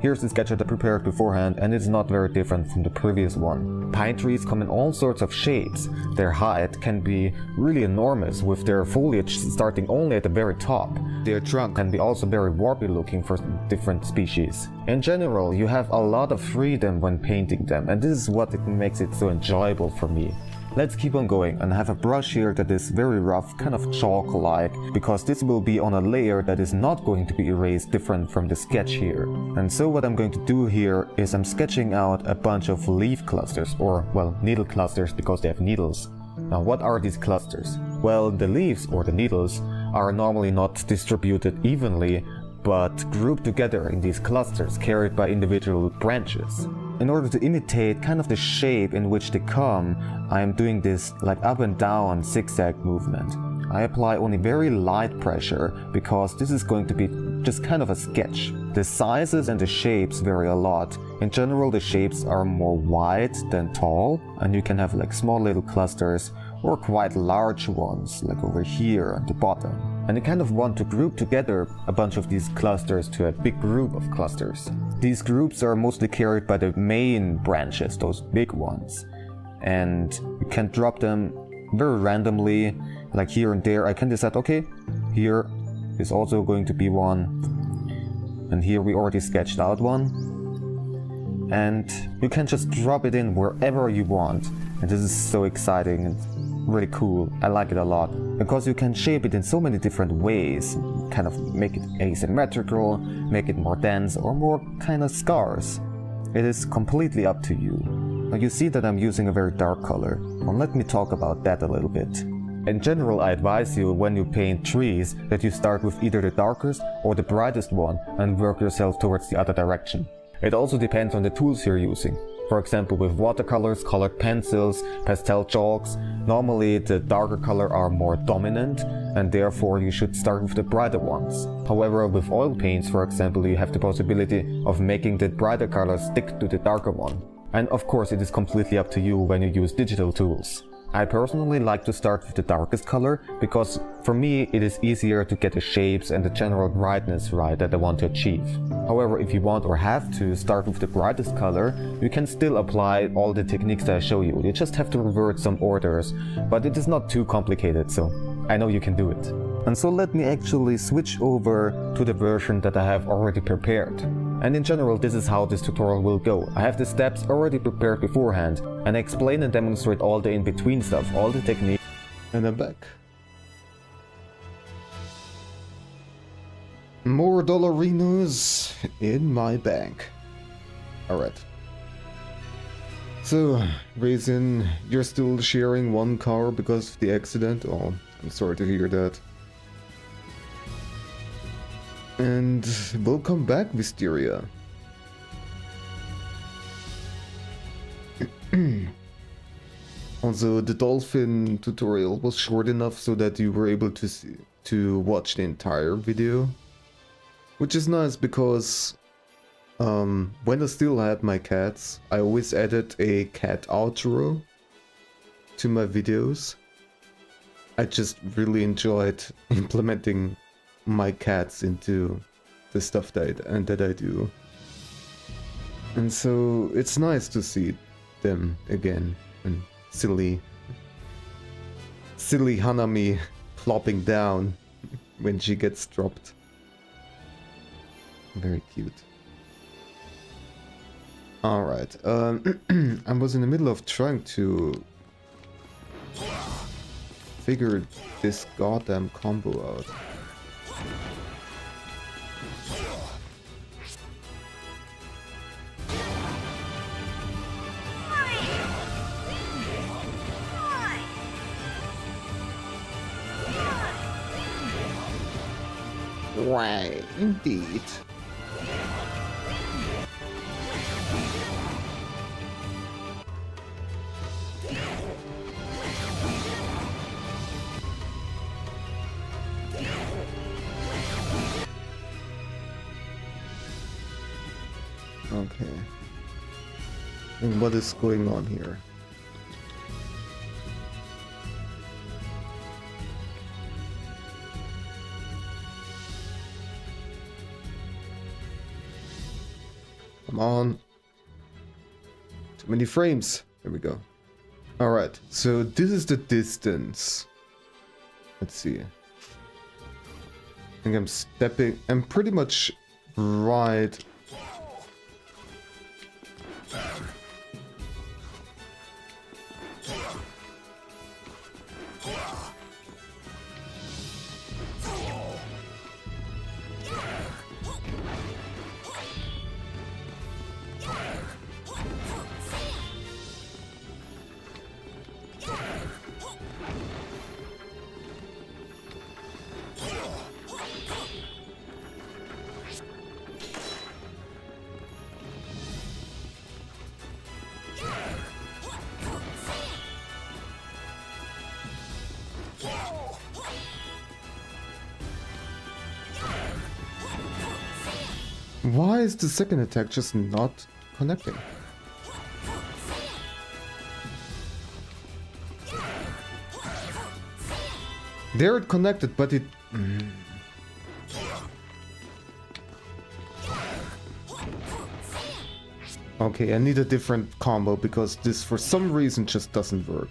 E: Here's the sketch that I prepared beforehand, and it's not very different from the previous one. Pine trees come in all sorts of shapes. Their height can be really enormous, with their foliage starting only at the very top. Their trunk can be also very warpy looking for different species. In general, you have a lot of freedom when painting them, and this is what makes it so enjoyable for me. Let's keep on going, and I have a brush here that is very rough, kind of chalk-like, because this will be on a layer that is not going to be erased different from the sketch here. And so what I'm going to do here is I'm sketching out a bunch of leaf clusters, or well, needle clusters because they have needles. Now what are these clusters? Well, the leaves or the needles are normally not distributed evenly, but grouped together in these clusters carried by individual branches. In order to imitate kind of the shape in which they come, I am doing this like up and down zigzag movement. I apply only very light pressure because this is going to be just kind of a sketch. The sizes and the shapes vary a lot. In general, the shapes are more wide than tall, and you can have like small little clusters or quite large ones like over here at the bottom. And you kind of want to group together a bunch of these clusters to a big group of clusters. These groups are mostly carried by the main branches, those big ones. And you can drop them very randomly, like here and there. I can decide, okay, here is also going to be one. And here we already sketched out one. And you can just drop it in wherever you want. And this is so exciting and really cool. I like it a lot because you can shape it in so many different ways, kind of make it asymmetrical, make it more dense or more kind of scarce. It is completely up to you. Now you see that I'm using a very dark color. Well, let me talk about that a little bit. In general, I advise you when you paint trees that you start with either the darkest or the brightest one and work yourself towards the other direction. It also depends on the tools you're using. For example, with watercolors, colored pencils, pastel chalks, normally the darker color are more dominant and therefore you should start with the brighter ones. However, with oil paints, for example, you have the possibility of making the brighter color stick to the darker one. And of course, it is completely up to you when you use digital tools. I personally like to start with the darkest color because for me it is easier to get the shapes and the general brightness right that I want to achieve. However, if you want or have to start with the brightest color, you can still apply all the techniques that I show you. You just have to revert some orders, but it is not too complicated, so I know you can do it. And so let me actually switch over to the version that I have already prepared. And in general, this is how this tutorial will go. I have the steps already prepared beforehand, and I explain and demonstrate all the in-between stuff, all the techniques.
C: And I'm back. More dollarinos in my bank. Alright. So, Raisin, you're still sharing one car because of the accident? Oh, I'm sorry to hear that. And welcome back, Mysteria. Also, the dolphin tutorial was short enough so that you were able to watch the entire video. Which is nice because when I still had my cats, I always added a cat outro to my videos. I just really enjoyed implementing my cats into the stuff that I do. And so it's nice to see them again. And silly Hanami plopping down when she gets dropped. Very cute. Alright, I was in the middle of trying to figure this goddamn combo out. Why, indeed. Okay. And what is going on here? Come on. Too many frames. There we go. Alright, so this is the distance. Let's see. I think I'm pretty much right. Why is the second attack just not connecting? There it connected, but it... Okay, I need a different combo because this for some reason just doesn't work.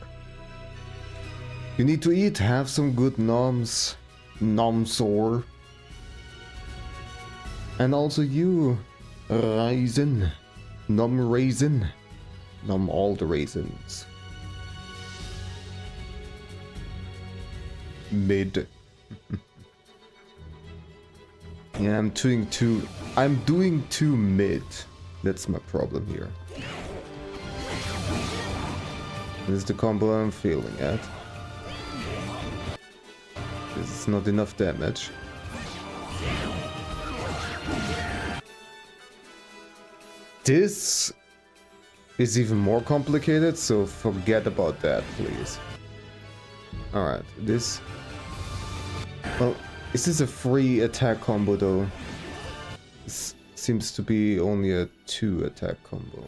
C: You need to eat, have some good noms. Nomsor. And also you, Raisin. Nom Raisin. Nom all the raisins. Mid. Yeah, I'm doing too mid. That's my problem here. This is the combo I'm failing at. This is not enough damage. This
A: is even more complicated, so forget about that, please. Alright, this... Well, is this a free attack combo though? This seems to be only a 2 attack combo.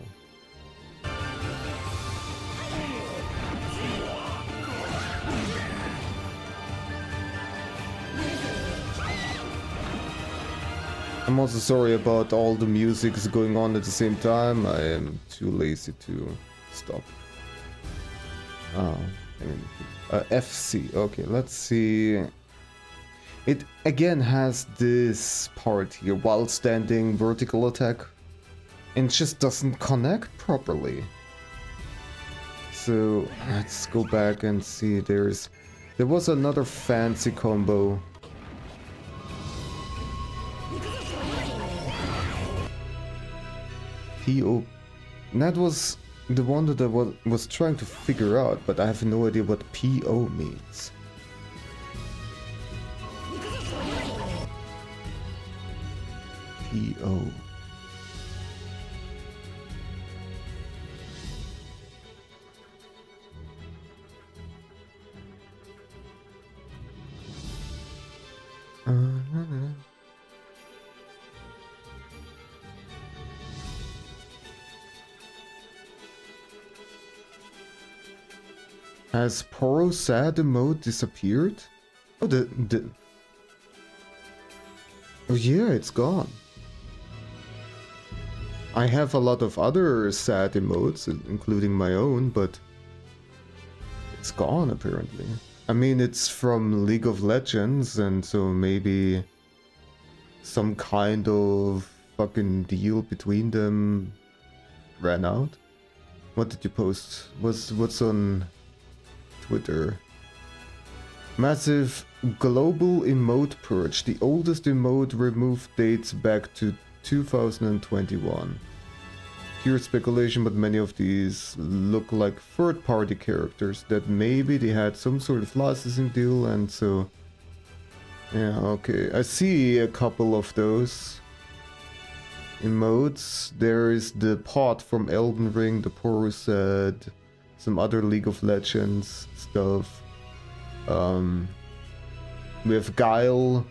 A: I'm also sorry about all the music is going on at the same time. I am too lazy to stop. FC. Okay, let's see. It again has this part here, while standing vertical attack, and just doesn't connect properly. So let's go back and see. There was another fancy combo. PO. That was the one that I was trying to figure out, but I have no idea what PO means. PO. Has Poro Sad emote disappeared? Oh, oh yeah, it's gone. I have a lot of other sad emotes, including my own, but it's gone apparently. I mean, it's from League of Legends, and so maybe some kind of fucking deal between them ran out. What did you post? What's on Twitter? Massive global emote purge. The oldest emote removed dates back to 2021. Pure speculation, but many of these look like third-party characters that maybe they had some sort of licensing deal, and so yeah, okay. I see a couple of those emotes. There is the pot from Elden Ring, the Porusad, some other League of Legends stuff. We have Guile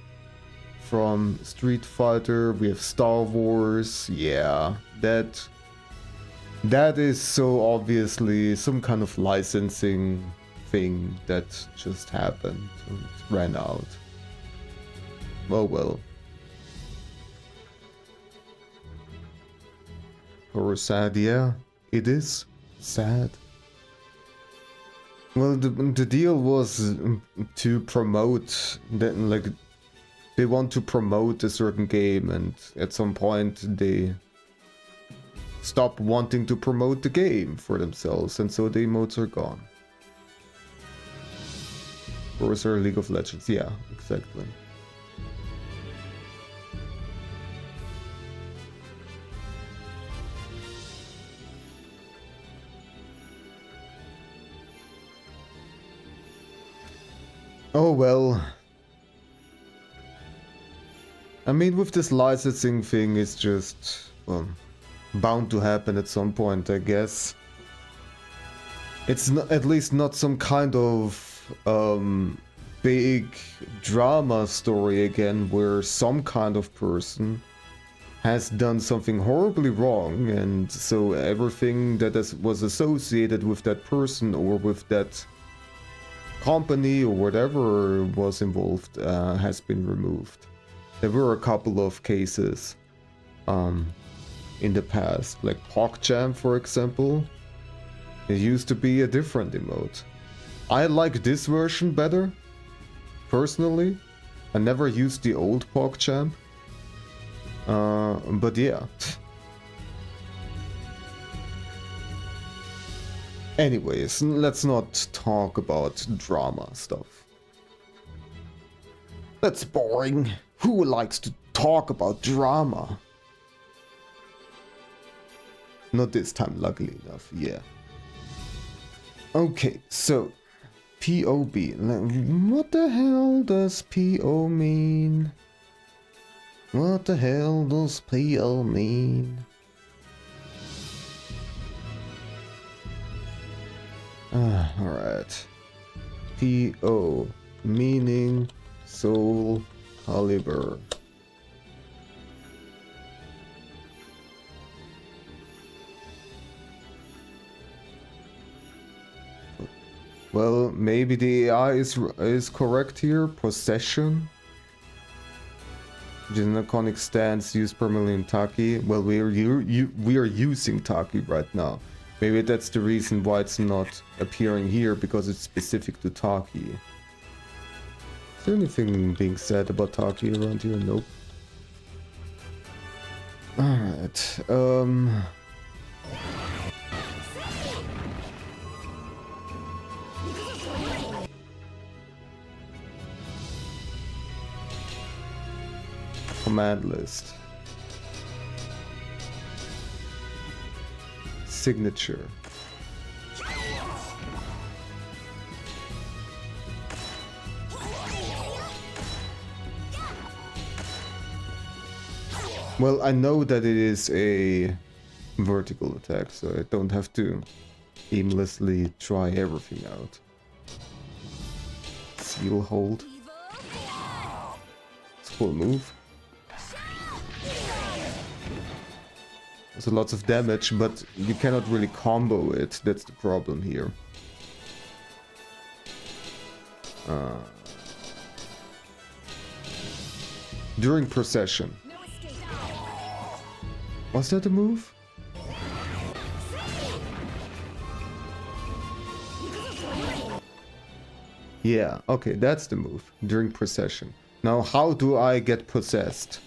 A: from Street Fighter. We have Star Wars. Yeah, that is so obviously some kind of licensing thing that just happened and ran out. Well. Or sad, yeah, it is sad. Well, the deal was to promote that, like, they want to promote a certain game, and at some point they stop wanting to promote the game for themselves, and so the emotes are gone. Or League of Legends, yeah, exactly. Oh well. I mean, with this licensing thing, it's just, well, bound to happen at some point, I guess. It's not, at least not some kind of big drama story again, where some kind of person has done something horribly wrong, and so everything that was associated with that person or with that company or whatever was involved has been removed. There were a couple of cases in the past, like PogChamp, for example. It used to be a different emote. I like this version better, personally. I never used the old PogChamp. But yeah. Anyways, let's not talk about drama stuff. That's boring. Who likes to talk about drama? Not this time, luckily enough, yeah. Okay, so POB. What the hell does PO mean? What the hell does PO mean? Alright. P.O. Meaning Soul Calibur. Well, maybe the AI is correct here. Possession. Which is an iconic stance used primarily in Taki. Well, we are using Taki right now. Maybe that's the reason why it's not appearing here, because it's specific to Taki. Is there anything being said about Taki around here? Nope. Alright, command list. Signature. Well, I know that it is a vertical attack, so I don't have to aimlessly try everything out. Seal hold. It's a cool move. So lots of damage, but you cannot really combo it. That's the problem here. During procession.
D: No escape.
A: Was that a move? Yeah, okay, that's the move. During procession. Now, how do I get possessed?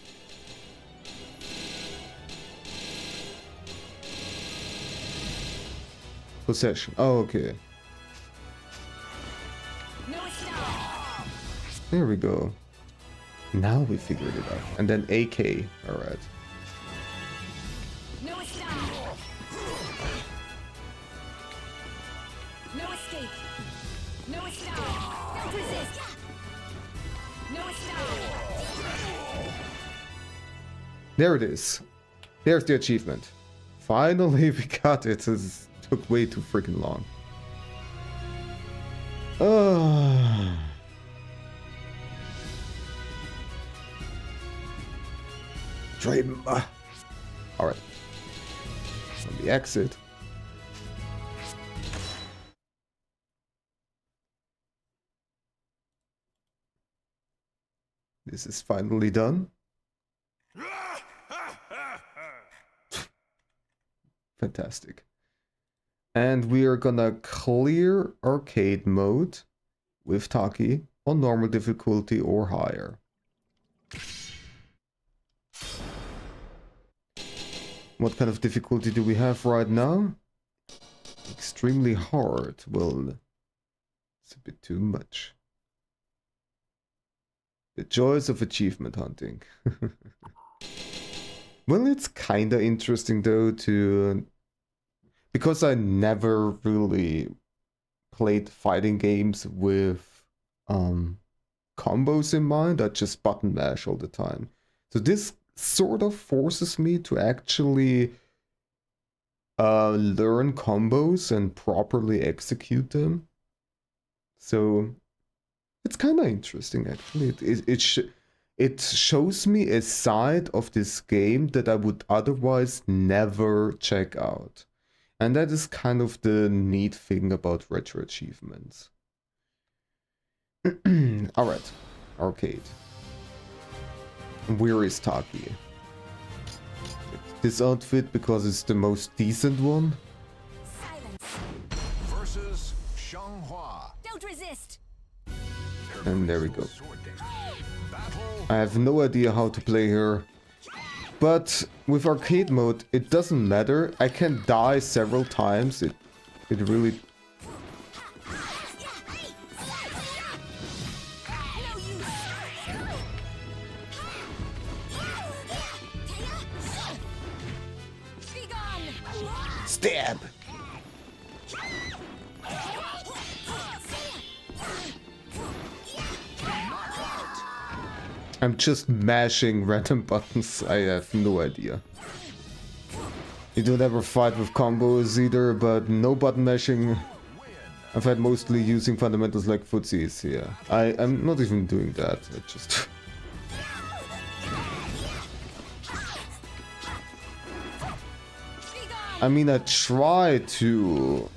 A: Possession. Oh, okay.
D: No escape.
A: There we go. Now we figured it out. And then AK. Alright.
D: No escape. No escape. No escape. Don't resist. No escape.
A: There it is. There's the achievement. Finally we got it. It took way too freaking long. Dream. Alright. On the exit. This is finally done. Fantastic. And we are gonna clear arcade mode with Taki on normal difficulty or higher. What kind of difficulty do we have right now? Extremely hard. Well, it's a bit too much. The joys of achievement hunting. Well, it's kinda interesting though to... Because I never really played fighting games with combos in mind, I just button mash all the time. So this sort of forces me to actually learn combos and properly execute them. So it's kind of interesting actually. It shows me a side of this game that I would otherwise never check out. And that is kind of the neat thing about retro achievements. Alright, arcade. Where is Taki? This outfit because it's the most decent one.
D: Silence.
B: Versus Xianghua.
D: Don't resist.
A: And there we go.
B: Sword dance. Battle.
A: I have no idea how to play her. But with arcade mode, it doesn't matter. I can die several times. It really... Stab! I'm just mashing random buttons. I have no idea. You don't ever fight with combos either, but no button mashing.
C: I've had mostly using fundamentals like footsies here. I'm not even doing that. I just... I mean, I try to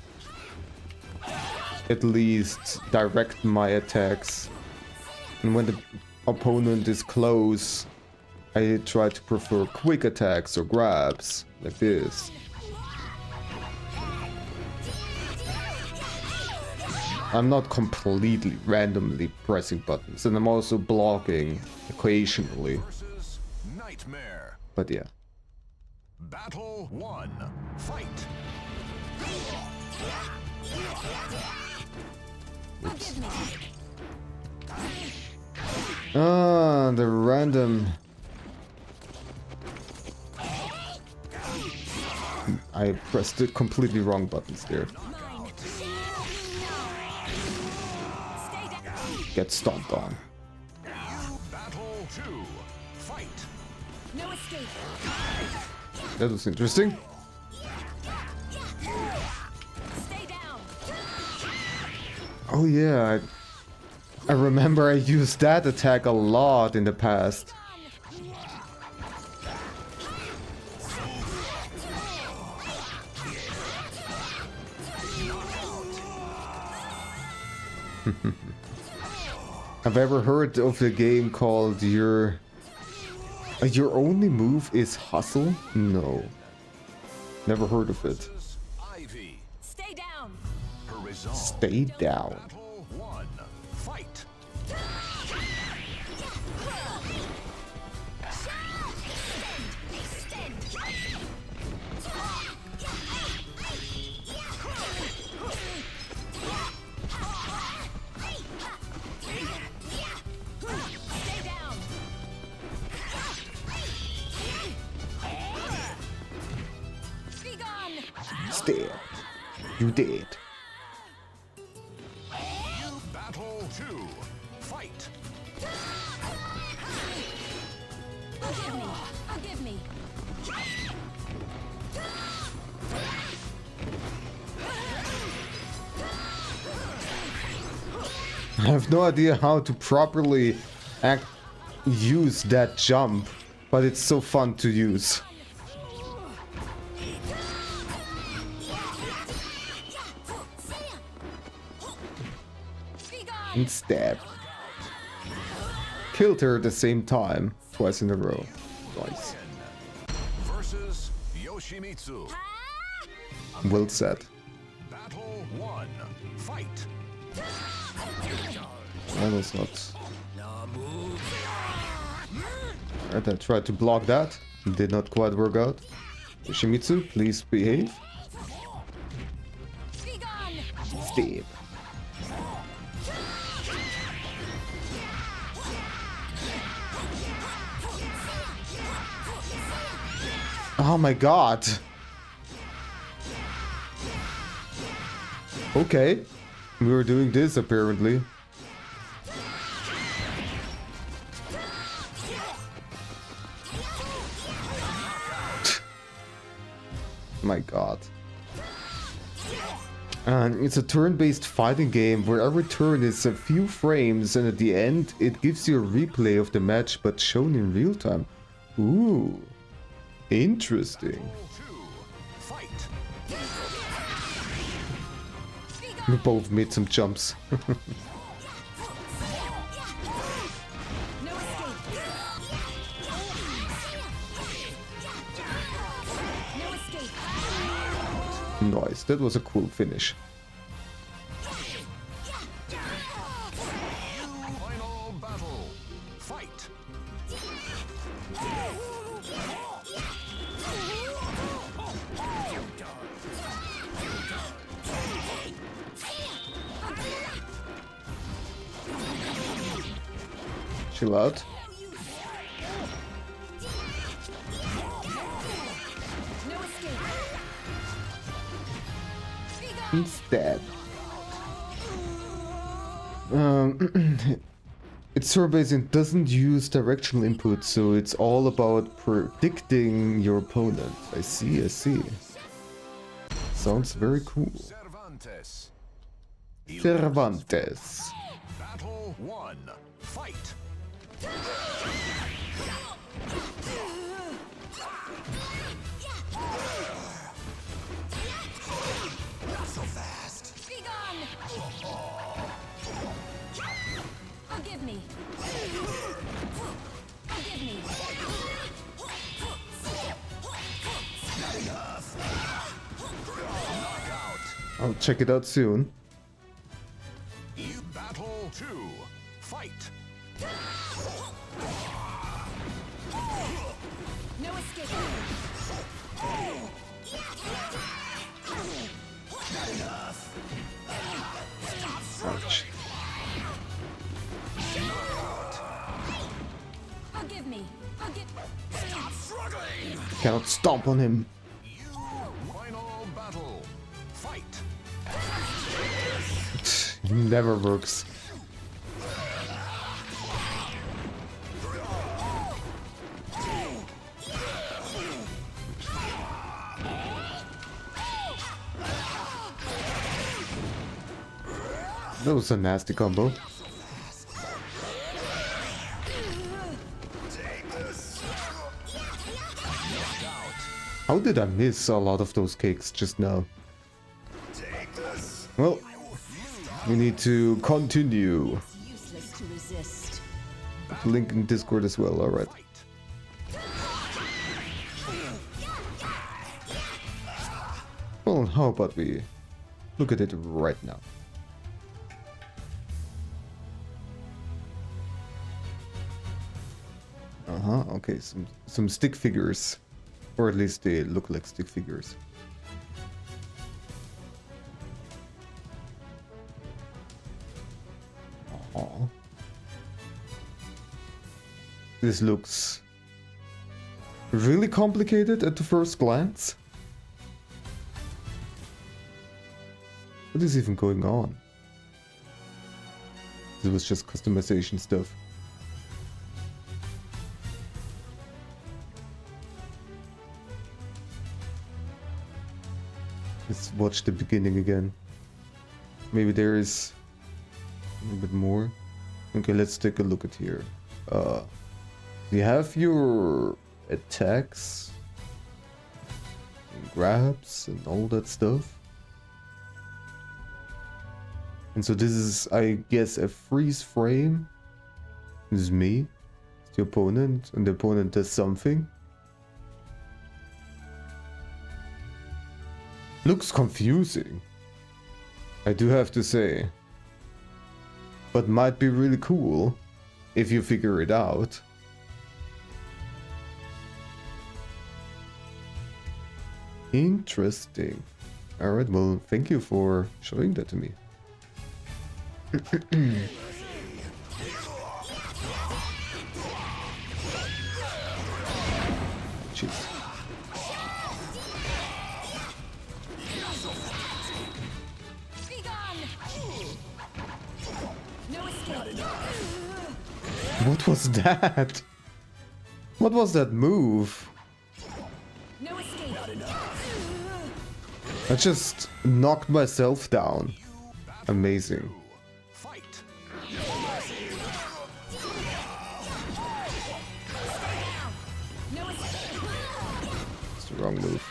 C: at least direct my attacks. And when the opponent is close, I try to prefer quick attacks or grabs, like this. I'm not completely randomly pressing buttons, and I'm also blocking occasionally.
B: Versus Nightmare.
C: But yeah.
B: Battle 1. Fight.
D: Forgive me.
C: Ah, the random... I pressed the completely wrong buttons there.
D: Mine. Stay down.
C: Get stomped on.
B: Battle 2. Fight.
D: No escape.
C: That was interesting.
D: Stay down.
C: Oh yeah, I remember I used that attack a lot in the past. Have ever heard of the game called Your only move is hustle? No. Never heard of it.
B: Versus Ivy.
D: Stay down.
B: Her resolve.
C: Stay down.
B: Battle 1. Fight.
D: Stay down. Be gone.
C: Stay. You did.
B: Battle 2. Fight.
D: Forgive me. Forgive me.
C: I have no idea how to properly use that jump, but it's so fun to use.
D: Be gone.
C: And stab. Killed her at the same time, twice in a row. Nice.
B: Versus Yoshimitsu.
C: Well said.
B: Battle 1. Fight.
C: Almost not. Alright, I tried to block that. Did not quite work out. Yoshimitsu, please behave.
D: Be gone.
C: Stab. Oh my god. Okay. We were doing this apparently. My god. And it's a turn-based fighting game where every turn is a few frames and at the end it gives you a replay of the match but shown in real time. Ooh. Interesting.
B: Battle 2. Fight.
C: We both made some jumps.
D: No escape. No escape.
C: Nice, that was a cool finish.
B: Final battle. Fight.
C: Chill out.
D: No escape. Be gone.
C: Instead. It's turn-based and doesn't use directional input, so it's all about predicting your opponent. I see, I see. Sounds very cool.
B: Cervantes.
A: Cervantes.
B: Battle 1. Fight. Not so fast.
D: Be gone! Forgive me. Forgive me.
A: I'll check it out soon.
B: Battle 2. Fight.
D: No escape.
A: Ouch.
D: Forgive me. Forgive.
B: Stop struggling.
A: Cannot stomp on him.
B: Final battle. Fight.
A: Never works. That was a nasty combo. How did I miss a lot of those cakes just now? Well, we need to continue.
D: Useless to resist.
A: Link in Discord as well, alright. Well, how about we look at it right now? Okay, some stick figures. Or at least they look like stick figures. Aw. This looks really complicated at the first glance. What is even going on? This was just customization stuff. Let's watch the beginning again. Maybe there is a little bit more. Okay, let's take a look at here. You have your attacks, and grabs, and all that stuff. And so this is, I guess, a freeze frame. This is me, it's the opponent, and the opponent does something. Looks confusing, I do have to say, but might be really cool if you figure it out. Interesting. Alright, well, thank you for showing that to me. Jeez.
D: Be gone! No escape.
A: What was that? What was that move?
D: No escape.
A: I just knocked myself down. Amazing.
B: Fight.
D: No escape.
A: It's the wrong move.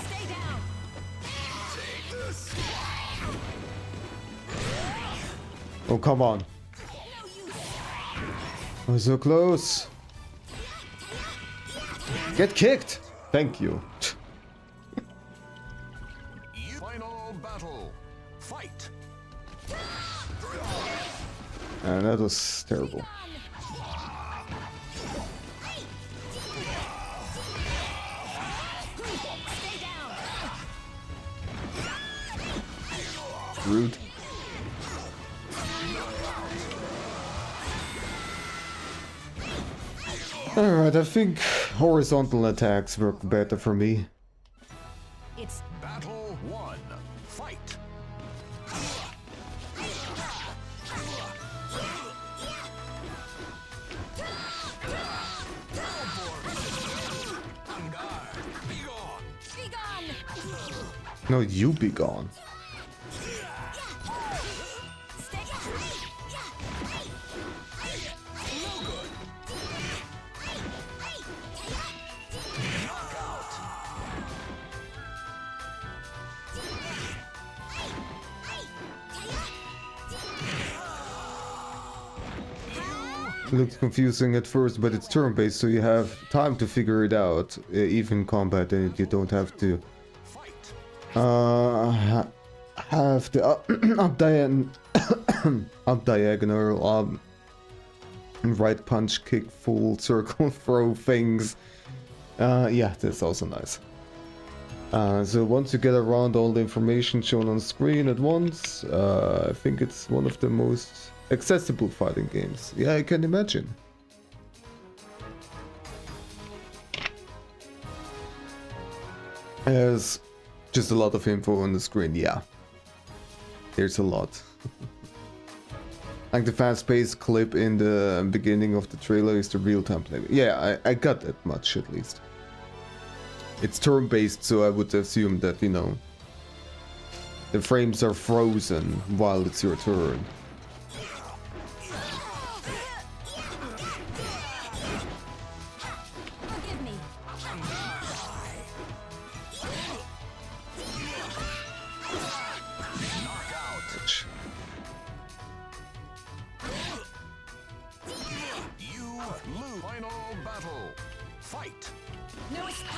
D: Stay down.
A: Oh, come on. Oh, so close. Get kicked. Thank you.
B: Final battle. Fight.
A: And that was terrible.
D: Stay down.
A: Rude. Alright, I think horizontal attacks work better for me.
D: It's
B: Battle 1. Fight.
A: No, you be gone. Looks confusing at first, but it's turn-based, so you have time to figure it out. Even combat, and you don't have to have the up diagonal, right punch, kick, full circle, throw things. Yeah, that's also nice. So once you get around all the information shown on screen at once, I think it's one of the most accessible fighting games. Yeah, I can imagine. There's just a lot of info on the screen, yeah. There's a lot. Like the fast-paced clip in the beginning of the trailer is the real-time play. Yeah, I got that much at least. It's turn-based, so I would assume that, you know, the frames are frozen while it's your turn.
D: Forgive me.
B: You lose. Final battle. Fight.
D: No escape.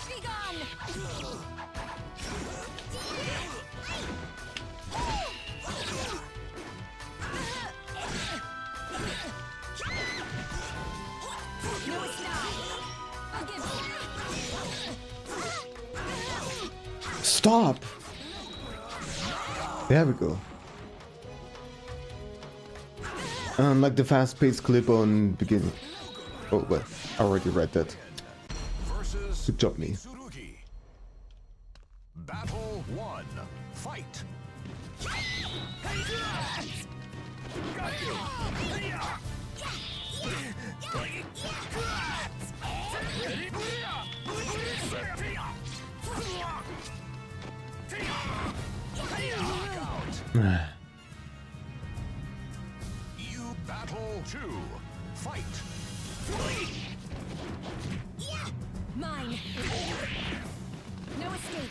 D: Be gone. No escape. Forgive me.
A: Stop! There we go. Like the fast-paced clip on beginning. Oh, well, I already read that.
B: Versus
A: Good job, me.
B: Tsurugi. Battle 1. Fight. You battle 2. Fight.
D: Mine. No escape.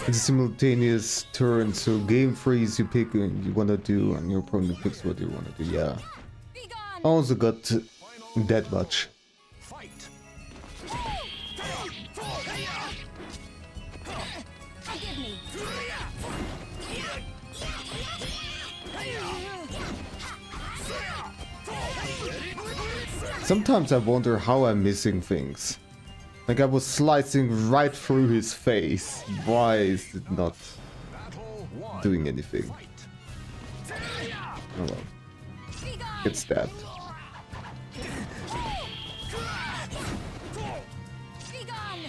A: It's a simultaneous turn, so game freeze you pick what you wanna do, and your opponent picks what you wanna do. Yeah.
D: Be gone.
A: I also got that much.
B: Fight.
D: Forgive me.
A: Sometimes I wonder how I'm missing things. Like I was slicing right through his face. Why is it not
B: Battle 1.
A: doing anything?
B: Fight.
A: Oh well.
D: Be gone.
A: Get stabbed.
D: Be gone.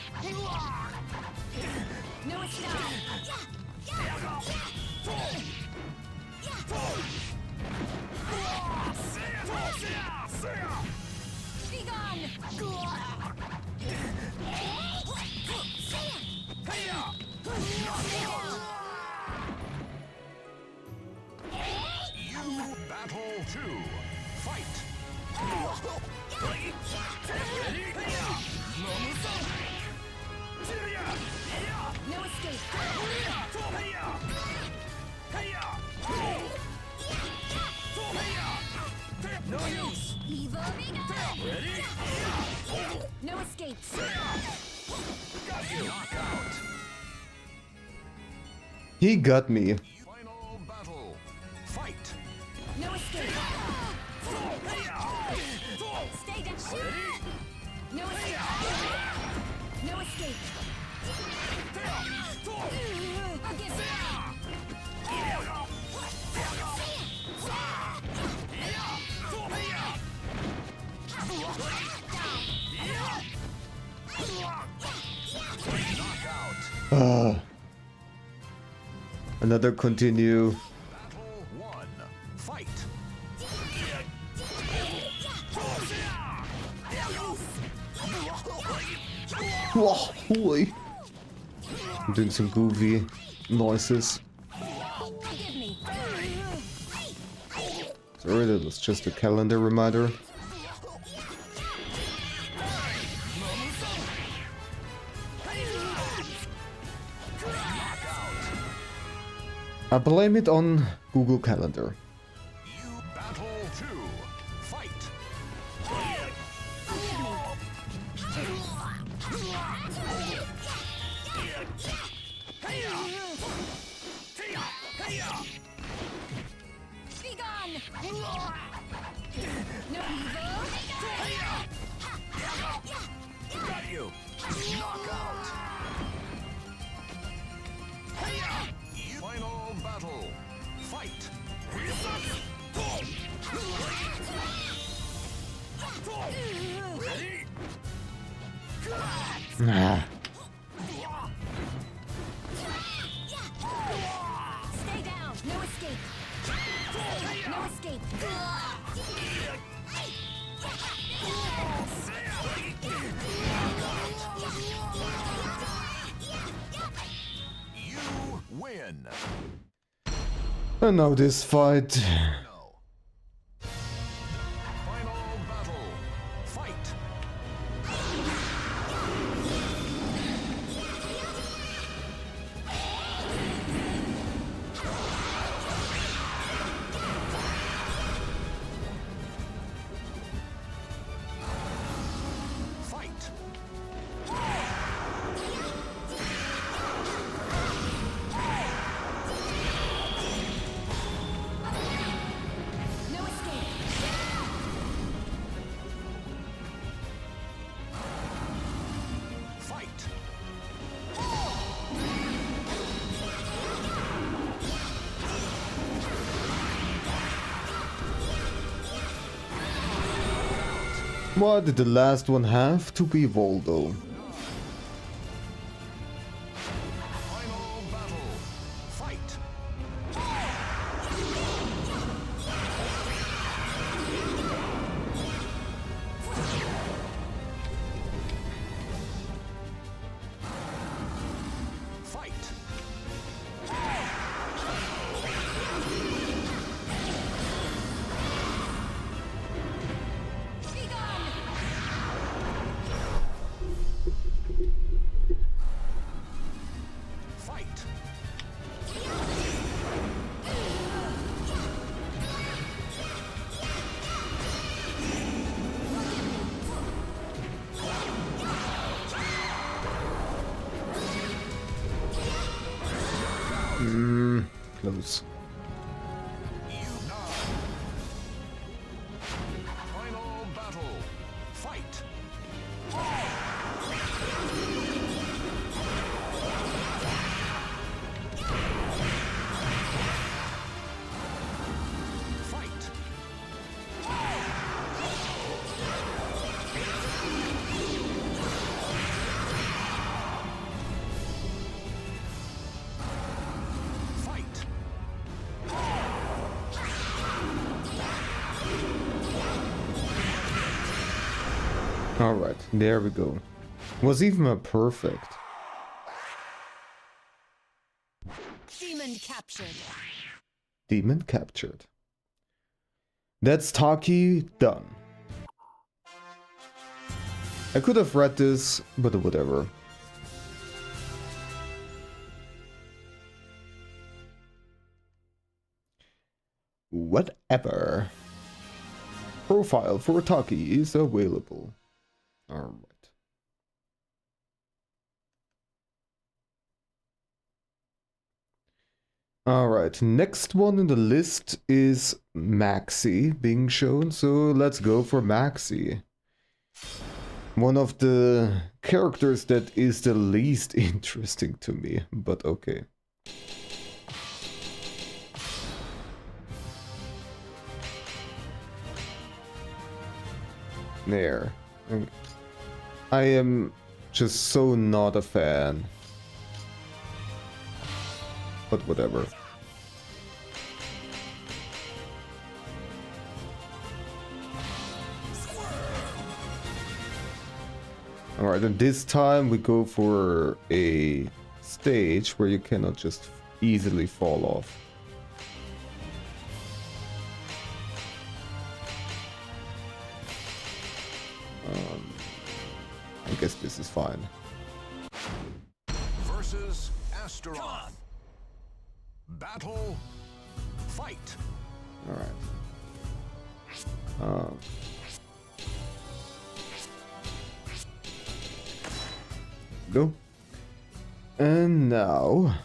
D: No escape. Be gone.
B: You battle 2. Fight.
D: No escape.
B: No use.
D: Evil be gone. No escape.
B: Knockout.
A: He got me.
B: Final battle. Fight.
D: No escape. Stay down. No escape. No escape. Forgive me.
C: Another continue.
B: Battle 1. Fight.
C: Whoa, holy. I'm doing some goofy noises.
D: Forgive me.
C: Sorry, that was just a calendar reminder. I blame it on Google Calendar.
B: You battle 2. Fight.
D: Be gone. No evil.
B: Got you. Knockout. You final battle. Fight. Ready?
C: Ah.
D: Stay down. No escape. No escape.
B: You win.
C: And now this fight.
B: No. Final battle. Fight. Fight.
D: No escape.
B: Fight.
C: What did the last one have to be Voldo?
B: Final battle. Fight. Fight.
D: Be gone.
B: Fight.
C: Close.
B: You now. Final battle. Fight. Fight. Fight.
C: Alright, there we go. Was even a perfect.
D: Demon captured.
C: Demon captured. That's Taki done. I could have read this, but whatever. Whatever. Profile for Taki is available. Alright. Alright, next one in the list is Maxi being shown, so let's go for Maxi. One of the characters that is the least interesting to me, but okay. There. I am just so not a fan but whatever. Alright, and this time we go for a stage where you cannot just easily fall off. I guess this is fine.
B: Versus Asteroth. Battle. Fight.
C: Alright. Go. And now,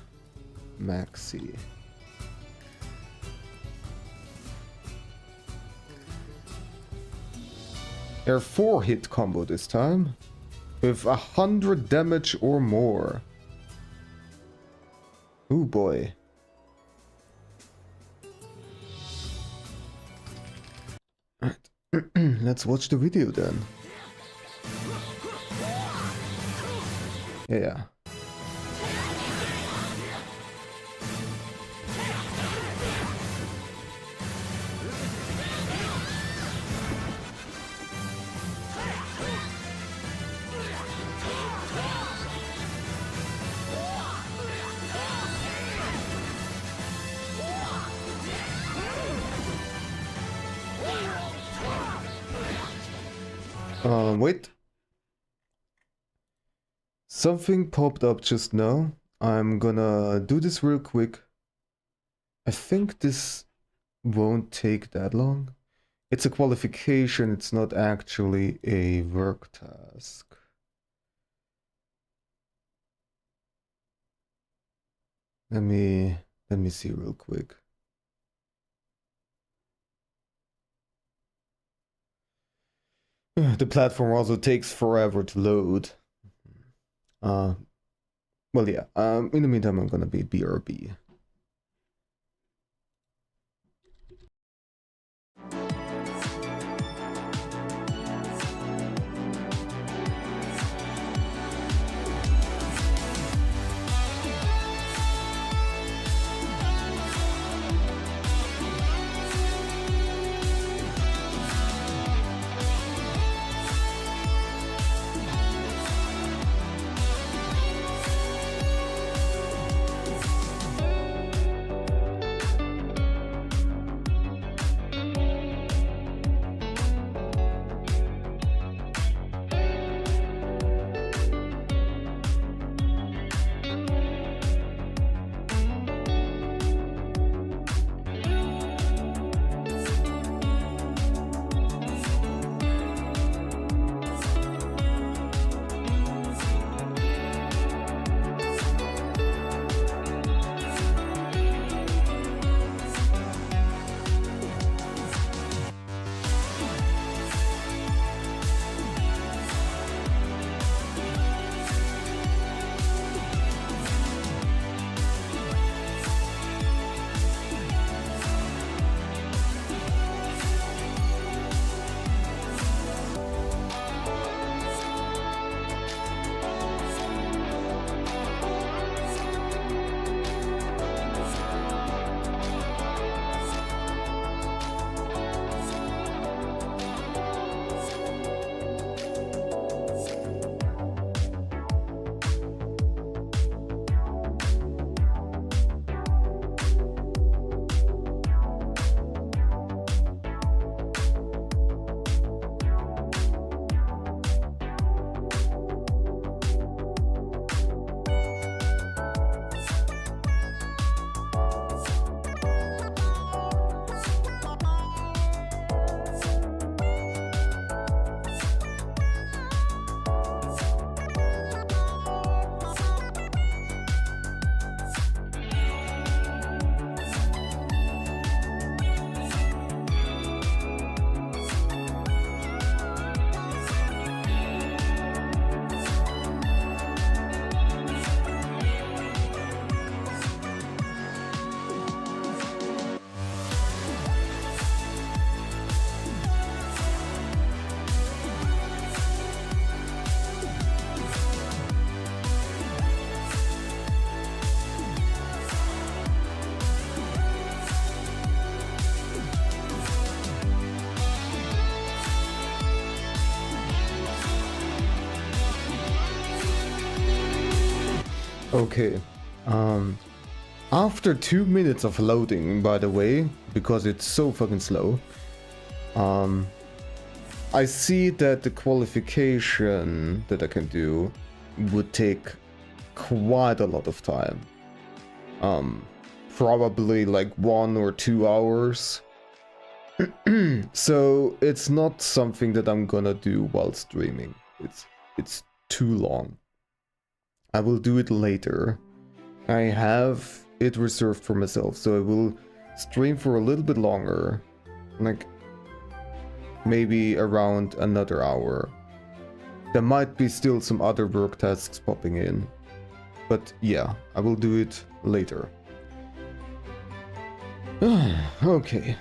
C: Maxi. Air 4-hit combo this time, with 100 damage or more. Oh boy. Alright, let's watch the video then. Yeah. Wait. Something popped up just now. I'm gonna do this real quick. I think this won't take that long. It's a qualification, it's not actually a work task. Let me see real quick. The platform also takes forever to load. Well, yeah. In the meantime, I'm gonna be BRB.
A: Okay. After 2 minutes of loading, by the way, because it's so fucking slow, I see that the qualification that I can do would take quite a lot of time. Probably like 1 or 2 hours. So it's not something that I'm gonna do while streaming. It's too long. I will do it later. I have it reserved for myself, so I will stream for a little bit longer, like maybe around another hour. There might be still some other work tasks popping in, but yeah, I will do it later. Okay.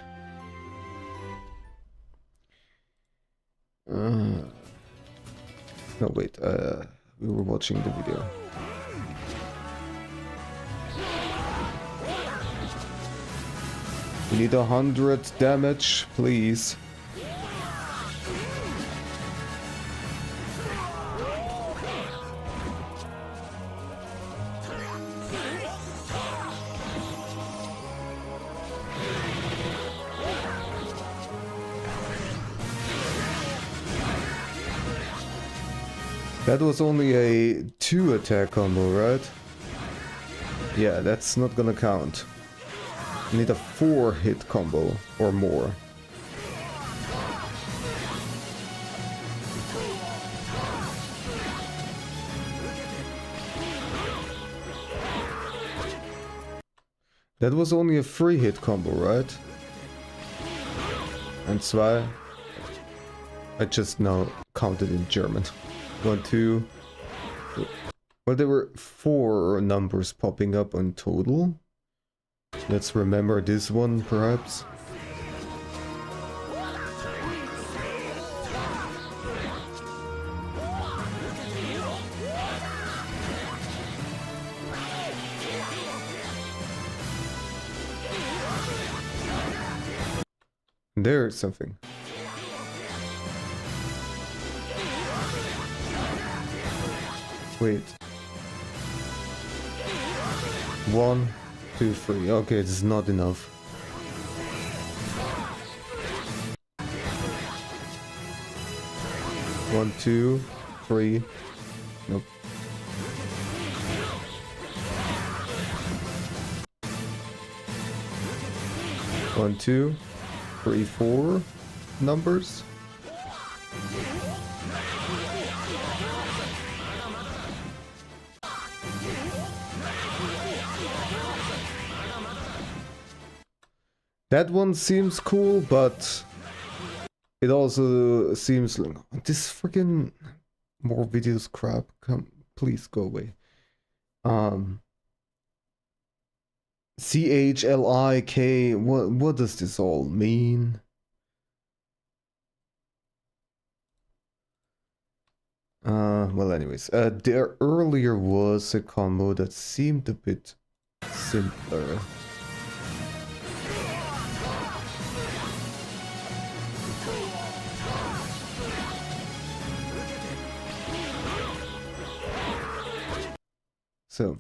A: No, wait, we were watching the video. We need 100 damage, please. That was only a 2 attack combo, right? Yeah, that's not gonna count. I need a 4 hit combo or more. That was only a 3 hit combo, right? And 2. I just now counted in German. 1, 2. Well, there were 4 numbers popping up on total. Let's remember this one, perhaps. There's something. Wait. 1, 2, 3. Okay, this is not enough. One, 2, 3. Nope. One, 2, 3, 4 numbers. That one seems cool, but it also seems like this freaking more videos crap. Come, please go away. CHLIK. What does this all mean? Well, anyways, there earlier was a combo that seemed a bit simpler. So,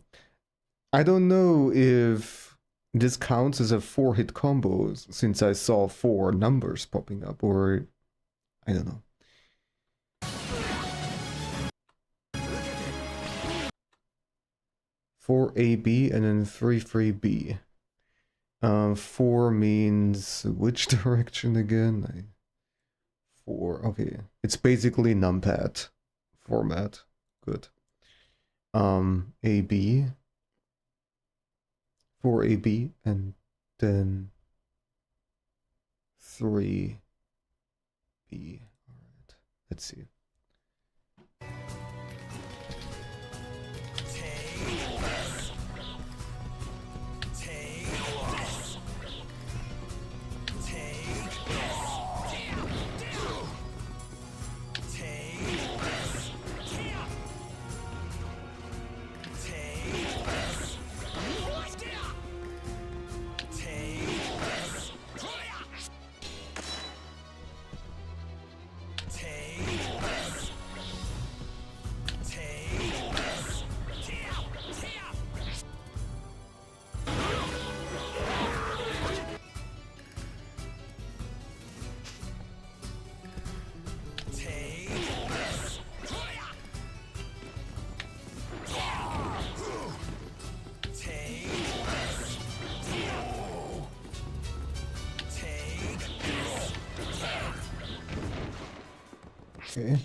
A: I don't know if this counts as a 4-hit combo since I saw 4 numbers popping up, or I don't know. Four AB and then 3-3B. 4 means which direction again? 4. Okay, it's basically numpad format. Good. AB, 4AB, and then 3B. Alright, let's see. Okay.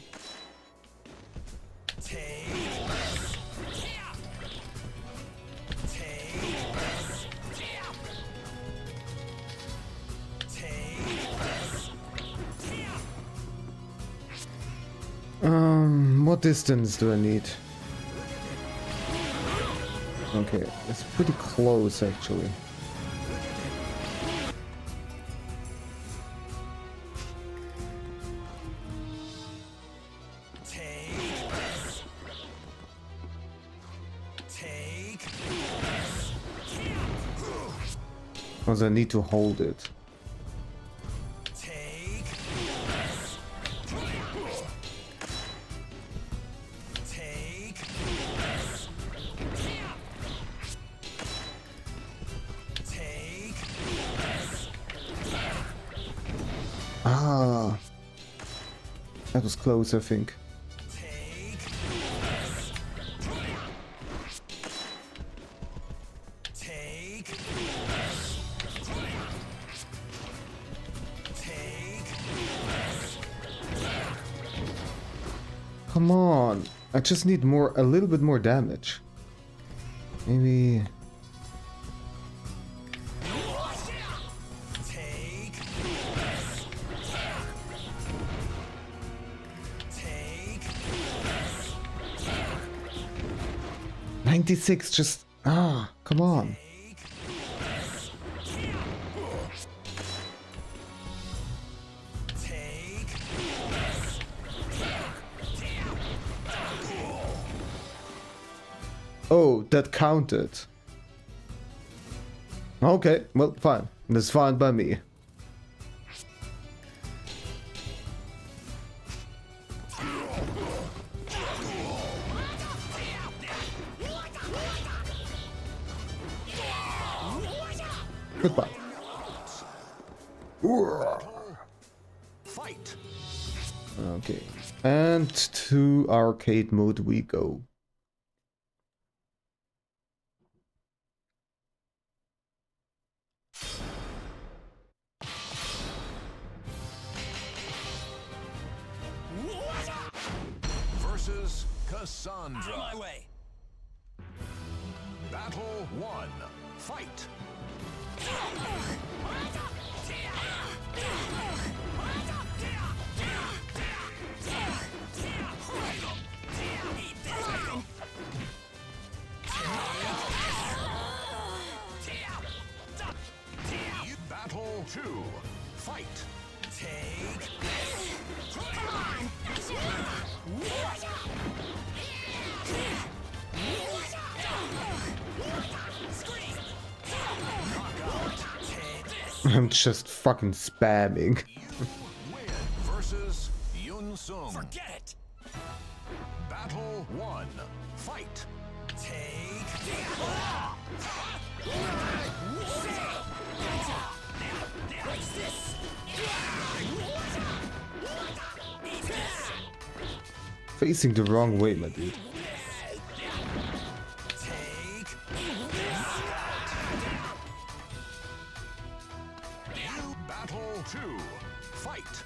A: What distance do I need? Okay, it's pretty close actually. Because I need to hold it. Ah, that was close, I think. Come on, I just need a little bit more damage. Maybe. Just come on. Oh, that counted. Okay, well, fine. That's fine by me. Goodbye.
B: Fight.
A: Okay. And to arcade mode we go.
B: Versus Cassandra. On my way. Battle 1. Fight. Battle 2. Fight. Take.
A: I'm just fucking spamming.
B: Win versus Yun Sung. Forget it. Battle 1. Fight. Take.
A: Facing the wrong way, my dude.
B: Battle 2. Fight.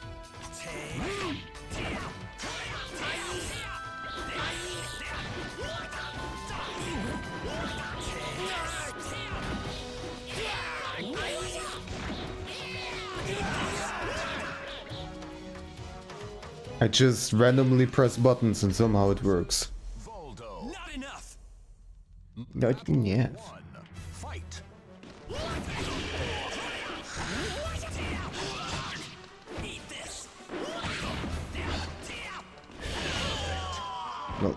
A: I just randomly press buttons and somehow it works.
B: Voldo. Not enough.
A: Not yet.
B: 1. Fight.
A: Well,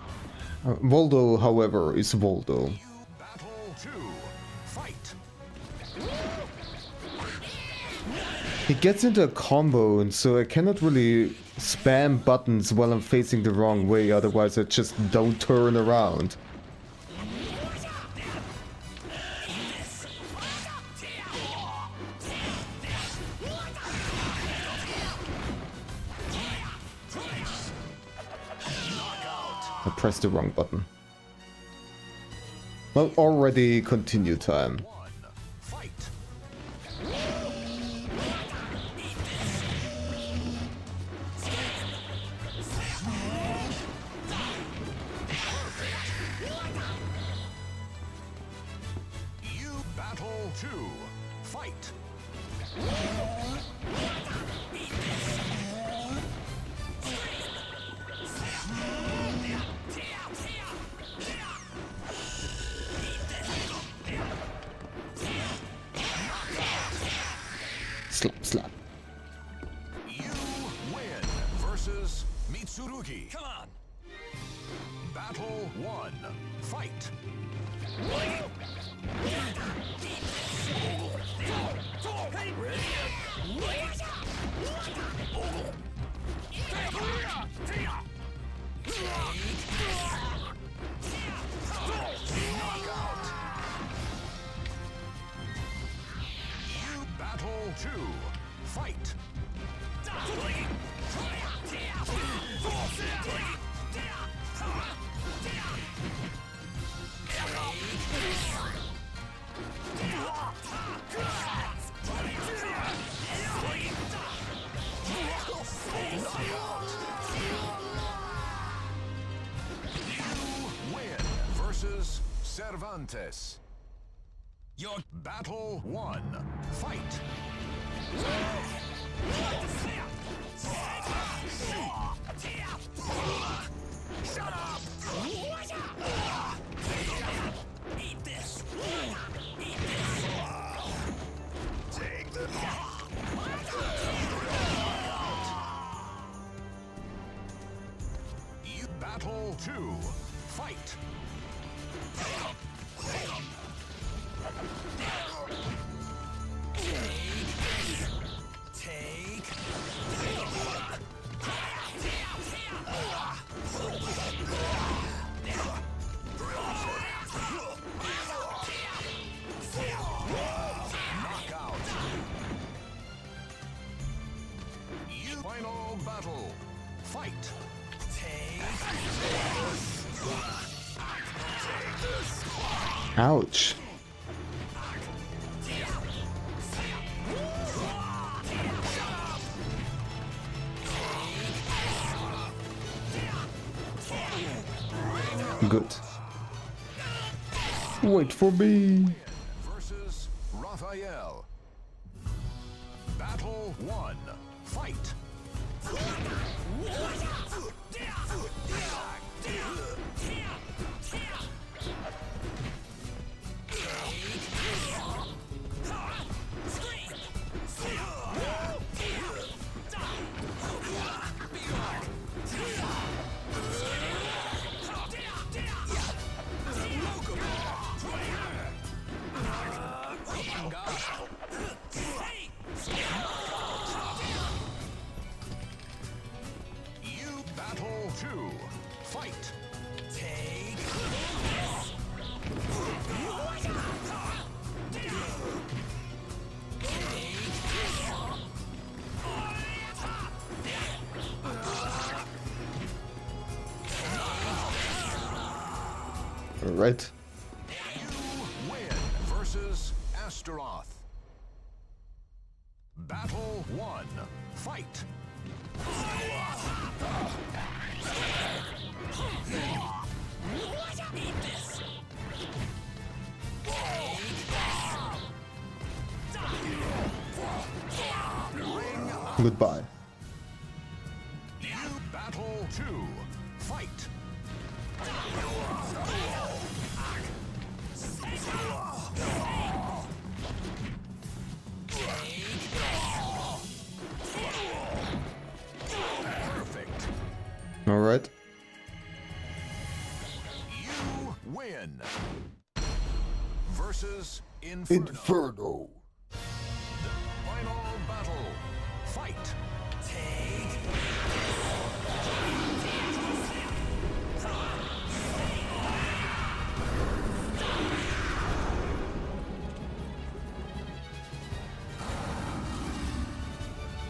A: Voldo, however, is Voldo.
B: Battle 2. Fight.
A: He gets into a combo, and so I cannot really spam buttons while I'm facing the wrong way, otherwise I just don't turn around. I pressed the wrong button. Well, already continue time.
B: 1. Fight. Fight!
A: Slap, slap.
B: You win versus Mitsurugi. Come on. Battle 1. Fight. Knockout. Battle 2. Fight. You win versus Cervantes. Your battle 1. Fight. Shut up! Eat this! Eat this! Take the... You battle 2. Fight! Take... Knockout. You final battle. Fight. Take this.
A: Ouch.
C: Good.
A: Wait for me.
B: Versus Raphael. Battle 1. Fight. You battle 2. Fight. Take.
C: All right.
B: You win versus Astaroth. Battle 1. Fight. Eat this. Ring up.
C: Goodbye.
B: You battle 2. Fight. Perfect.
C: All right.
B: You win. Versus Inferno.
C: Inferno.
B: Final battle. Fight. Take.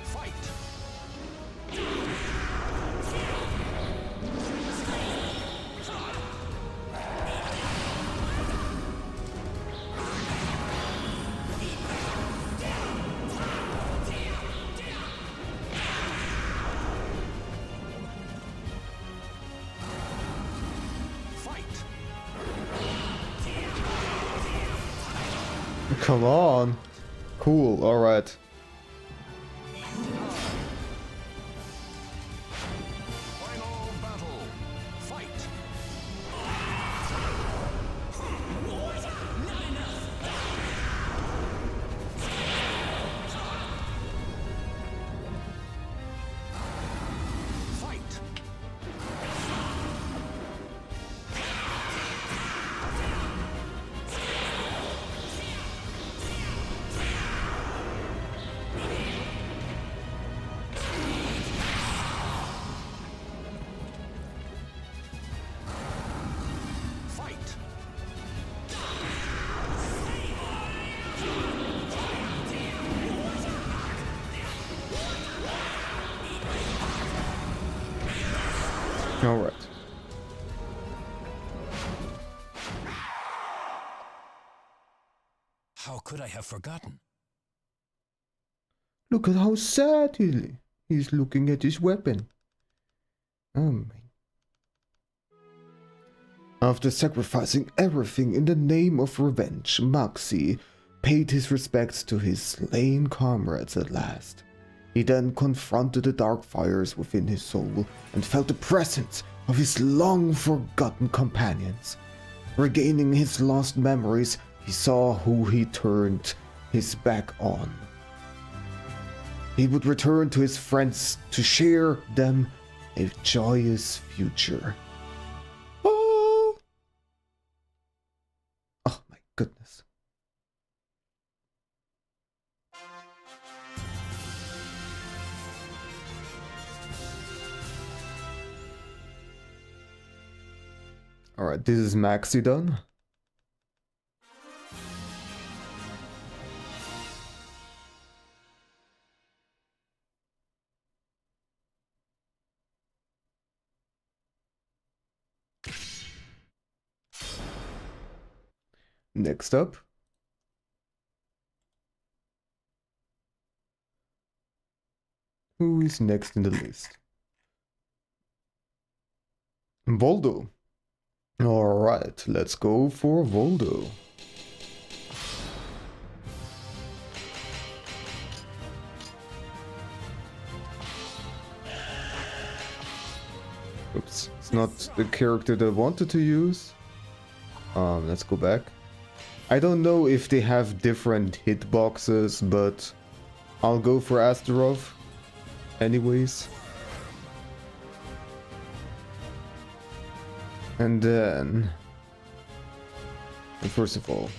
B: Fight. Fight.
C: Come on.
A: Cool, alright.
B: Final battle. Fight. Fight. Fight.
A: Alright.
B: How could I have forgotten?
A: Look at how sad he's looking at his weapon. Oh my. After sacrificing everything in the name of revenge, Maxi paid his respects to his slain comrades at last. He then confronted the dark fires within his soul and felt the presence of his long-forgotten companions. Regaining his lost memories, he saw who he turned his back on. He would return to his friends to share them a joyous future. Oh, oh my goodness. Alright, this is Maxi done. Next up. Who is next in the list? Voldo. Alright, let's go for Voldo. Oops, it's not the character that I wanted to use. Let's go back. I don't know if they have different hitboxes, but I'll go for Astaroth anyways. And then, first of all,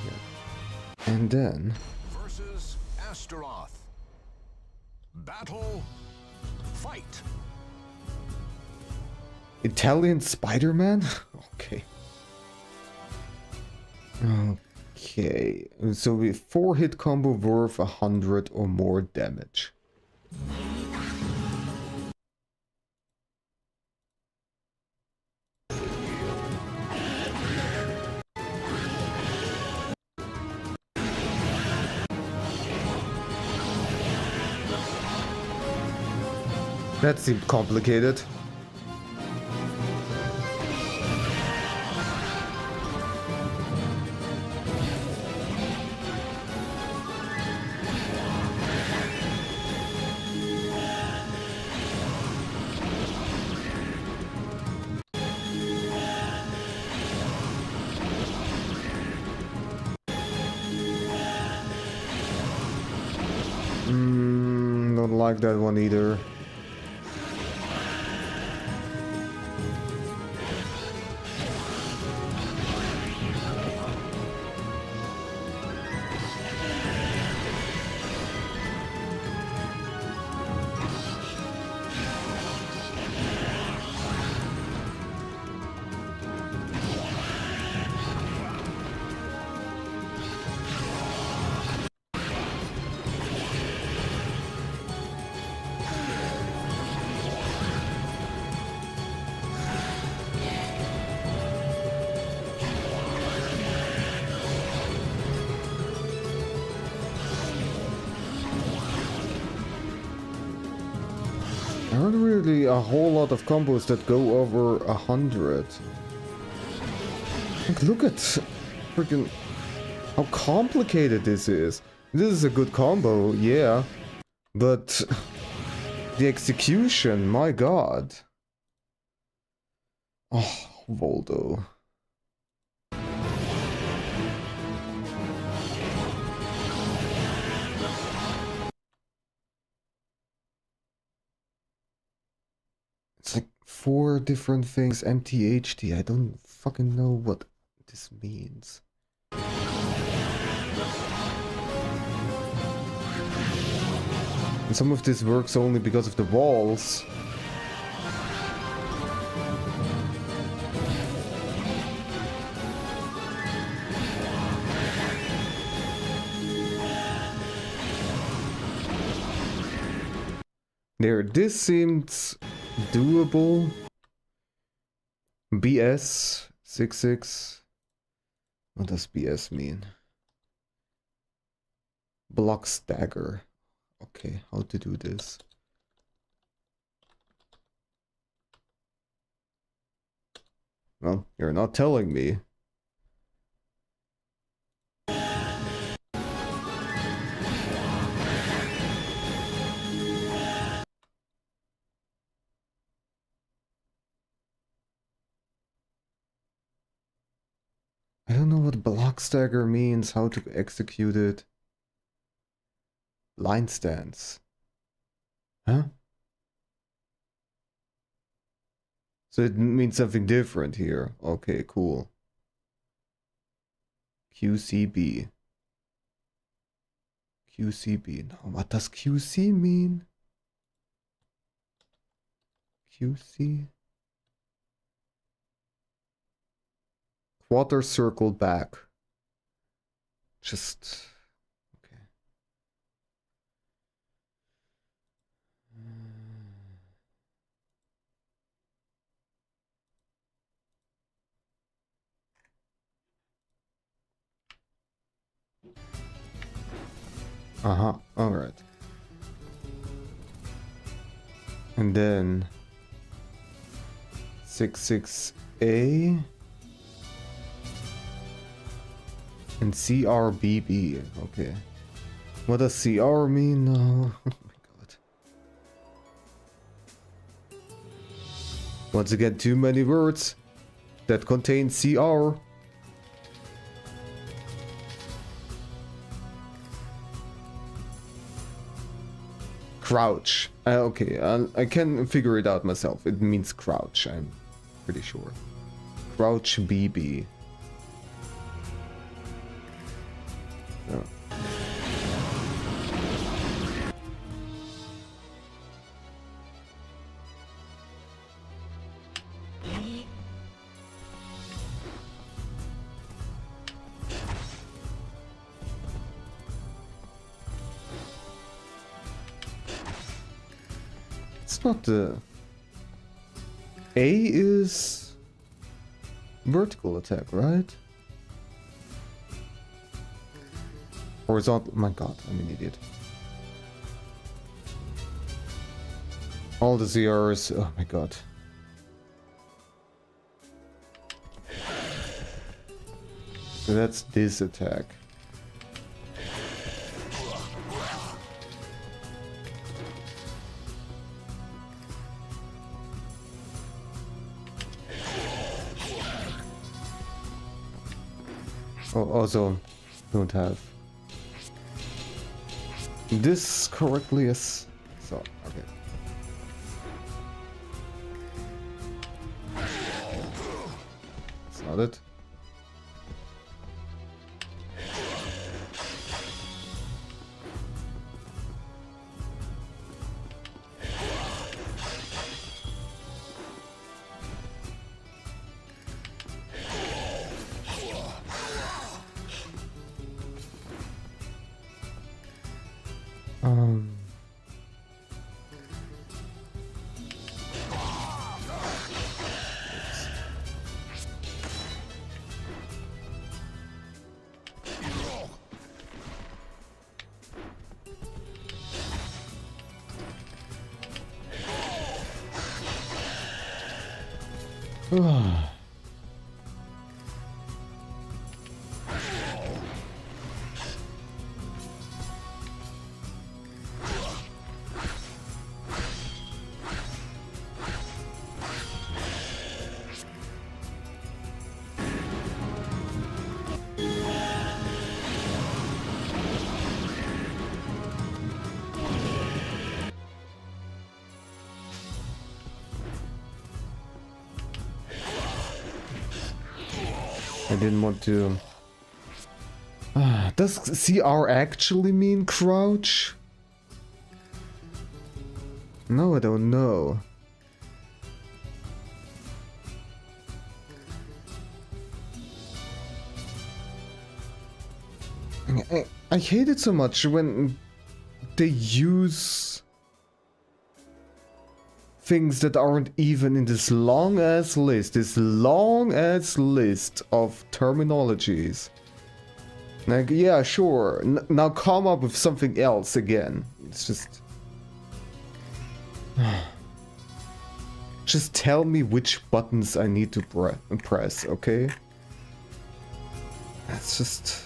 A: yeah. And then
B: Versus Astaroth. Battle. Fight.
A: Italian Spider-Man? Okay. Okay, so we 4-hit combo worth 100 or more damage. That seemed complicated. Don't like that one either. There aren't really a whole lot of combos that go over 100. Like, look at freaking how complicated this is. This is a good combo, yeah. But the execution, my god. Oh, Voldo. It's like 4 different things, MTHD. I don't fucking know what this means. And some of this works only because of the walls. There, this seems doable. BS 66. What does BS mean? Block stagger. Okay, how to do this? Well, you're not telling me. I don't know what block stagger means, how to execute it. Line stance. Huh? So it means something different here. Okay, cool. QCB. QCB. Now, what does QC mean? QC? Quarter circle back. Just... okay. Uh-huh, alright. And then... 66A... and CRBB, okay. What does CR mean now? Oh my god. Once again, too many words that contain CR. Crouch. Okay, I can figure it out myself. It means crouch, I'm pretty sure. Crouch BB. Oh. It's not the... A is vertical attack, right? Horizontal. My god, I'm an idiot. All the ZRs. Oh my god. So that's this attack. Oh, also don't have this correctly as so. Okay. That's not it. I didn't want to... Does CR actually mean crouch? No, I don't know. I hate it so much when they use things that aren't even in this long ass list, of terminologies. Like, yeah, sure. Now come up with something else again. It's just... Just tell me which buttons I need to press, okay? It's just...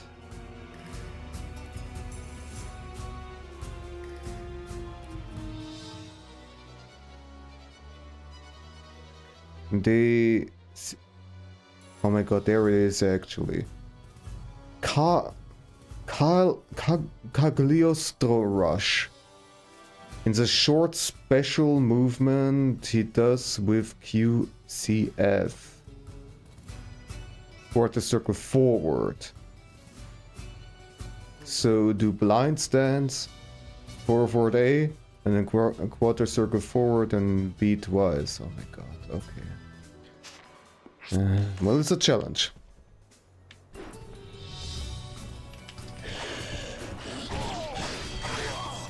A: They... Oh my god, there it is actually. Cagliostro Rush. In the short special movement he does with QCF. Quarter circle forward. So do blind stance, forward A, and then quarter circle forward and B twice. Oh my god, okay. Well, it's a challenge.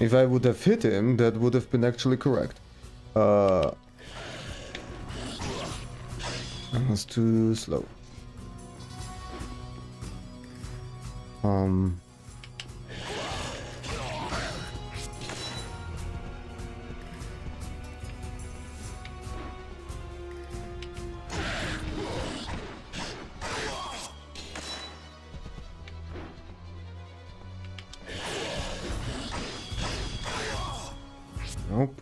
A: If I would have hit him, that would have been actually correct. I was too slow. Nope.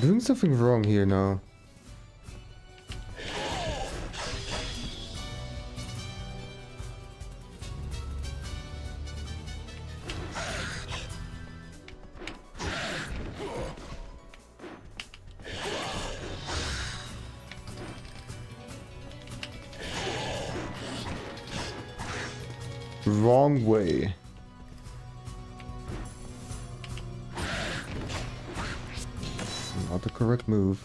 A: Doing something wrong here now. Wrong way. It's not the correct move.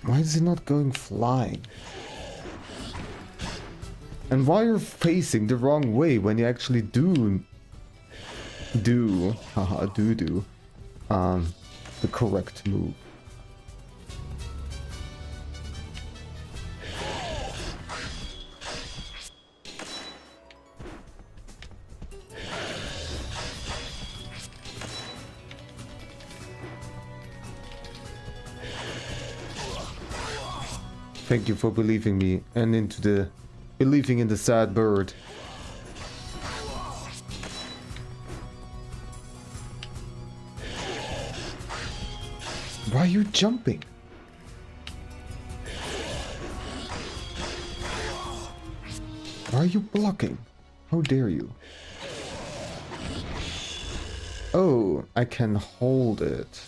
A: Why is he not going flying? And why you're facing the wrong way when you actually do the correct move? Thank you for believing me and believing in the sad bird. Why are you jumping? Why are you blocking? How dare you? Oh, I can hold it.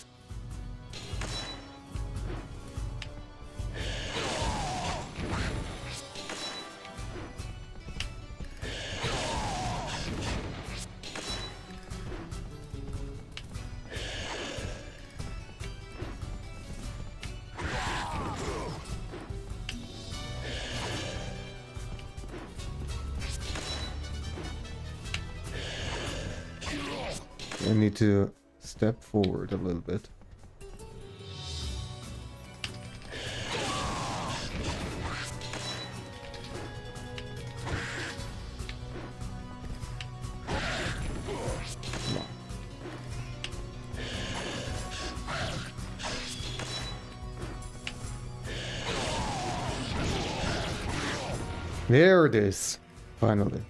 A: I need to step forward a little bit. There it is. Finally.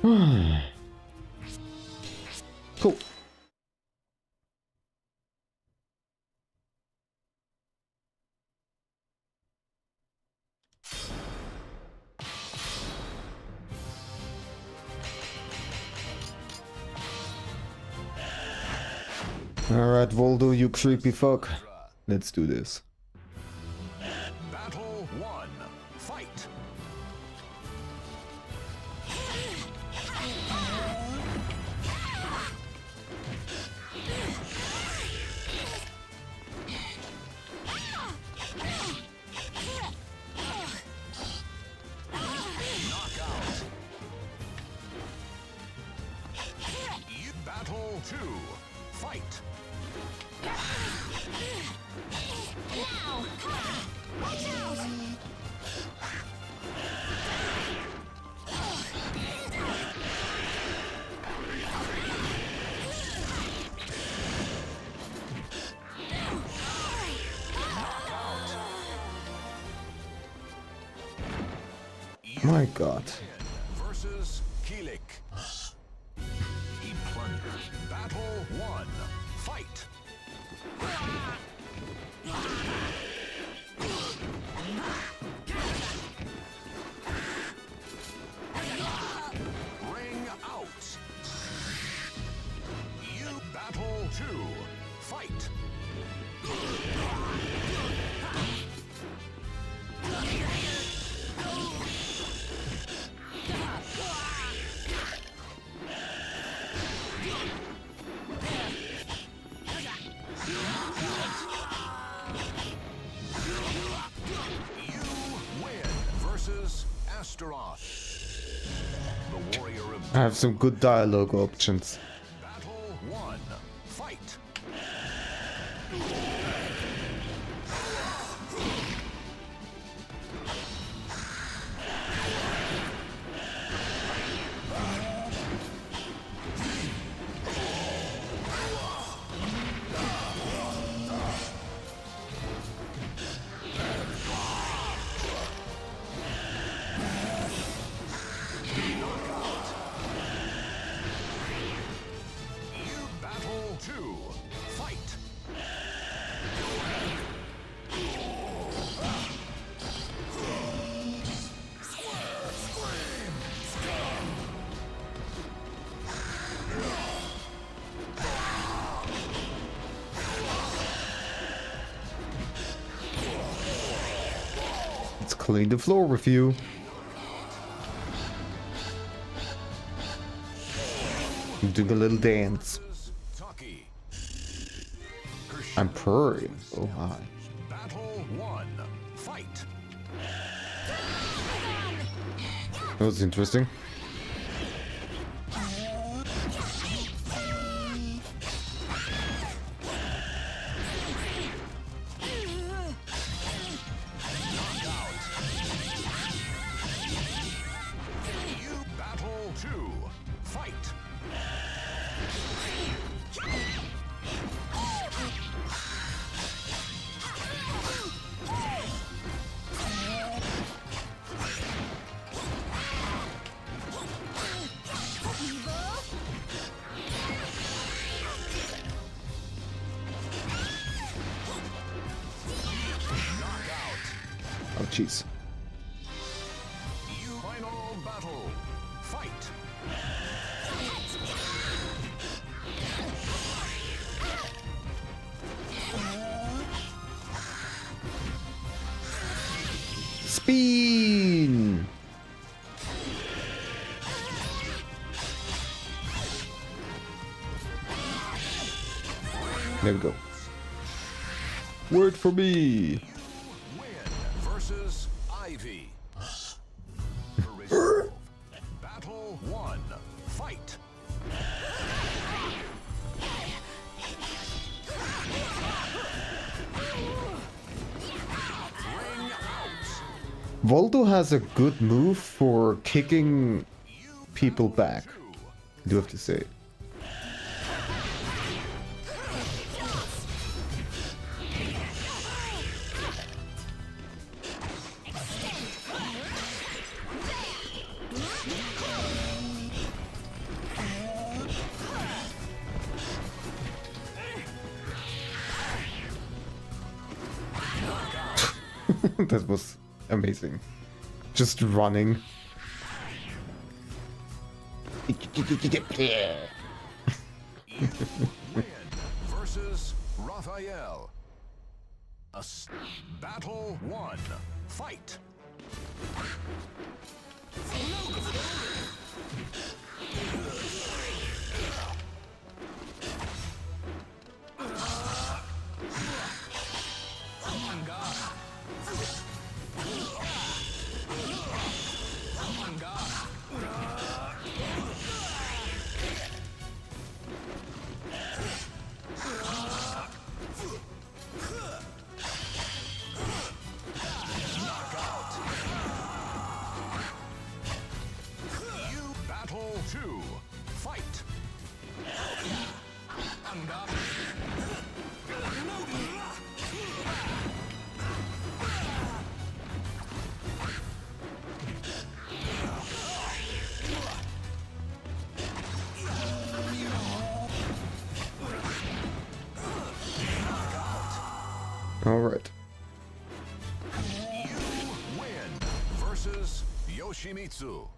A: Cool. Alright, Voldo, you creepy fuck. Let's do this.
B: Battle 1. Fight. Knockout. Battle 2. Fight.
D: Now! Watch out!
A: My god.
B: Versus Kilik. He plunged. Battle 1. Fight. Ring out. You battle 2. Fight. You win versus Astaroth. The warrior of
A: I have some good dialogue options.
B: battle 1. Fight. You battle 2. Fight.
A: Let's clean the floor with you. I'm doing a little dance.
B: Versus Taki.
A: I'm purring. Oh hi.
B: Battle 1. Fight.
A: That was interesting.
B: You battle 2. Fight.
A: Oh jeez.
B: You final battle. Fight.
A: Spin. There we go. Word for me.
B: Win versus Ivy. Resolve. Battle 1. Fight. Ring out.
A: Voldo has a good move for kicking people back, I do have to say. That was amazing. Just running.
B: Win versus Raphael. Battle 1. Fight. Battle 2. Fight.
A: All right.
B: Win versus Yoshimitsu.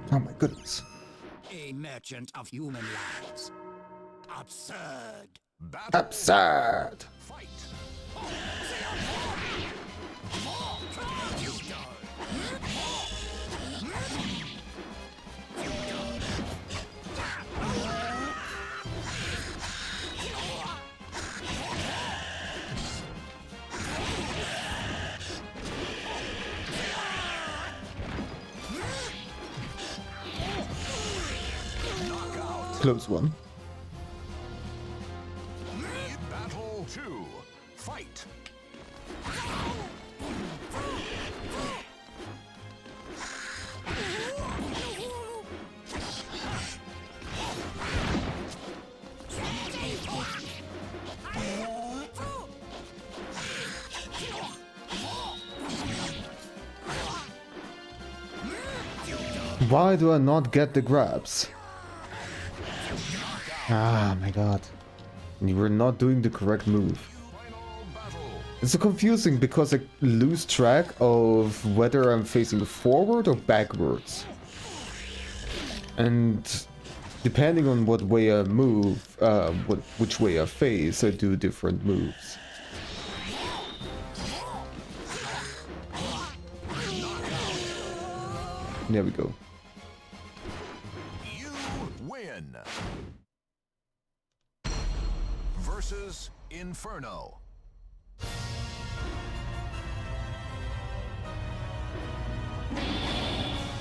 A: Oh my goodness.
H: A merchant of human lives. Absurd.
B: Battle
A: Absurd.
B: Fight.
A: Close one.
B: Battle 2. Fight.
A: Why do I not get the grabs? Ah, my god. You were not doing the correct move.
B: Final battle.
A: It's so confusing because I lose track of whether I'm facing forward or backwards. And depending on what way I move, which way I face, I do different moves. There we go.
B: You win. Versus Inferno.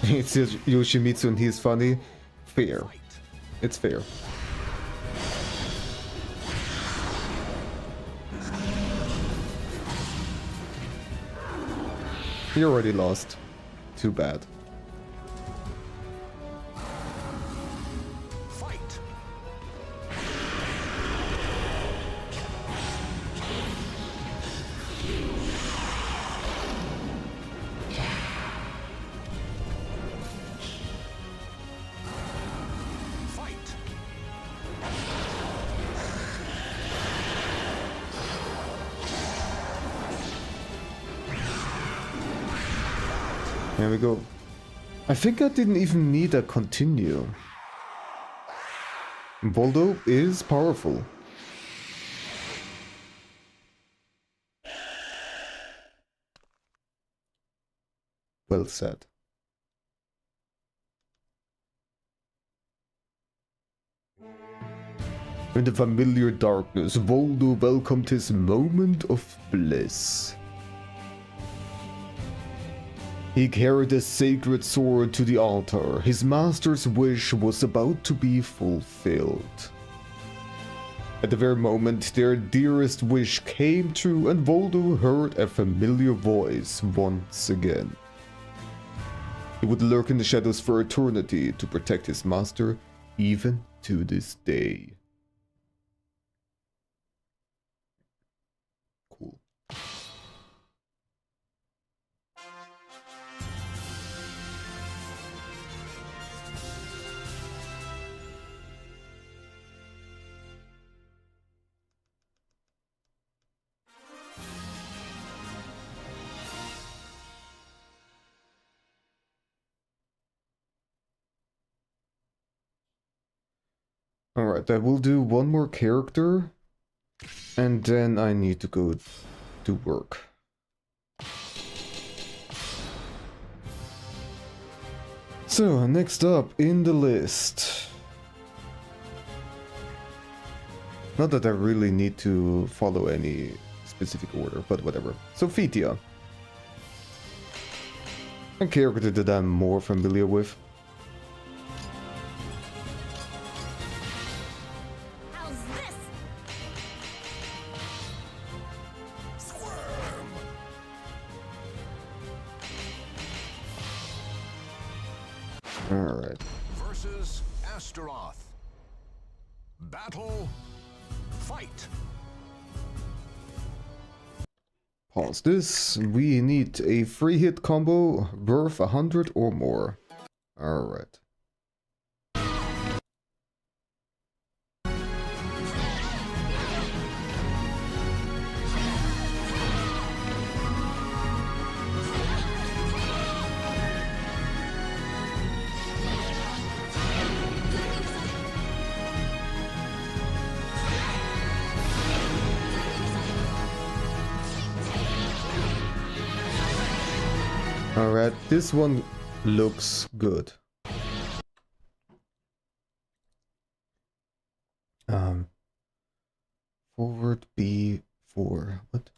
A: It's Yoshimitsu and he's funny. Fair.
B: Fight.
A: It's fair. You already lost. Too bad.
B: Fight. Fight.
A: There we go. I think I didn't even need a continue. Boldo is powerful. Well said. In the familiar darkness, Voldo welcomed his moment of bliss. He carried a sacred sword to the altar. His master's wish was about to be fulfilled. At the very moment their dearest wish came true and Voldo heard a familiar voice once again. He would lurk in the shadows for eternity to protect his master, even to this day. Cool. Alright, I will do one more character. And then I need to go to work. So, next up in the list. Not that I really need to follow any specific order, but whatever. Sophitia. A character that I'm more familiar with.
D: How's this?
A: Alright.
B: Versus Astaroth. Battle. Fight.
A: Pause this. We need a free hit combo worth 100 or more. Alright. Alright, this one looks good. Forward B4. What?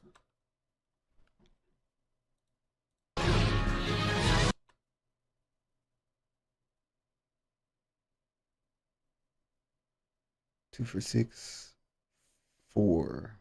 A: Two for 6. 4.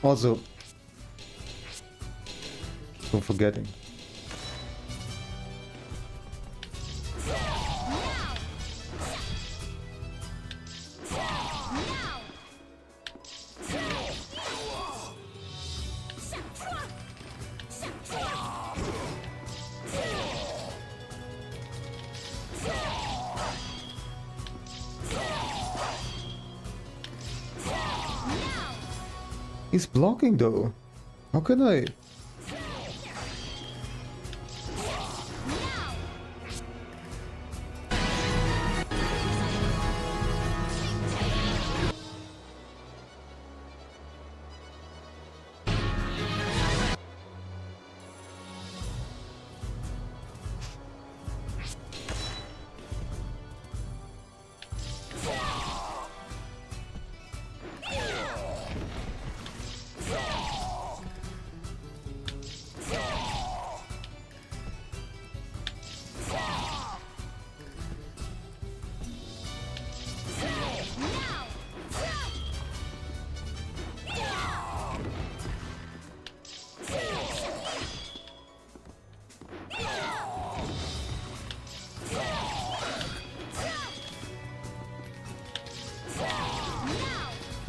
A: Also, don't forgetting. He's blocking though. How can I?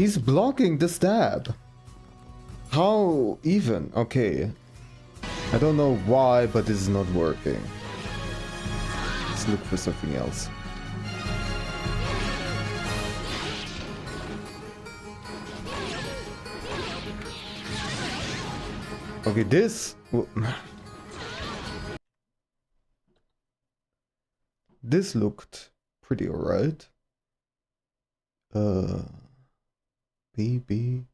A: He's blocking the stab. How even? Okay. I don't know why, but this is not working. Let's look for something else. Okay, this... this looked pretty alright. Maybe.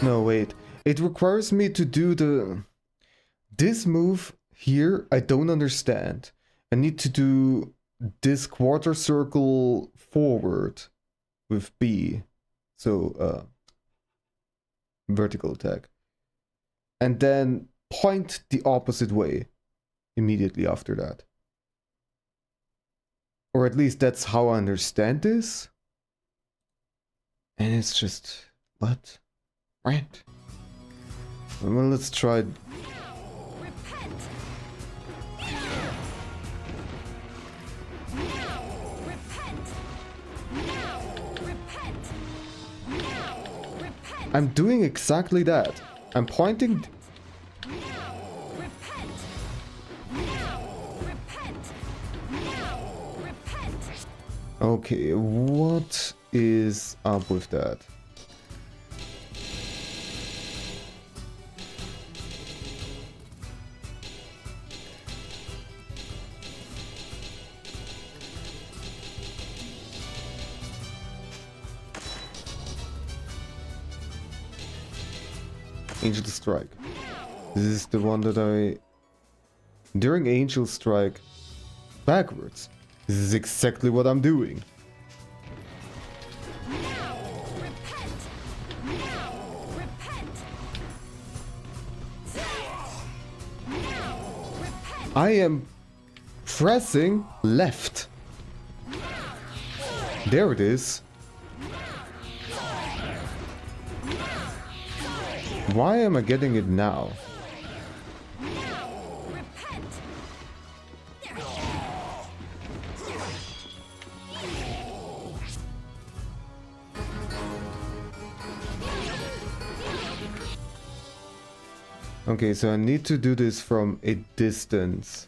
A: No, wait. It requires me to do this move here. I don't understand. I need to do this quarter circle forward with B. So, vertical attack. And then point the opposite way immediately after that. Or at least that's how I understand this. And it's just, what? Right. Well, let's try. I'm doing exactly that. I'm pointing. Okay, what is up with that? Angel Strike. This is the one that during Angel Strike backwards. This is exactly what I'm doing. I am pressing left. There it is. Why am I getting it now? Okay, so I need to do this from a distance.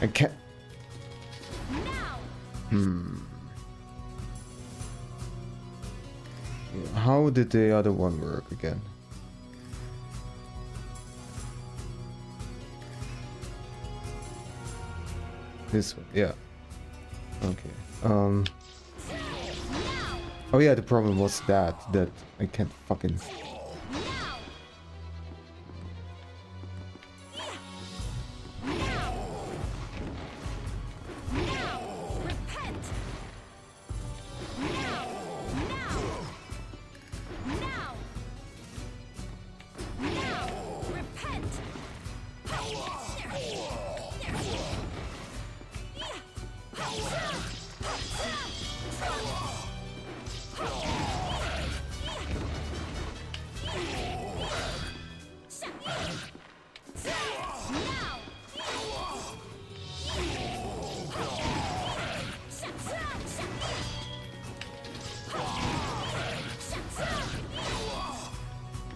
A: I can't. How did the other one work again? This one, yeah. Okay. Oh yeah, the problem was that I can't fucking.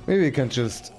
A: Maybe we can just.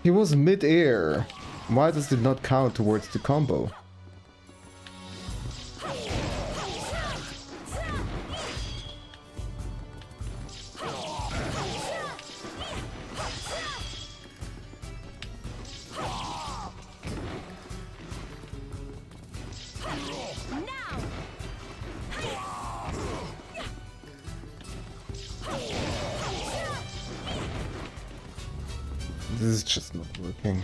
A: He was mid-air. Why does it not count towards the combo? This is just not working.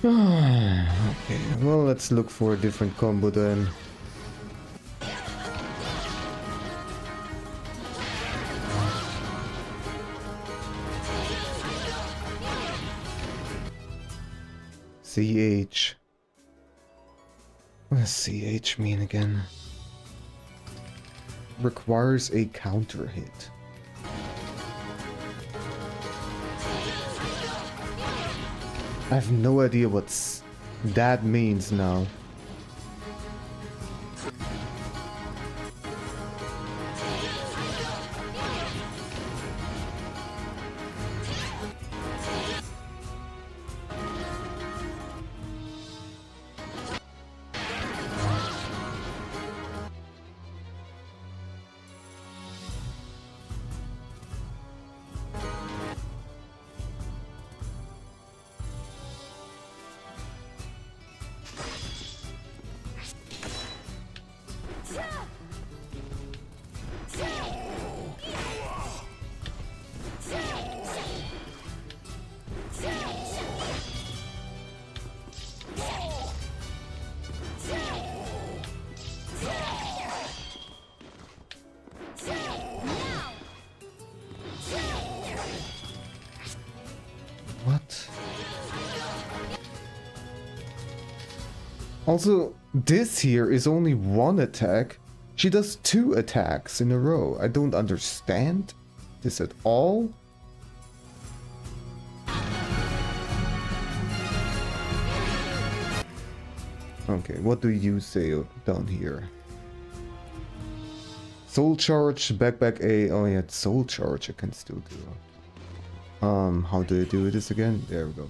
A: Okay, well, let's look for a different combo then. CH. What does CH mean again? Requires a counter hit. I have no idea what that means now. What? Also, this here is only one attack. She does 2 attacks in a row. I don't understand this at all. Okay, what do you say down here? Soul Charge, back A. Oh yeah, Soul Charge I can still do. How do I do this again? There we go.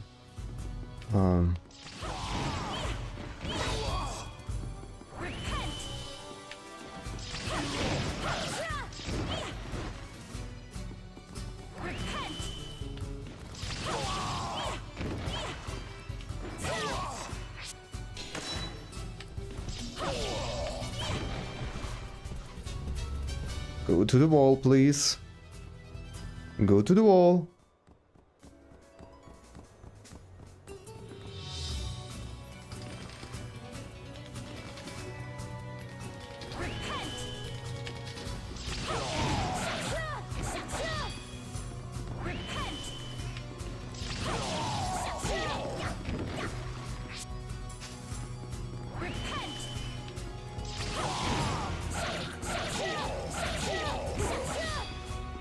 A: Go to the wall, please. Go to the wall.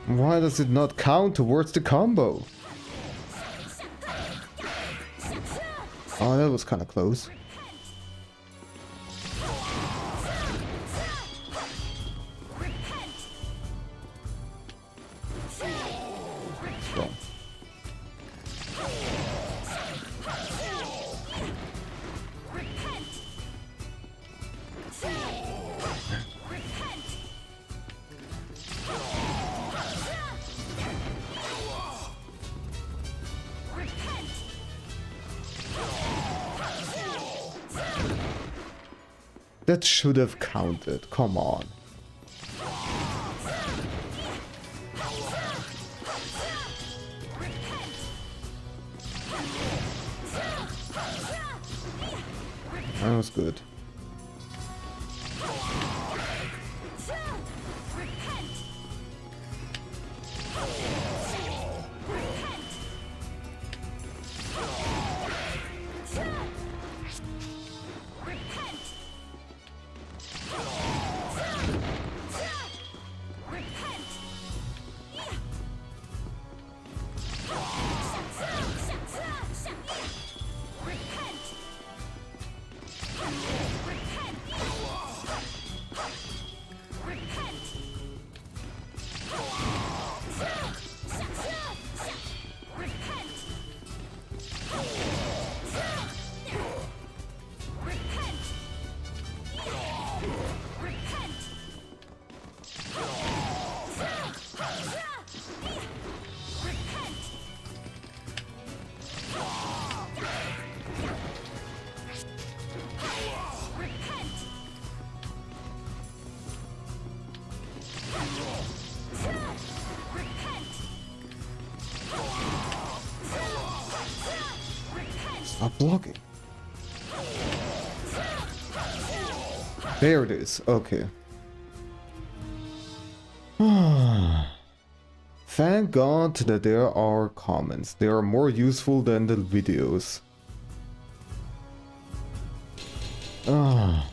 A: Why does it not count towards the combo? Oh, that was kind of close. Strong. That should have counted. Come on.
C: That was good. Stop blocking. There it is. Okay. Thank God that there are comments. They are more useful than the videos. Ah.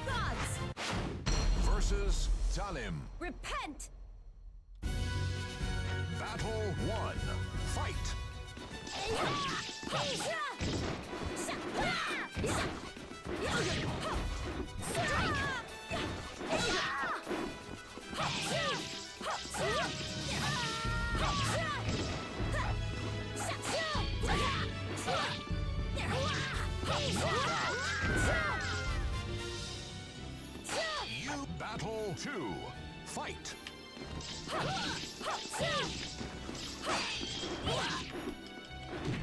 D: Gods,
B: Versus Talim.
D: repent!
B: Battle 1. Fight. You battle 2. Fight.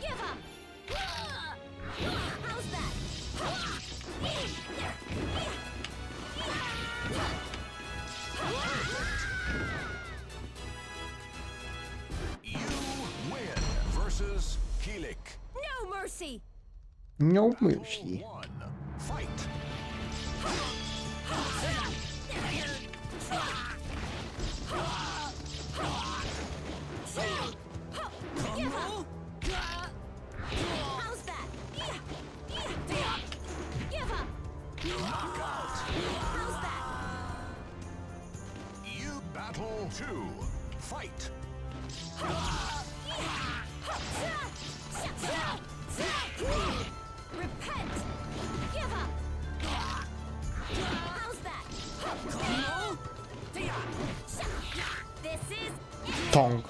D: Give up! How's that?
B: You win. Versus Kilik.
D: No mercy!
C: No mercy.
B: 1. Fight.
D: Give up! How's that? Give up!
B: Knockout.
D: How's that?
B: You battle 2. Fight.
D: Repent! Give up! How's that? This is
C: Tonk.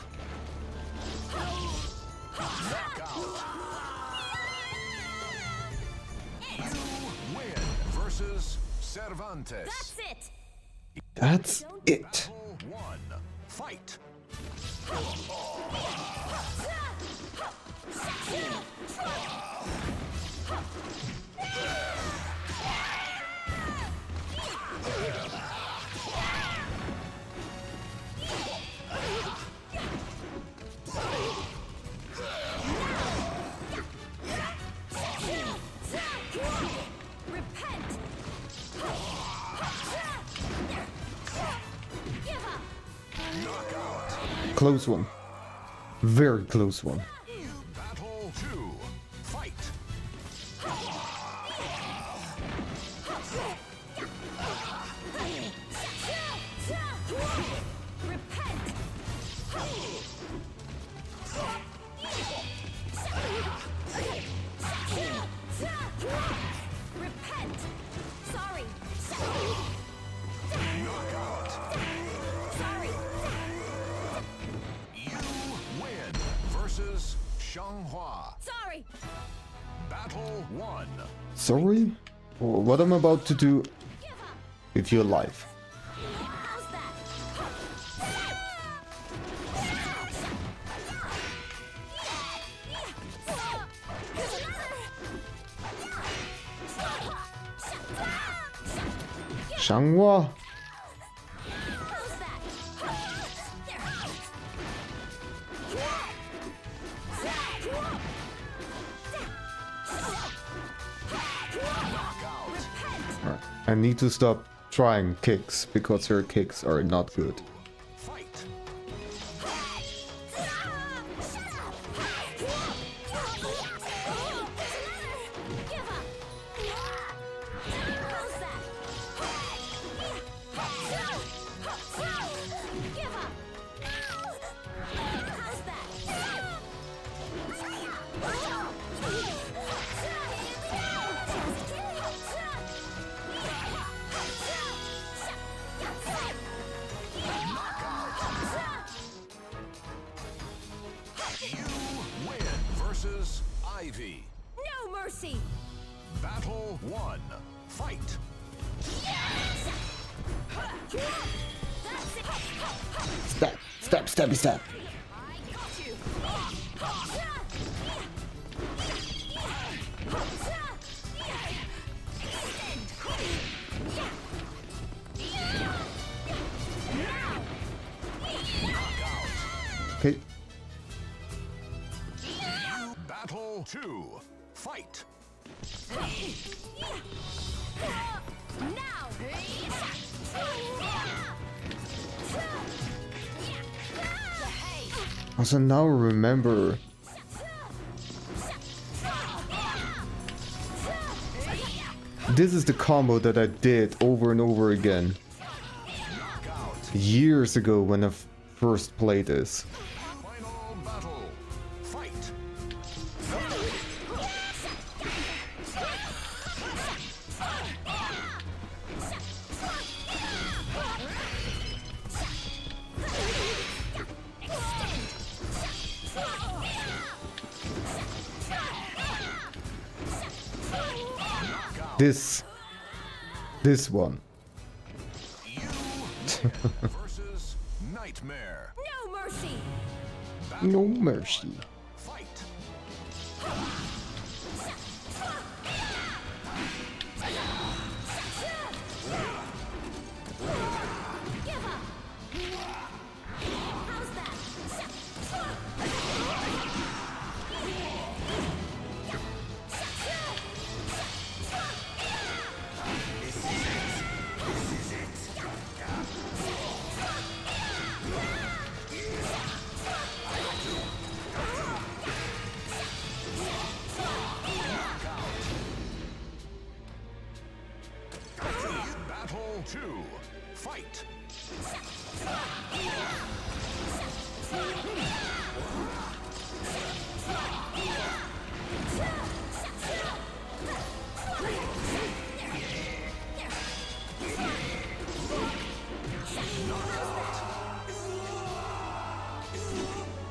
B: You win. Versus Cervantes.
D: That's it!
C: That's it.
B: Battle 1. Fight.
D: Repent! Give up!
B: Knockout.
C: Close one. Very close one.
B: You battle 2. Fight.
D: Repent! Repent! Sorry!
B: Knockout.
D: Sorry!
B: You win. Versus Shanghua.
D: Sorry!
B: Battle 1.
C: Sorry? What I'm about to do
D: Give up!
C: with your life.
D: How's that?
A: Changhua.
D: How's that?
A: Alright. I need to stop trying kicks because her kicks are not good.
B: Fight. You win versus Ivy.
D: No mercy!
B: Battle 1. Fight.
A: Stab, stab, stabby, stab.
D: I got you!
A: Okay.
B: Battle 2. Fight.
D: Now!
A: Also now remember. This is the combo that I did over and over again years ago when I first played this.
B: Final battle. Fight.
A: This one.
B: You win versus Nightmare.
D: No mercy!
A: No mercy.
B: Fight.
D: Give up! How's that?
B: Battle 2. Fight.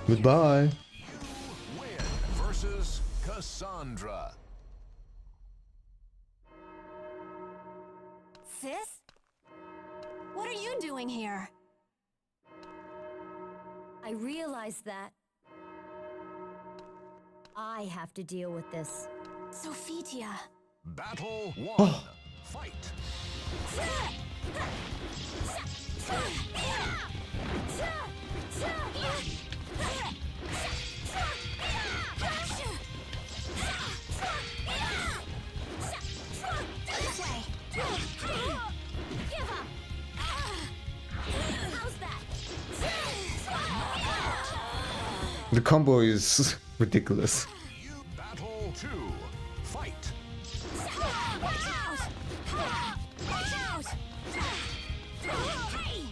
A: Goodbye.
B: Win versus Cassandra.
D: Sis? What are you doing here? I realize that I have to deal with this. Sophitia.
B: Battle 1. Fight.
D: This way. Give up. How's that?
A: The combo is ridiculous.
B: Battle 2. Fight.
D: Watch out! Watch out! Hey!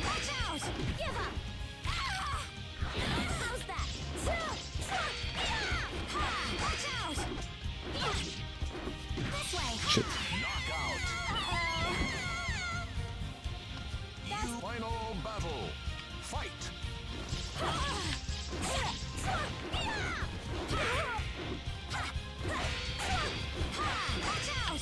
D: Watch out! Give up! How's that? Watch out! This way!
A: Shit.
B: Knockout. Final battle. Fight.
D: Watch out!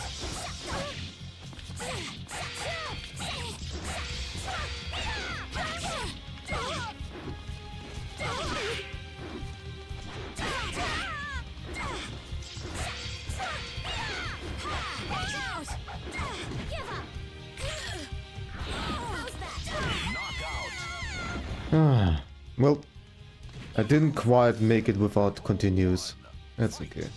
A: Well, I didn't quite make it without continues. That's okay.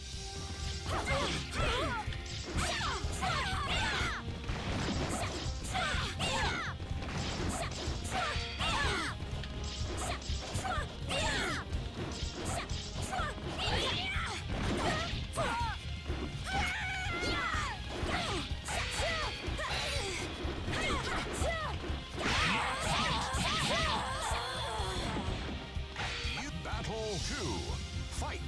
B: Battle 2. Fight.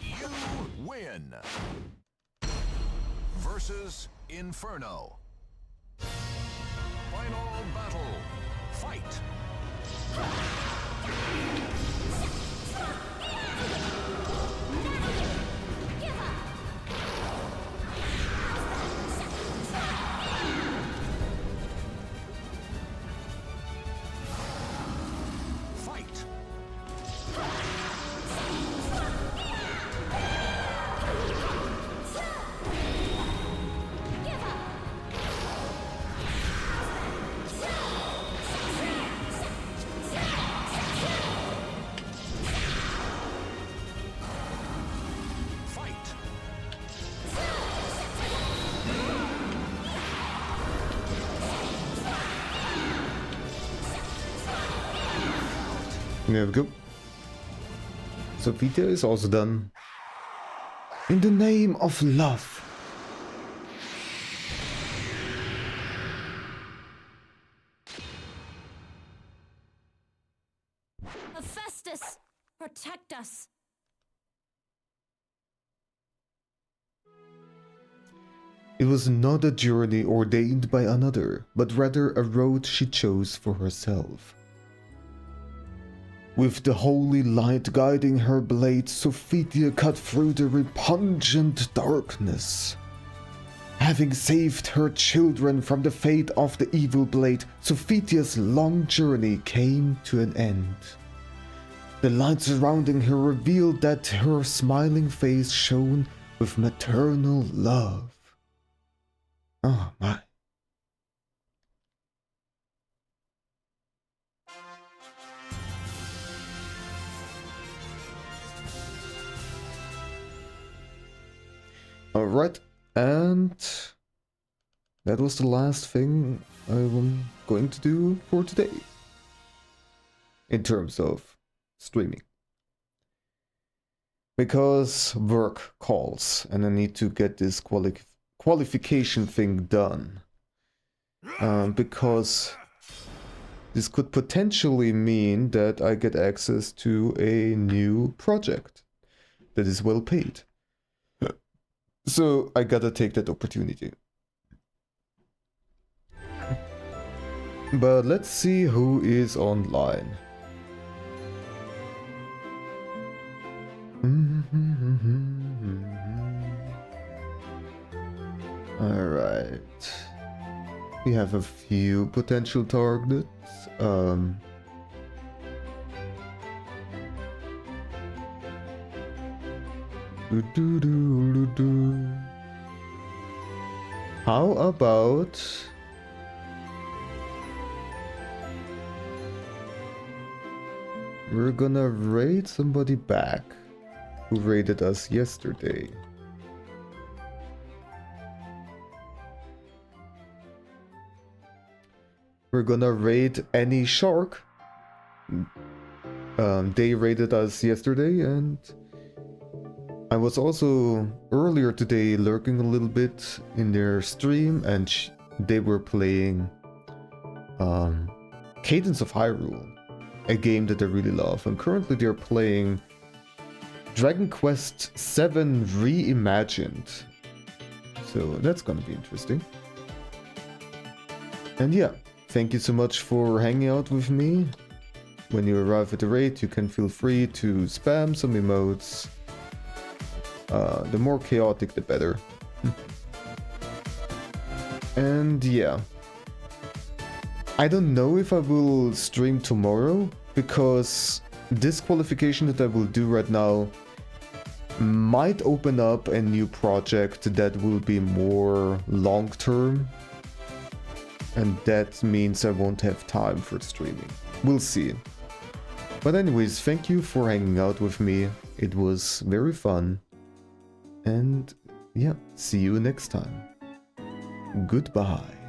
B: You win. Versus Inferno. Final battle. Fight. Fight. Fight.
A: There we go. So Vita is also done. In the name of love.
D: Hephaestus, protect us.
A: It was not a journey ordained by another, but rather a road she chose for herself. With the holy light guiding her blade, Sophia cut through the repugnant darkness. Having saved her children from the fate of the evil blade, Sophia's long journey came to an end. The light surrounding her revealed that her smiling face shone with maternal love. Oh my. Alright, and that was the last thing I'm going to do for today. In terms of streaming. Because work calls and I need to get this qualification thing done. Because this could potentially mean that I get access to a new project that is well paid. So I gotta take that opportunity. But let's see who is online. Alright. We have a few potential targets. How about we're gonna raid somebody back who raided us yesterday. We're gonna raid any shark. They raided us yesterday, and I was also earlier today lurking a little bit in their stream, and they were playing Cadence of Hyrule, a game that I really love. And currently they're playing Dragon Quest VII Reimagined. So that's gonna be interesting. And yeah, thank you so much for hanging out with me. When you arrive at the raid, you can feel free to spam some emotes. The more chaotic, the better. And yeah. I don't know if I will stream tomorrow, because this qualification that I will do right now might open up a new project that will be more long-term. And that means I won't have time for streaming. We'll see. But anyways, thank you for hanging out with me. It was very fun. And yeah, see you next time. Goodbye.